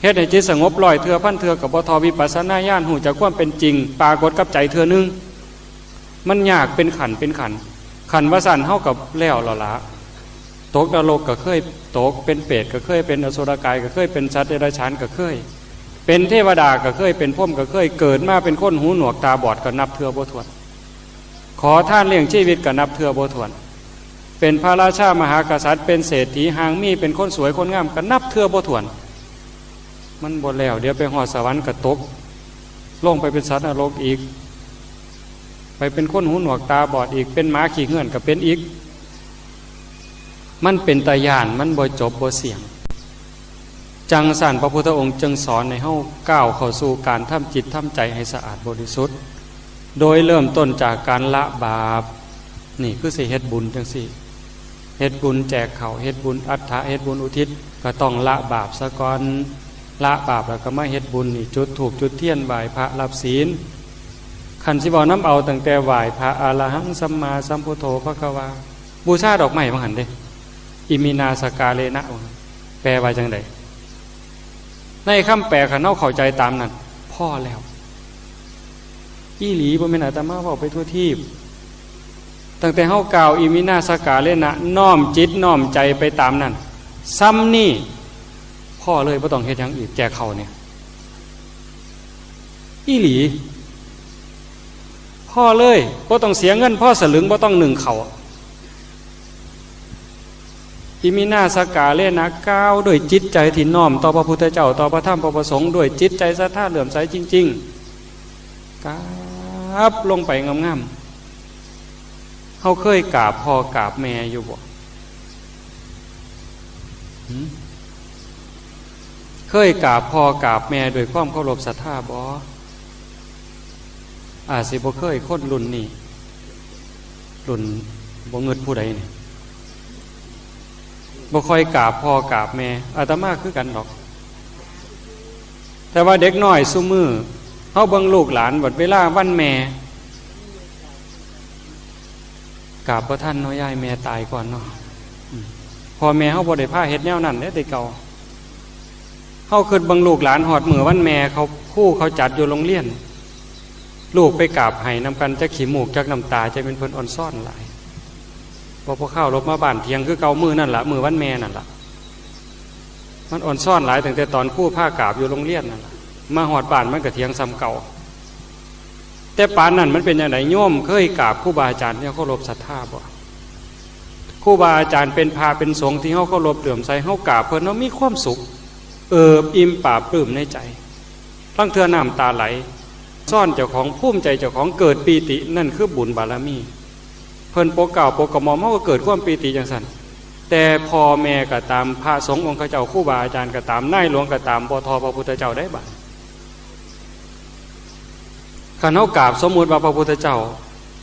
เฮ็ดให้จิตสงบ100 เทื่อ1,000 เทื่อก็บ่ทอวิปัสสนาญาณฮู้จักความเป็นจริงปรากฏกับใจเทื่อนึงมันยากเป็นขันว่าสั่นเฮากับแล้วล่ะตกนรกก็เคยตกเป็นเปรตก็เคยเป็นอสุรกายก็เคยเป็นสัตว์เดรัจฉานก็เคยเป็นเทวดาก็เคยเป็นพรหมก็เคยเกิดมาเป็นคนหูหนวกตาบอดก็นับเทื่อบ่ถ้วนขอทานเลี้ยงชีวิตก็นับเทื่อบ่ถ้วนเป็นพระราชามหากษัตริย์เป็นเศรษฐีหางมีเป็นคนสวยคนงามก็นับเทื่อบ่ถ้วนมันบ่แล้วเดี๋ยวไปฮอดสวรรค์ก็ตกลงไปเป็นสัตว์นรกอีกไปเป็นคนหูหนวกตาบอดอีกเป็นหมาขี้เหื่อนก็เป็นอีกมันเป็นตาย่านมันบ่จบบ่เสี่ยงจังสั่นพระพุทธองค์จึงสอนให้เฮาก้าวเข้าสู่การทำจิตทำใจให้สะอาดบริสุทธิ์โดยเริ่มต้นจากการละบาปนี่คือสิเฮ็ดบุญจังซี่เฮ็ดบุญแจกข้าวเฮ็ดบุญอัฏฐะเฮ็ดบุญอุทิศก็ต้องละบาปซะก่อนละบาปแล้วก็มาเฮ็ดบุญนี่จุดธูปจุดเทียนไหว้พระรับศีลคันสิบ่นำเอาตั้งแต่ไหว้พระอรหังสัมมาสัมพุทโธภควาบูชาดอกไม้ว่าหั่นเด้อิมินาสกาเลนะแปลว่าจังไดในคำแปลคันเฮาเข้าใจตามนั้นพอแล้วอีหลีบ่แม่นอาตมาเว้าไปทั่วทีปตั้งแต่เฮากล่าวอิมินาสกาเลนะน้อมจิตน้อมใจไปตามนั้นซ้ำนี่พ่อเลยบ่ต้องเฮ็ดหยังอีกแจกเขาเนี่ยอีหลีพ่อเลยบ่ต้องเสียเงินพ่อสลึงบ่ต้องนึ่งเขาอิมินาสกาเลนะก้าวด้วยจิตใจที่น้อมต่อพระพุทธเจ้าต่อพระธรรมพระประสงค์ด้วยจิตใจศรัทธาเลื่อมใสจริงๆก้าว บลงไปงามๆเขาเคยกราบพ่อกราบแม่อยู่บ่เคยกราบพ่อกราบแม่โดยความเคารพศรัทธาบ่อาจสิบ่เคยคนรุ่นนี้รุ่นบ่เงิดผู้ใดนี่บ่ค่อยกราบพ่อกราบแม่อาตมาคือกันหรอกแต่ว่าเด็กน้อยซุมื้อเฮาเบิ่งลูกหลานบัดเวลาวันแม่กราบบ่ทันเนาะยายแม่ตายก่อนเนาะพ่อแม่เฮาบ่ได้พาเฮ็ดแนวนั้นเด้แต่เก่าเฮาคิดเบิ่งลูกหลานฮอดมื้อวันแม่เขาครูเขาจัดอยู่โรงเรียนลูกไปกราบให้นำกันจักขี้มูกจักน้ำตาจะเป็นเพิ่นอ่อนซ่อนหลายพอเข้ารบมาบ้านเที่ยงคือเก่ามื้อนั่นล่ะมื้อวันแม่นั่นล่ะมันอ่อนซ่อนหลายตั้งแต่ตอนครูพากราบอยู่โรงเรียนนั่นล่ะมาฮอดบ้านมันก็เที่ยงซ้ำเก่าแต่ปานนั้นมันเป็นจังไดโยมเคยกราบครูบาอาจารย์เนี่ยเคารพศรัทธาบ่ครูบาอาจารย์เป็นพระเป็นสงฆ์ที่เฮาเคารพเลื่อมใสเฮากราบเพิ่นเฮามีความสุขอิ่มปราบปลื้มในใจทั้งเทื่อน้ำตาไหลซ่อนเจ้าของภูมิใจเจ้าของเกิดปีตินั่นคือบุญบารมีเพิ่นโปกเก่าโปกกระหม่อมเฮาก็เกิดความปีติจังซั่นแต่พ่อแม่ก็ตามพระสงฆ์องค์เจ้าครูบาอาจารย์ก็ตามนายหลวงก็ตามบ่ทอพระพุทธเจ้าได้บัดคันเฮากราบสมมุติว่าพระพุทธเจ้า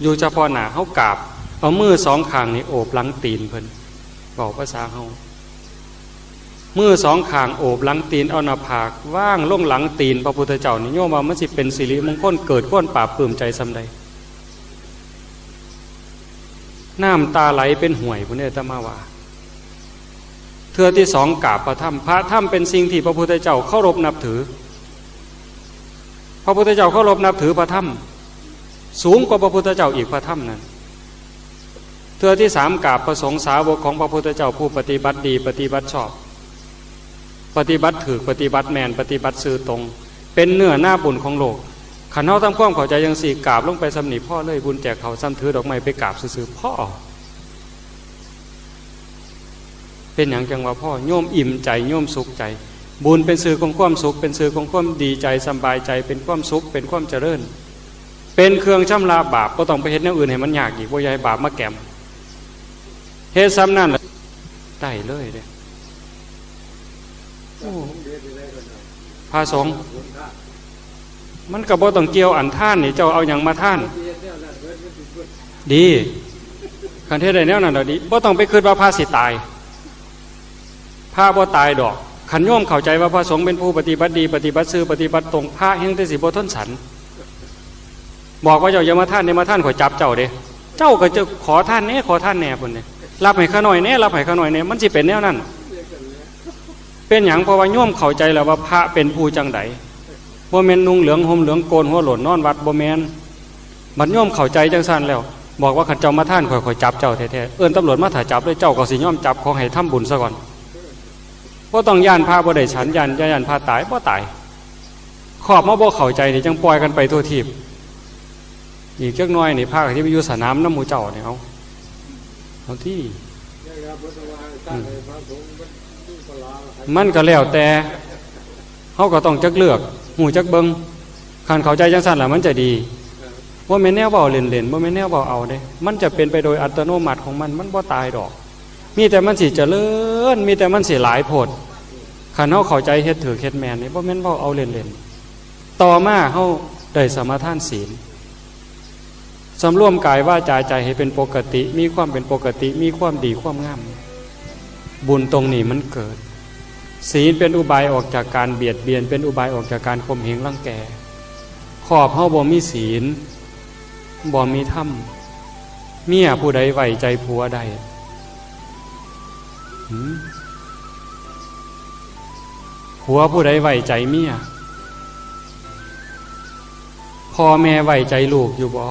อยู่เฉพาะหน้าเฮากราบเอามือสองข้างนี่โอบหลังตีนเพิ่นเว้าภาษาเฮามือสองข้างโอบหลังตีนเอาหน้าผากว่างลงหลังตีนพระพุทธเจ้านี่โยมว่ามันสิเป็นสิริมงคลเกิดความปราบปลื้มใจส่ำใดน้ำตาไหลเป็นห่วยพุ่นเด้ออาตมาว่าเทื่อที่สองกราบพระธรรมพระธรรมเป็นสิ่งที่พระพุทธเจ้าเคารพนับถือพระพุทธเจ้าเคารพนับถือพระธรรมสูงกว่าพระพุทธเจ้าอีกพระธรรมนั้นเทื่อที่สามกราบพระสงฆ์สาวกของพระพุทธเจ้าผู้ปฏิบัติดีปฏิบัติชอบปฏิบัติถือปฏิบัติแมนปฏิบัติซื่อตรงเป็นเนื้อหน้าบุญของโลกขันเฮาทำความเข้าใจยังสี่กราบลงไปสำนีพ่อเลยบุญแจกเขาซ้ำถือดอกไม้ไปกราบซื่อพ่อเป็นอย่างจังว่าพ่อโยมอิ่มใจโยมสุขใจบุญเป็นสื่อของความสุขเป็นสื่อของความดีใจสบายใจเป็นความสุขเป็นความเจริญเป็นเครื่องชำระบาปก็ต้องไปเฮ็ดแนวอื่นให้มันยากอีกบ่อยายบาปมาแกมเฮ็ดซ้ำนั่นได้เลยเด้พระสงฆ์มันก็บ่ต้องเกี่ยวอันท่านนี่เจ้าเอาหยังมาท่านดีคันเทศได้แนวนั้นดอกดีบ่ต้องไปคิดว่าพระสิตายพระบ่ตายดอกขันโยมเข้าใจว่าพระสงฆ์เป็นผู้ปฏิบัติดีปฏิบัติซื่อปฏิบัติตรงพระแห่งแต่สิบ่ทนสันบอกว่าเจ้าอย่ามาท่านเนี่ยมาท่านขอจับเจ้าเด้เจ้าก็จะขอท่านแน่ขอท่านแน่พุ่นนี่รับให้ข้าน้อยแน่รับให้ข้าน้อยแน่มันสิเป็นแนวนั้นเป็นหยังเพราะว่าโยมเข้าใจแล้วว่าพระเป็นผู้จังไดบ่แม่นนุ่งเหลืองห่มเหลืองโกนหัวโหลนนอนวัดบ่แม่นบัดโยมเข้าใจจังซั่นแล้วบอกว่าขันเจ้ามาท่านข่อยจับเจ้าแท้ๆเอิ้นตำรวจมาถ่าจับเลยเจ้าก็สิยอมจับขอให้ทำบุญซะก่อนบ่ต้องย่านพระบ่ได้ฉันย่านพระตายบ่ตายขอบมาบ่เข้าใจนี่จังปล่อยกันไปทั่วทิพย์อีกจักหน่อยนี่พระที่ไปอยู่สนามน้ำหมู่เจ้านี่เอาที่มันก็แล้วแต่เฮาก็ต้องจักเลือกหูจักเบิ่งคันเข้าใจจังซั่นล่ะมันจะดีบ่แม่นแนวเว้าเล่นๆบ่แม่นแนวเว้าเอาเด้มันจะเป็นไปโดยอัตโนมัติของมันบ่ตายดอกมีแต่มันสิเจริญมีแต่มันสิหลายโพดคันเฮาเข้าใจเฮ็ดถือเฮ็ดแม่นนี่บ่แม่นเว้าเอาเล่นๆต่อมาเฮาได้สมาทานศีลสำรวมกายวาจาใจให้เป็นปกติมีความเป็นปกติมีความดีความงามบุญตรงนี้มันเกิดศีลเป็นอุบายออกจากการเบียดเบียนเป็นอุบายออกจากการข่มเหงรังแกขอบเฮาบ่มีศีลบ่มีธรรมเมียผู้ใดไว้ใจผัวใดผัวผู้ใดไว้ใจเมียพ่อแม่ไว้ใจลูกอยู่บ่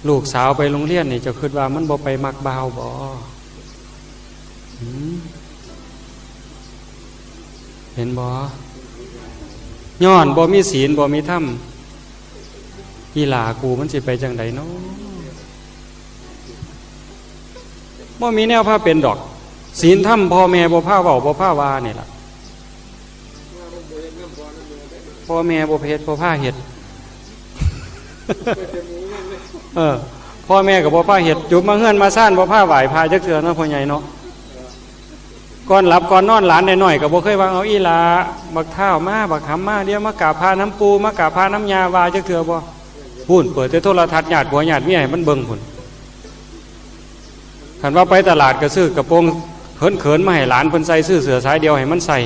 ลูกสาวไปโรงเรียนนี่จะคิดว่ามันบ่ไปมักบ่าวบ่เห็นบ่ย้อนบ่มีศีลบ่มีธรรมอีหลากูมันสิไปจังไดเนาะบ่มีแนวพาเป็นดอกศีลธรรมพ่อแม่บ่พาเว้าบ่พาว่านี่ล่ะพ่อแม่บ่เฮ็ดบ่พาเฮ็ด พ่อแม่กับพ่อพาเห็ดจุบมาเฮือนมาซ่านพ่อผ้าไหวพาจักเถื่อเนาะพ่อใหญ่เนาะก่อนหลับก่อนนอนหลานหน่อยๆกับพ่เคยว่าเอาอีลาบักเท้ามาบักหำมาเดี๋ยวมากราบพาน้ำปูมากราบพาน้ำยาวาจักเถื่อบ่พูนเปิดแต่โทรทัศน์ญาติผัวญาติเมียให้มันเบิ่งพุ่นคันว่าไปตลาดก็ซื้อกระโปรงเขินๆมาให้หลานเพิ่นใส่ซื้อเสื้อสายเดียวให้มันใส่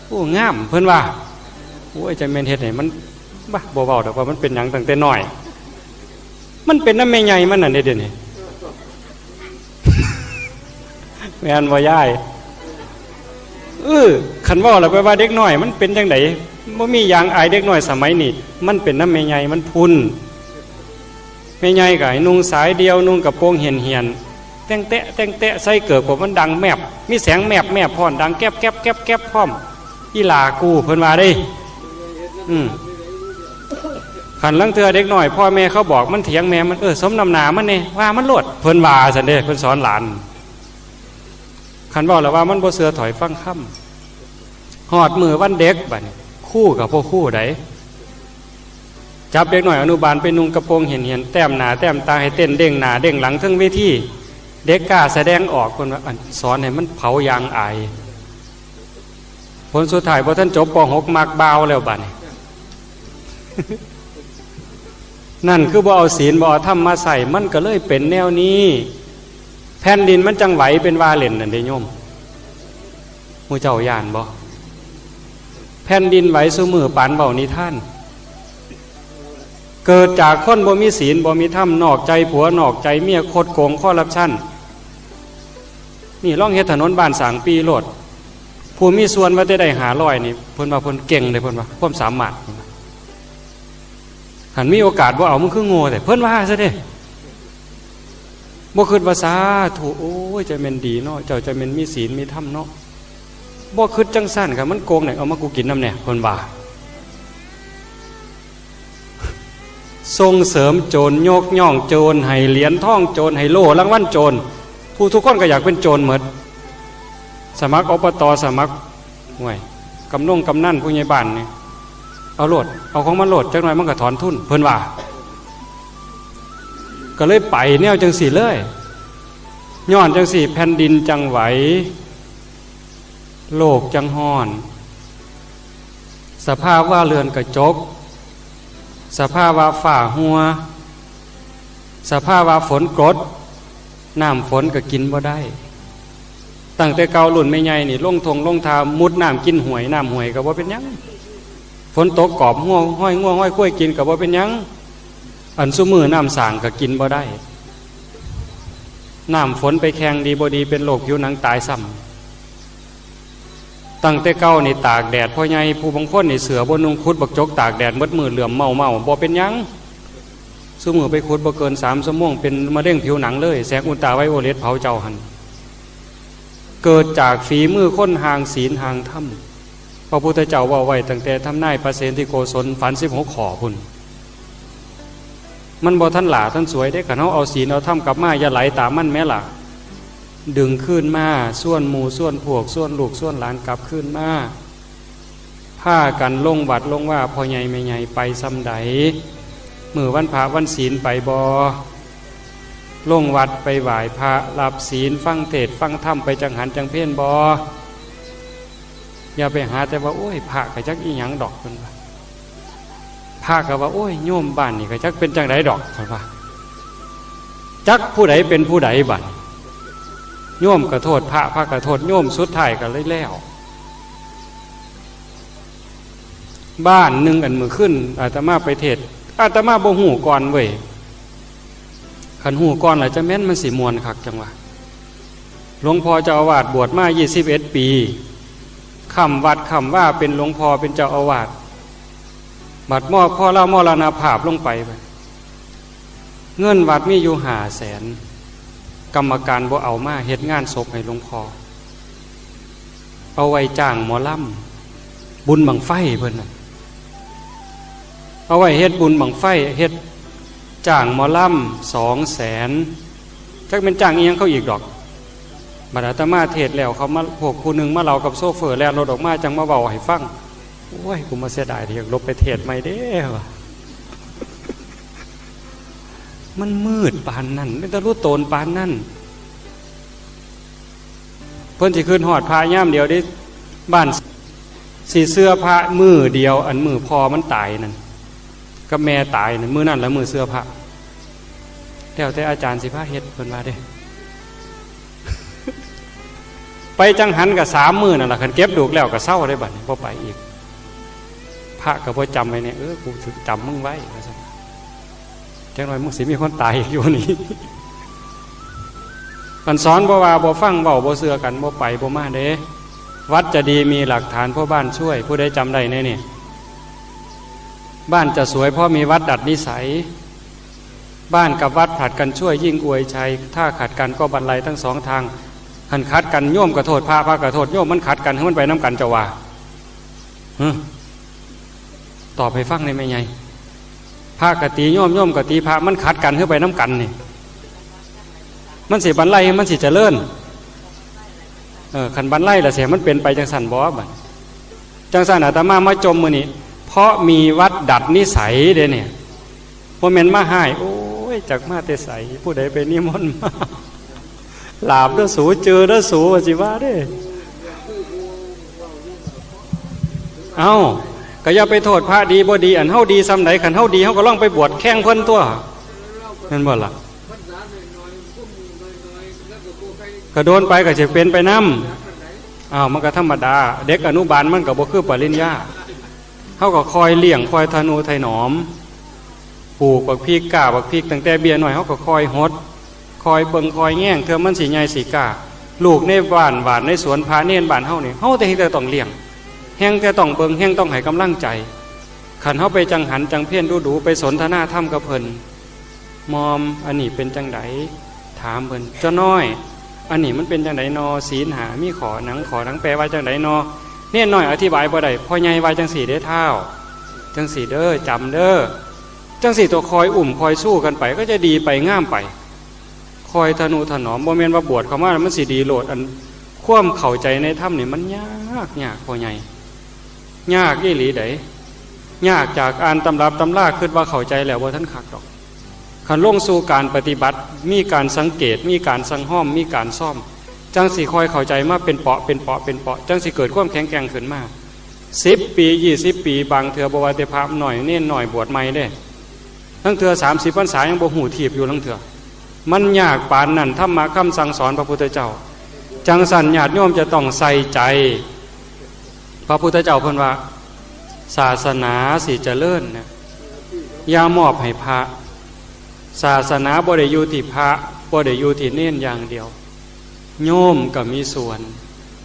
โอ้งามเพิ่นว่าโอ้ยใจแม่นเฮ็ดให้มันบ้าบ่เว้าดอกว่ามันเป็นหยังตั้งแต่น้อยมันเป็นน้ำแม่ใหญ่มันน่ะเดี๋ยวนี้แม่นบ่ยายคันว่าแล้วไปว่าเด็กน้อยมันเป็นจังได๋บ่มีอย่างอายเด็กน้อยสมัยนี้มันเป็นน้ำแม่ใหญ่มันพุ่นแม่ใหญ่ก็ให้นุ่งสายเดียวนุ่งกระโปรงเหี่ยนๆแต่งแตะใส่เกิบกว่ามันดังแมบมีแสงแมบพร้อนดังแก๊บพร้อมอีหลากูเพิ่นว่าเด้ขันลังเทือเด็กหน่อยพ่อแม่เขาบอกมันเถียงแม่มันสมนำหนามันเนี่ยว่ามันโลดเพิ่นว่าสันเดชเพิ่นสอนหลานขันบอกแล้วว่ามันบ่เสือถอยฟังค่ำหอดมือวันเด็กบัดคู่กับพ่อคู่ไดจับเด็กหน่อยอนุบาลไปนุ่งกระโปรงเห็นแต้มหนาแต้มตาให้เต้นเด้งหนาเด้งหลังทั้งเวทีเด็กกล้าแสดงออกคนว่าสอนให้มันเผายางอายผลสุดท้ายพอท่านจบป .6 มักเบาแล้วบัดนั่นคือบ่เอาศีลบ่เอาธรรมมาใส่มันก็เลยเป็นแนวนี้แผ่นดินมันจังไหวเป็นว่าเล่นนั่นเด้โยมหมู่เจ้าย่านบ่แผ่นดินไหวซุมือปานเว้านิทานเกิดจากคนบ่มีศีลบ่มีธรรมนอกใจผัวนอกใจเมียคดโกงคอร์รัปชั่นนี่ล่องเฮ็ดถนนบ้านสางปีโลดผู้มีส่วนว่าได้500นี่เพิ่นว่าเพิ่นเก่งเลยเพิ่นว่าความสามารถหันมีโอกาสว่าเอามันคือโง่แต่เพิ่นว่าซะเด้บ่คิดว่าสาธุโอ้ยจะเป็นดีเนาะเจ้าจะเป็นมีศีลมีธรรมเนาะบ่คิดจังซั่นครับมันโกงไหนเอามากูกินน้ำเนี่ยเพิ่นว่าส่งเสริมโจรยกย่องโจรให้เหรียญทองโจรให้โล่รางวัลโจรผู้ทุกคนก็อยากเป็นโจรหมดสมัครอบต.สมัครห่วยกำนันผู้ใหญ่บ้านนี่เอาโลดเอาของมันโลดจักหน่อยมันก็ถอนทุนเพิ่นว่าก็เลยไปแนวจังสี่เลยย้อนจังสี่แผ่นดินจังไหวโลกจังฮ้อนสภาพว่าเรือนกระจกสภาพว่าฝ่าหัวสภาพว่าฝนกรดน้ำฝนก็กินบ่ได้ตั้งแต่เก่ารุ่นไม่ใหญ่นี่ลงทงลงทามุดน้ำกินหวยน้ำหวยก็บ่เป็นหยังฝนตกกอบง่วงห้อยกล้วยกินกับว่าเป็นยังอันซุมือน้ำสางก็กินบ่ได้น้ำฝนไปแข่งดีบ่ดีเป็นโรคผิวหนังตายซ้ำตั้งแต่เก่านี่ตากแดดพ่อใหญ่ผู้บางคนนี่เสือบนนุ่งคุดบักจกตากแดดมืดมือเหลื่อมเมาบ่เป็นยังซุมือไปคุดบ่เกิน3 ชั่วโมงเป็นมะเร็งผิวหนังเลยแสงอุลตราไวโอเลตเผาเจ้าหันเกิดจากฝีมือคนห่างศีลห่างธรรมพระพุทธเจ้าว่าไว้ตั้งแต่ทำนายพระเสนที่โกศลฝัน16 ข้อพุ่นมันบ่ท่านหล่าท่านสวยได้ขันเอาศีลเอาธรรมกลับมาอย่าไหลตามมันแม่ล่ะดึงขึ้นมาส่วนหมู่ส่วนพวกส่วนลูกส่วนหลานกลับขึ้นมาผ้ากันลงวัดลงว่าพ่อใหญ่แม่ใหญ่ไปซ้ำใดมื้อวันพระวันศีลไปบ่ลงวัดไปไหว้พระรับศีลฟังเทศน์ฟังธรรมไปจังหันจังเพี้ยนบ่อย่าไปหาแต่ว่าโอ้ยพระก็จักอีหยังดอกเพิ่นว่าพระก็ว่าโอ้ยโยมบ้านนี่ก็จักเป็นจังไดดอกเพิ่นว่าจักผู้ใดเป็นผู้ใดบัดโยมก็โทษพระก็โทษโยมสุดท้ายก็เลยแล้วบ้านนึงอันมื้อขึ้นอาตมาไปเทศอาตมาบ่ฮู้ก่อนเว้ยคันฮู้ก่อนแล้วจะแม่นมันสิม่วนคักจังว่าหลวงพ่อเจ้าอาวาสบวชมา21 ปีคำวัดคำว่าเป็นหลวงพ่อเป็นเจ้าอาวาสบัดมอบพ่อเล่ามรณภาพลงไปเงินวัดมีอยู่500,000กรรมการบ่เอามาเฮ็ดงานศพให้หลวงพ่อเอาไว้จ้างหมอลำบุญบังไฟเพิ่นน่ะเอาไว้เฮ็ดบุญบังไฟเฮ็ดจ้างหมอลำ200,000จักเป็นจ้างอีหยังเขาอีกดอกบัดอาตมาเทศแล้วเขามาพวกผู้หนึ่งมาเล่ากับโซเฟอร์แล้วรถออกมาจังมาเบาให้ฟังโอ้ยกูมาเสียดายที่อยากลบไปเทศใหม่เด้อ มันมืดปานนั่นเป็นตะลุโตนปานนั่นเพิ่นสิขึ้นหอดพระย่ามเดียวได้บ้านสีเสื้อพระมือเดียวอันมือพอมันตายนั่นกับแม่ตายนั่นมือนั่นแล้วมือเสื้อพระแล้วแต่อาจารย์สิพาเฮ็ดเพิ่นว่าเด้ ไปจังหันกับ3 มื้อนั่นล่ะคันเก็บดูกแล้วก็เศร้าได้บัดนี้บ่ไปอีกพระก็บ่จำไว้เนี่ยกูถึกจำมึงไว้ว่าซั่นจังหน่อยมึงสิมีคนตายอยู่นี่มันสอนบ่ว่าบ่ฟังเว้าบ่เชื่อกันบ่ไปบ่มาเด้วัดจะดีมีหลักฐานพ่อบ้านช่วยผู้ใดจำได้แน่นี่บ้านจะสวยเพราะมีวัดดัดนิสัยบ้านกับวัดผลัดกันช่วยยิ่งอวยชัยถ้าขัดกันก็บรรลัยทั้ง2 ทางหันขัดกันโยมก็โทษพระพระก็โทษโยมมันขัดกันให้มันไปน้ำกันจะว่าตอบให้ฟังได้ไหมไงพระกตีโยมโยมกตีพระมันขัดกันให้ไปน้ำกันนี่มันสิบรรลัยมันสิเจริญขันบรรลัยละเสียมันเป็นไปจังสันบ่บัดจังสันอาตมามาจมมือนี่เพราะมีวัดดัดนิสัยเด้เนี่ยพอเมนมาให้โอ้ยจากมาแต่ใสผู้ใดไปนิมนต์มาหลาบเด้อสูเจอเด้อสูว่าสิว่าเด้เอาก็อย่าไปโทษพระดีบ่ดีอันเฮาดีซ้ำไหนขันเฮาดีเฮาก็ล่องไปบวชแข่งเพิ่นตัวนั่นบ่ล่ะก็โดนไปก็จะเป็นไปน้ำมันก็ธรรมดาเด็กอนุบาลมันก็บ่คือปริญญาเขาก็คอยเลี้ยงคอยทนุถนอมปลูกบักพริกกล้าบักพริกตั้งแต่เบี้ยหน่อยเขาก็คอยหดคอยเบิ่งคอยแง่งเธอมันสีใหญ่สีกล้าลูกในบ้านหวานในสวนพาเนียนบ้านเฮานี่เฮาแต่ต้องเลี้ยงแห้งแต่ต้องเบิ่งแห้งต้องให้กำลังใจขันเฮาไปจังหันจังเพี้ยนดูไปสนทนาธรรมกับเพิ่นมอมอันนี้เป็นจังไดถามเพิ่นเจ้าน้อยอันนี้มันเป็นจังไดนอศีลหามีขอหนังแปลว่าจังไดนอเนี่ยน้อยอธิบายบ่ได้พ่อใหญ่ว่าจังสี่เด้อเท้าจังสี่เด้อจำเด้อจังสี่ตัวคอยคอยสู้กันไปก็จะดีไปง่ามไปคอยทนุถนอมบ่แม่นว่าบวชเข้ามามันสิดีโลดอันความเข้าใจในธรรมนี่มันยากพ่อใหญ่ยากอีหลีไดยากจากอ่านตำรับตำราคิดว่าเข้าใจแล้วบ่ทันคักดอกคันลงสู่การปฏิบัติมีการสังเกตมีการสังห้อมมีการซ่อมจังสิคอยเข้าใจมาเป็นเปาะจังสิเกิดความแข็งแกร่งขึ้นมา10 ปี20 ปีบางเถื่อบ่ว่าแต่พระหน่อยเน้นหน่อยบวชใหม่เด้ทั้งเถื่อ30 พรรษายังบ่หูถีบอยู่ทั้งเถื่อมันยากปานนั้นธรรมะคำสั่งสอนพระพุทธเจ้าจังสันญาติโยมจะต้องใส่ใจพระพุทธเจ้าเพิ่นว่าศาสนาสิเจริญนะอย่ามอบให้พระศาสนาบ่ได้อยู่ที่พระบ่ได้อยู่ที่เน้นอย่างเดียวโยมก็มีส่วน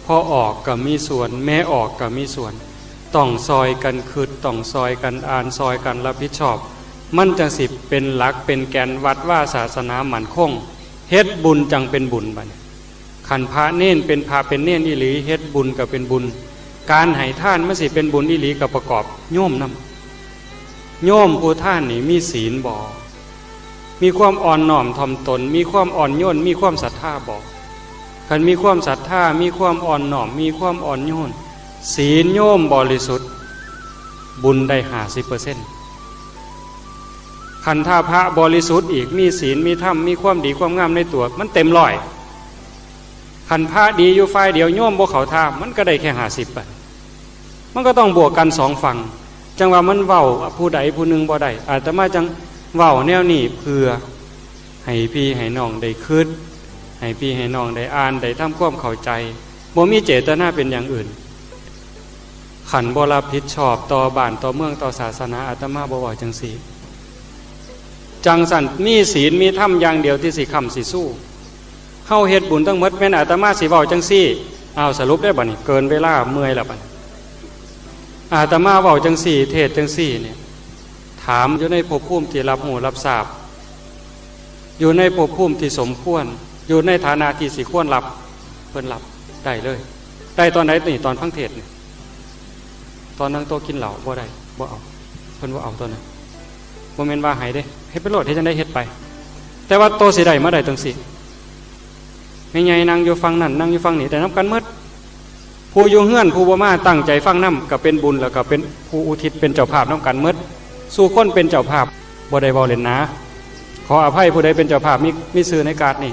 พ่อออกก็มีส่วนแม่ออกก็มีส่วนต้องซอยกันคิดต้องซอยกันอ่านซอยกันรับผิดชอบมันจังสิเป็นหลักเป็นแกนวัดว่าศาสนามั่นคงเฮ็ดบุญจังเป็นบุญบัดขันพระเน้นเป็นพระเป็นเน้นอีหลีเฮ็ดบุญก็เป็นบุญการให้ท่านมันสิเป็นบุญอีหลีก็ประกอบโยมนำโยมผู้ท่านนี่มีศีลบ่มีความอ่อนน้อมถ่อมตนมีความอ่อนโยนมีความศรัทธาบ่คันมีความศรัทธามีความอ่อนน้อมมีความอ่อนโยนศีลโยมบริสุทธิ์บุญได้ 50% ขันท่าพระบริสุทธิ์อีกมีศีลมีธรรมมีความดีความงามในตัวมันเต็มร้อยขันพระดีอยู่ฝ่ายเดียวโยมบ่เข้าท่ามันก็ได้แค่50%มันก็ต้องบวกกัน2ฝั่งจังว่ามันเว้าผู้ใดผู้หนึ่งบ่ได้อาตมาจังเว้าแนวนี้เพื่อให้พี่ให้น้องได้คิดให้พี่ให้น้องได้อ่านได้ทำความเข้าใจบ่มีเจตนาเป็นอย่างอื่นขันบ่รับผิดชอบต่อบ้านต่อเมืองต่อศาสนาอาตมาบ่ว่าจังซี่จังสั่นมีศีลมีธรรมอย่างเดียวที่สิค้ำสิสู้เฮาเฮ็ดบุญทั้งหมดแม่นอาตมาสิเว้าจังซี่สรุปได้บัดนี้เกินเวลาเมื่อยแล้วบัดอาตมาเว้าจังซี่เทศจังซี่เนี่ยถามอยู่ในภพภูมิที่รับหูรับทราบอยู่ในภพภูมิที่สมควรอยู่ในฐานะที่สิควรรับเพิ่นรับได้เลยได้ตอนไหนนี่ตอนฟังเทศนี่ตอนนั่งโต๊ะกินเหล้าบ่ได้บ่เอาเพิ่นบ่เอาตอนนั้นบ่แม่นว่าให้เด้เฮ็ดไปโลดเฮ็ดจังได๋เฮ็ดไปแต่ว่าโตสิได้มาได้จังซี่แม่ใหญ่นั่งอยู่ฟังนั่นนั่งอยู่ฟังนี่แต่นำกันหมดผู้อยู่เฮือนผู้บ่มาตั้งใจฟังนำก็เป็นบุญแล้วก็เป็นผู้อุทิศเป็นเจ้าภาพนำกันหมดสู่คนเป็นเจ้าภาพบ่ได้เว้าเล่นนะ ขออภัยผู้ใดเป็นเจ้าภาพมีสื่อในการนี่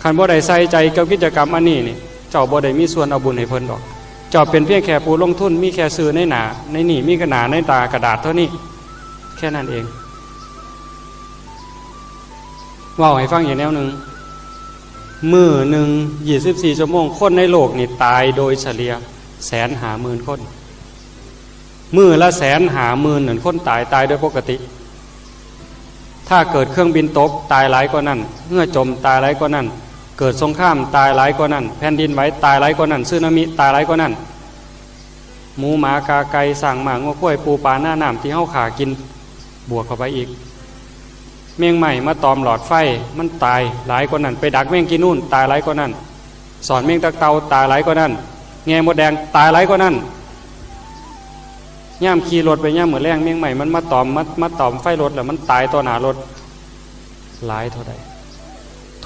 คันบ่ได้ใส่ใจกับกิจกรรมอันนี้นี่เจ้าบ่ได้มีส่วนเอาบุญให้เพิ่นดอกเจ้าเป็นเพียงแค่ผู้ลงทุนมีแค่สื่อในหนาในนี่มีกระหนาในตากระดาษเท่านี้แค่นั้นเองเว้าให้ฟังอย่างแนวหนึ่งมื้อหนึ่ง24 ชั่วโมงคนในโลกนี่ตายโดยเฉลี่ย150,000 คนมื้อละ150,000นั่นคนตายโดยปกติถ้าเกิดเครื่องบินตกตายหลายกว่านั้นเมื่อจมตายหลายกว่านั้นเกิดสงครามตายหลายกว่านั้นแผ่นดินไหวตายหลายกว่านั้นสึนามิตายหลายกว่านั้นหมูหมากาไก่สั่งหมางกล้วยปูปลาหน้าน้ำที่เฮาขากินบวกเข้าไปอีกแมงใหม่มาตอมหลอดไฟมันตายหลายกว่านั้นไปดักแมงกินนู่นตายหลายกว่านั้นสอนแมงตะเตาตายหลายกว่านั้นแง่มดแดงตายหลายกว่านั้นย่ามขี่รถไปย่ามเหมือนแรงแมงใหม่มันมาตอมไฟรถแล้วมันตายต่อหน้ารถหลายเท่าใด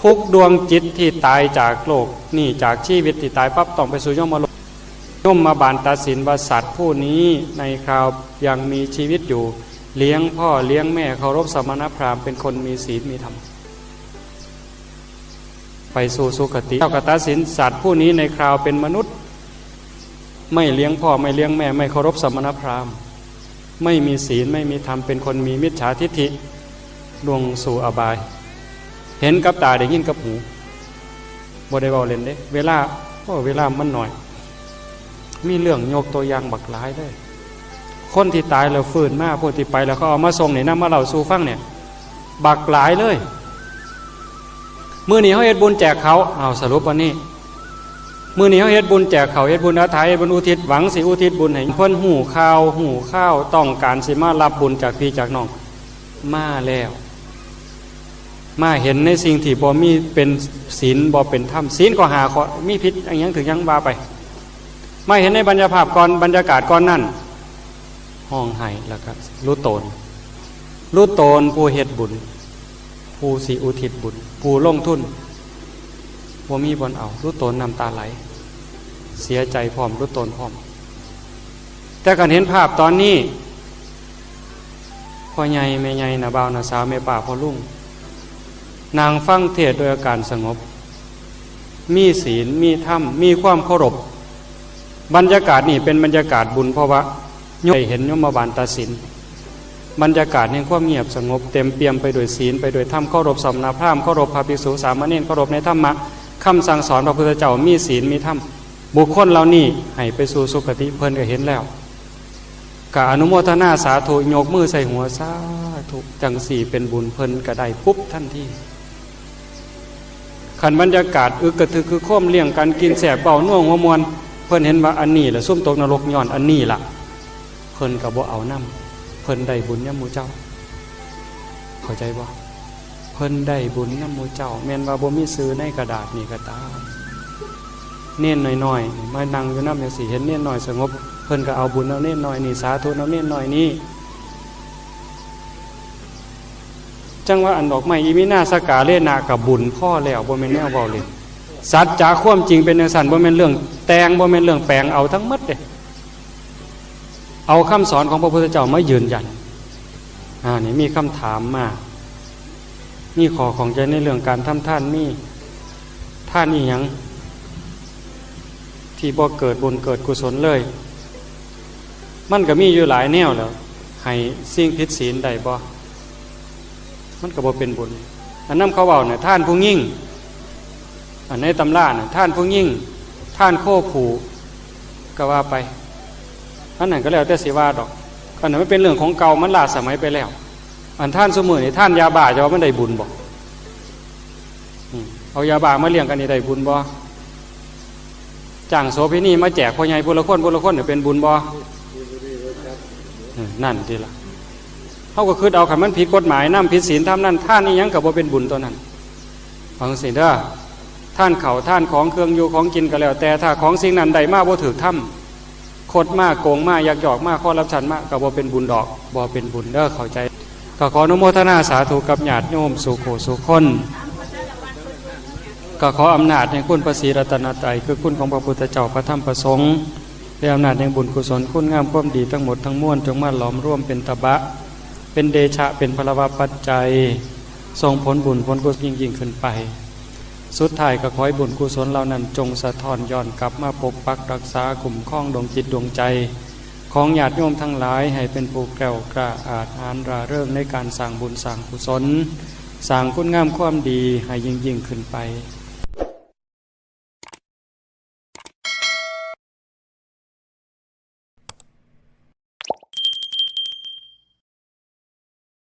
ทุกดวงจิตที่ตายจากโลกนี่จากชีวิตที่ตายปั๊บต้องไปสู่ยมโลกยมมาบานตัดสินว่าสัตว์ผู้นี้ในคราวยังมีชีวิตอยู่เลี้ยงพ่อเลี้ยงแม่เคารพสมณพราหมณ์เป็นคนมีศีลมีธรรมไปสู่สุคติเจ้ากตัดสินสัตว์ผู้นี้ในคราวเป็นมนุษย์ไม่เลี้ยงพ่อไม่เลี้ยงแม่ไม่เคารพสมณพราหมณ์ไม่มีศีลไม่มีธรรมเป็นคนมีมิจฉาทิฏฐิลงสู่อบายเห็นกับตาได้ยินกับหูบ่ได้เว้าเล่นเด้เวลามันหน่อยมีเรื่องยกตัวอย่างบักหลายเลยคนที่ตายแล้วฟื้นมาผู้ที่ไปแล้วเขาเอามาส่งนี่นำมาเล่าสู่ฟังเนี่ยบักหลายเลยมื้อนี้เฮาเฮ็ดบุญแจกเขาเอาสรุปวันนี้มื้อนี้เฮาเฮ็ดบุญแจกเขาเฮ็ดบุญอาทัยบุญอุทิศหวังสิอุทิศบุญให้เพิ่นหูข้าวต้องการสิมารับบุญจากพี่จากน้องมาแล้วมาเห็นในสิ่งที่บ่มีเป็นศีลบ่เป็นธรรมศีลก็หาข้อมีผิดอย่างยังถึงยังว่าไปมาเห็นในบรรยากาศก่อนนั่นห้องไห้แล้วก็รู้ตนผู้เฮ็ดบุญผู้สิอุทิศบุญผู้ลงทุนบ่มีบ่เอารู้ตนน้ำตาไหลเสียใจพร้อมรู้ตนพร้อมแต่การเห็นภาพตอนนี้พ่อใหญ่แม่ใหญ่น่ะบ่าวน่ะสาวแม่ป้าพ่อลุงนางฟังเทศน์โดยอาการสงบมีศีลมีธรรมมีความเคารพบรรยากาศนี่เป็นบรรยากาศบุญเพราะว่าเห็นยมบาลตัดสินบรรยากาศแห่งความเงียบสงบเต็มเปี่ยมไปด้วยศีลไปด้วยธรรมเคารพสมณพราหมณ์เคารพพระภิกษุสามเณรเคารพในธรรมะคำสั่งสอนพระพุทธเจ้ามีศีลมีธรรมบุคคลเหล่านี้ให้ไปสู่สุคติเพิ่นก็เห็นแล้วกะอนุโมทนาสาธุยกมือใส่หัวสาธุจังสี่เป็นบุญเพิ่นก็ได้ปุ๊บทันทีขันบรรยากาศอึกกระทึกคือโค้มเลี้ยงกันกินแสบเบาน่วงหัวมวลเพิ่นเห็นว่าอันนี้แหละซุ่มตกนรกย้อนอันนี้ล่ะเพิ่นก็บ่เอานำเพิ่นได้บุญยามหมู่เจ้าเข้าใจบ่เพิ่นได้บุญยามหมู่เจ้าแม่นว่าบ่มีซื้อในกระดาษนี่ก็ตามเน้นน้อยๆมานั่งอยู่นำจังซี่เห็นเน้นน้อยสงบเพิ่นก็เอาบุญเอาเน้นน้อยนี่สาธุเอาเน้นน้อยนี่จังว่าอันดอกไม้อีมินาสกาเลนากับบุญพ่อแล้วบ่แม่นแนวเว้าเลยสัจจะความจริงเป็นจังซั่นบ่แม่นเรื่องแต่งบ่แม่นเรื่องแปลงเอาทั้งหมดเด้เอาคำสอนของพระพุทธเจ้ามายืนยันนี่มีคำถามมามีขอของใจในเรื่องการทำท่านมีท่านอีหยังที่บ่เกิดบุญเกิดกุศลเลยมันก็มีอยู่หลายแนวแล้วให้สิ่งผิดศีลได้บ่มันก็บ่เป็นบุญอันนั้นเขาเว้าเนี่ยท่านผู้ยิ่งอันในตำราเนี่ยท่านผู้ยิ่งท่านโคผูก็ว่าไปอันนั้นก็แล้วแต่สิว่าดอกอันนั้นมันเป็นเรื่องของเก่ามันล้าสมัยไปแล้วอันท่านสมุนนี่ท่านยาบ้าจะว่ามันได้บุญบ่เอายาบ้ามาเลี้ยงกันนี่ได้บุญบ่จ้างโสเภณีมาแจกพ่อใหญ่ผู้ละคนเนี่ยเป็นบุญบ่นั่นทีละเขาก็คือเอาขันมันผิดกฎหมายน้ำผิดศีลทำนั่นท่านนี่ยังกับว่าเป็นบุญตัวนั้นฟังสิเด้อท่านเขาท่านของเครื่องอยู่ของกินก็แล้วแต่ถ้าของสิ่งนั้นใดมากบ่ถือถ้ำคดมากโกงมากยักยอกมากข้อรับชันมากกับบ่เป็นบุญดอกบ่เป็นบุญเด้อเข้าใจก็ขออนุโมทนาสาธุกับญาติโยมสุโขสุคนก็ขออำนาจแห่งคุณพระศรีรัตนตรัยคือคุณของพระพุทธเจ้าพระธรรมพระสงฆ์และอำนาจแห่งบุญกุศลคุณงามความดีทั้งหมดทั้งมวลจงมาหลอมร่วมเป็นตบะ เป็นเดชะเป็นพลวปัจจัยส่งผลบุญผลกุศลยิ่งขึ้นไปสุดท้ายก็ขอให้บุญกุศลเหล่านั้นจงสะท้อนย้อนกลับมาปกปักรักษาคุ้มครองดวงจิตดวงใจของญาติโยมทั้งหลายให้เป็นผู้แกล้วกล้าอาจหาญร่าเริงในการสร้างบุญสร้างกุศลสร้างคุณงามความดีให้ยิ่งขึ้นไป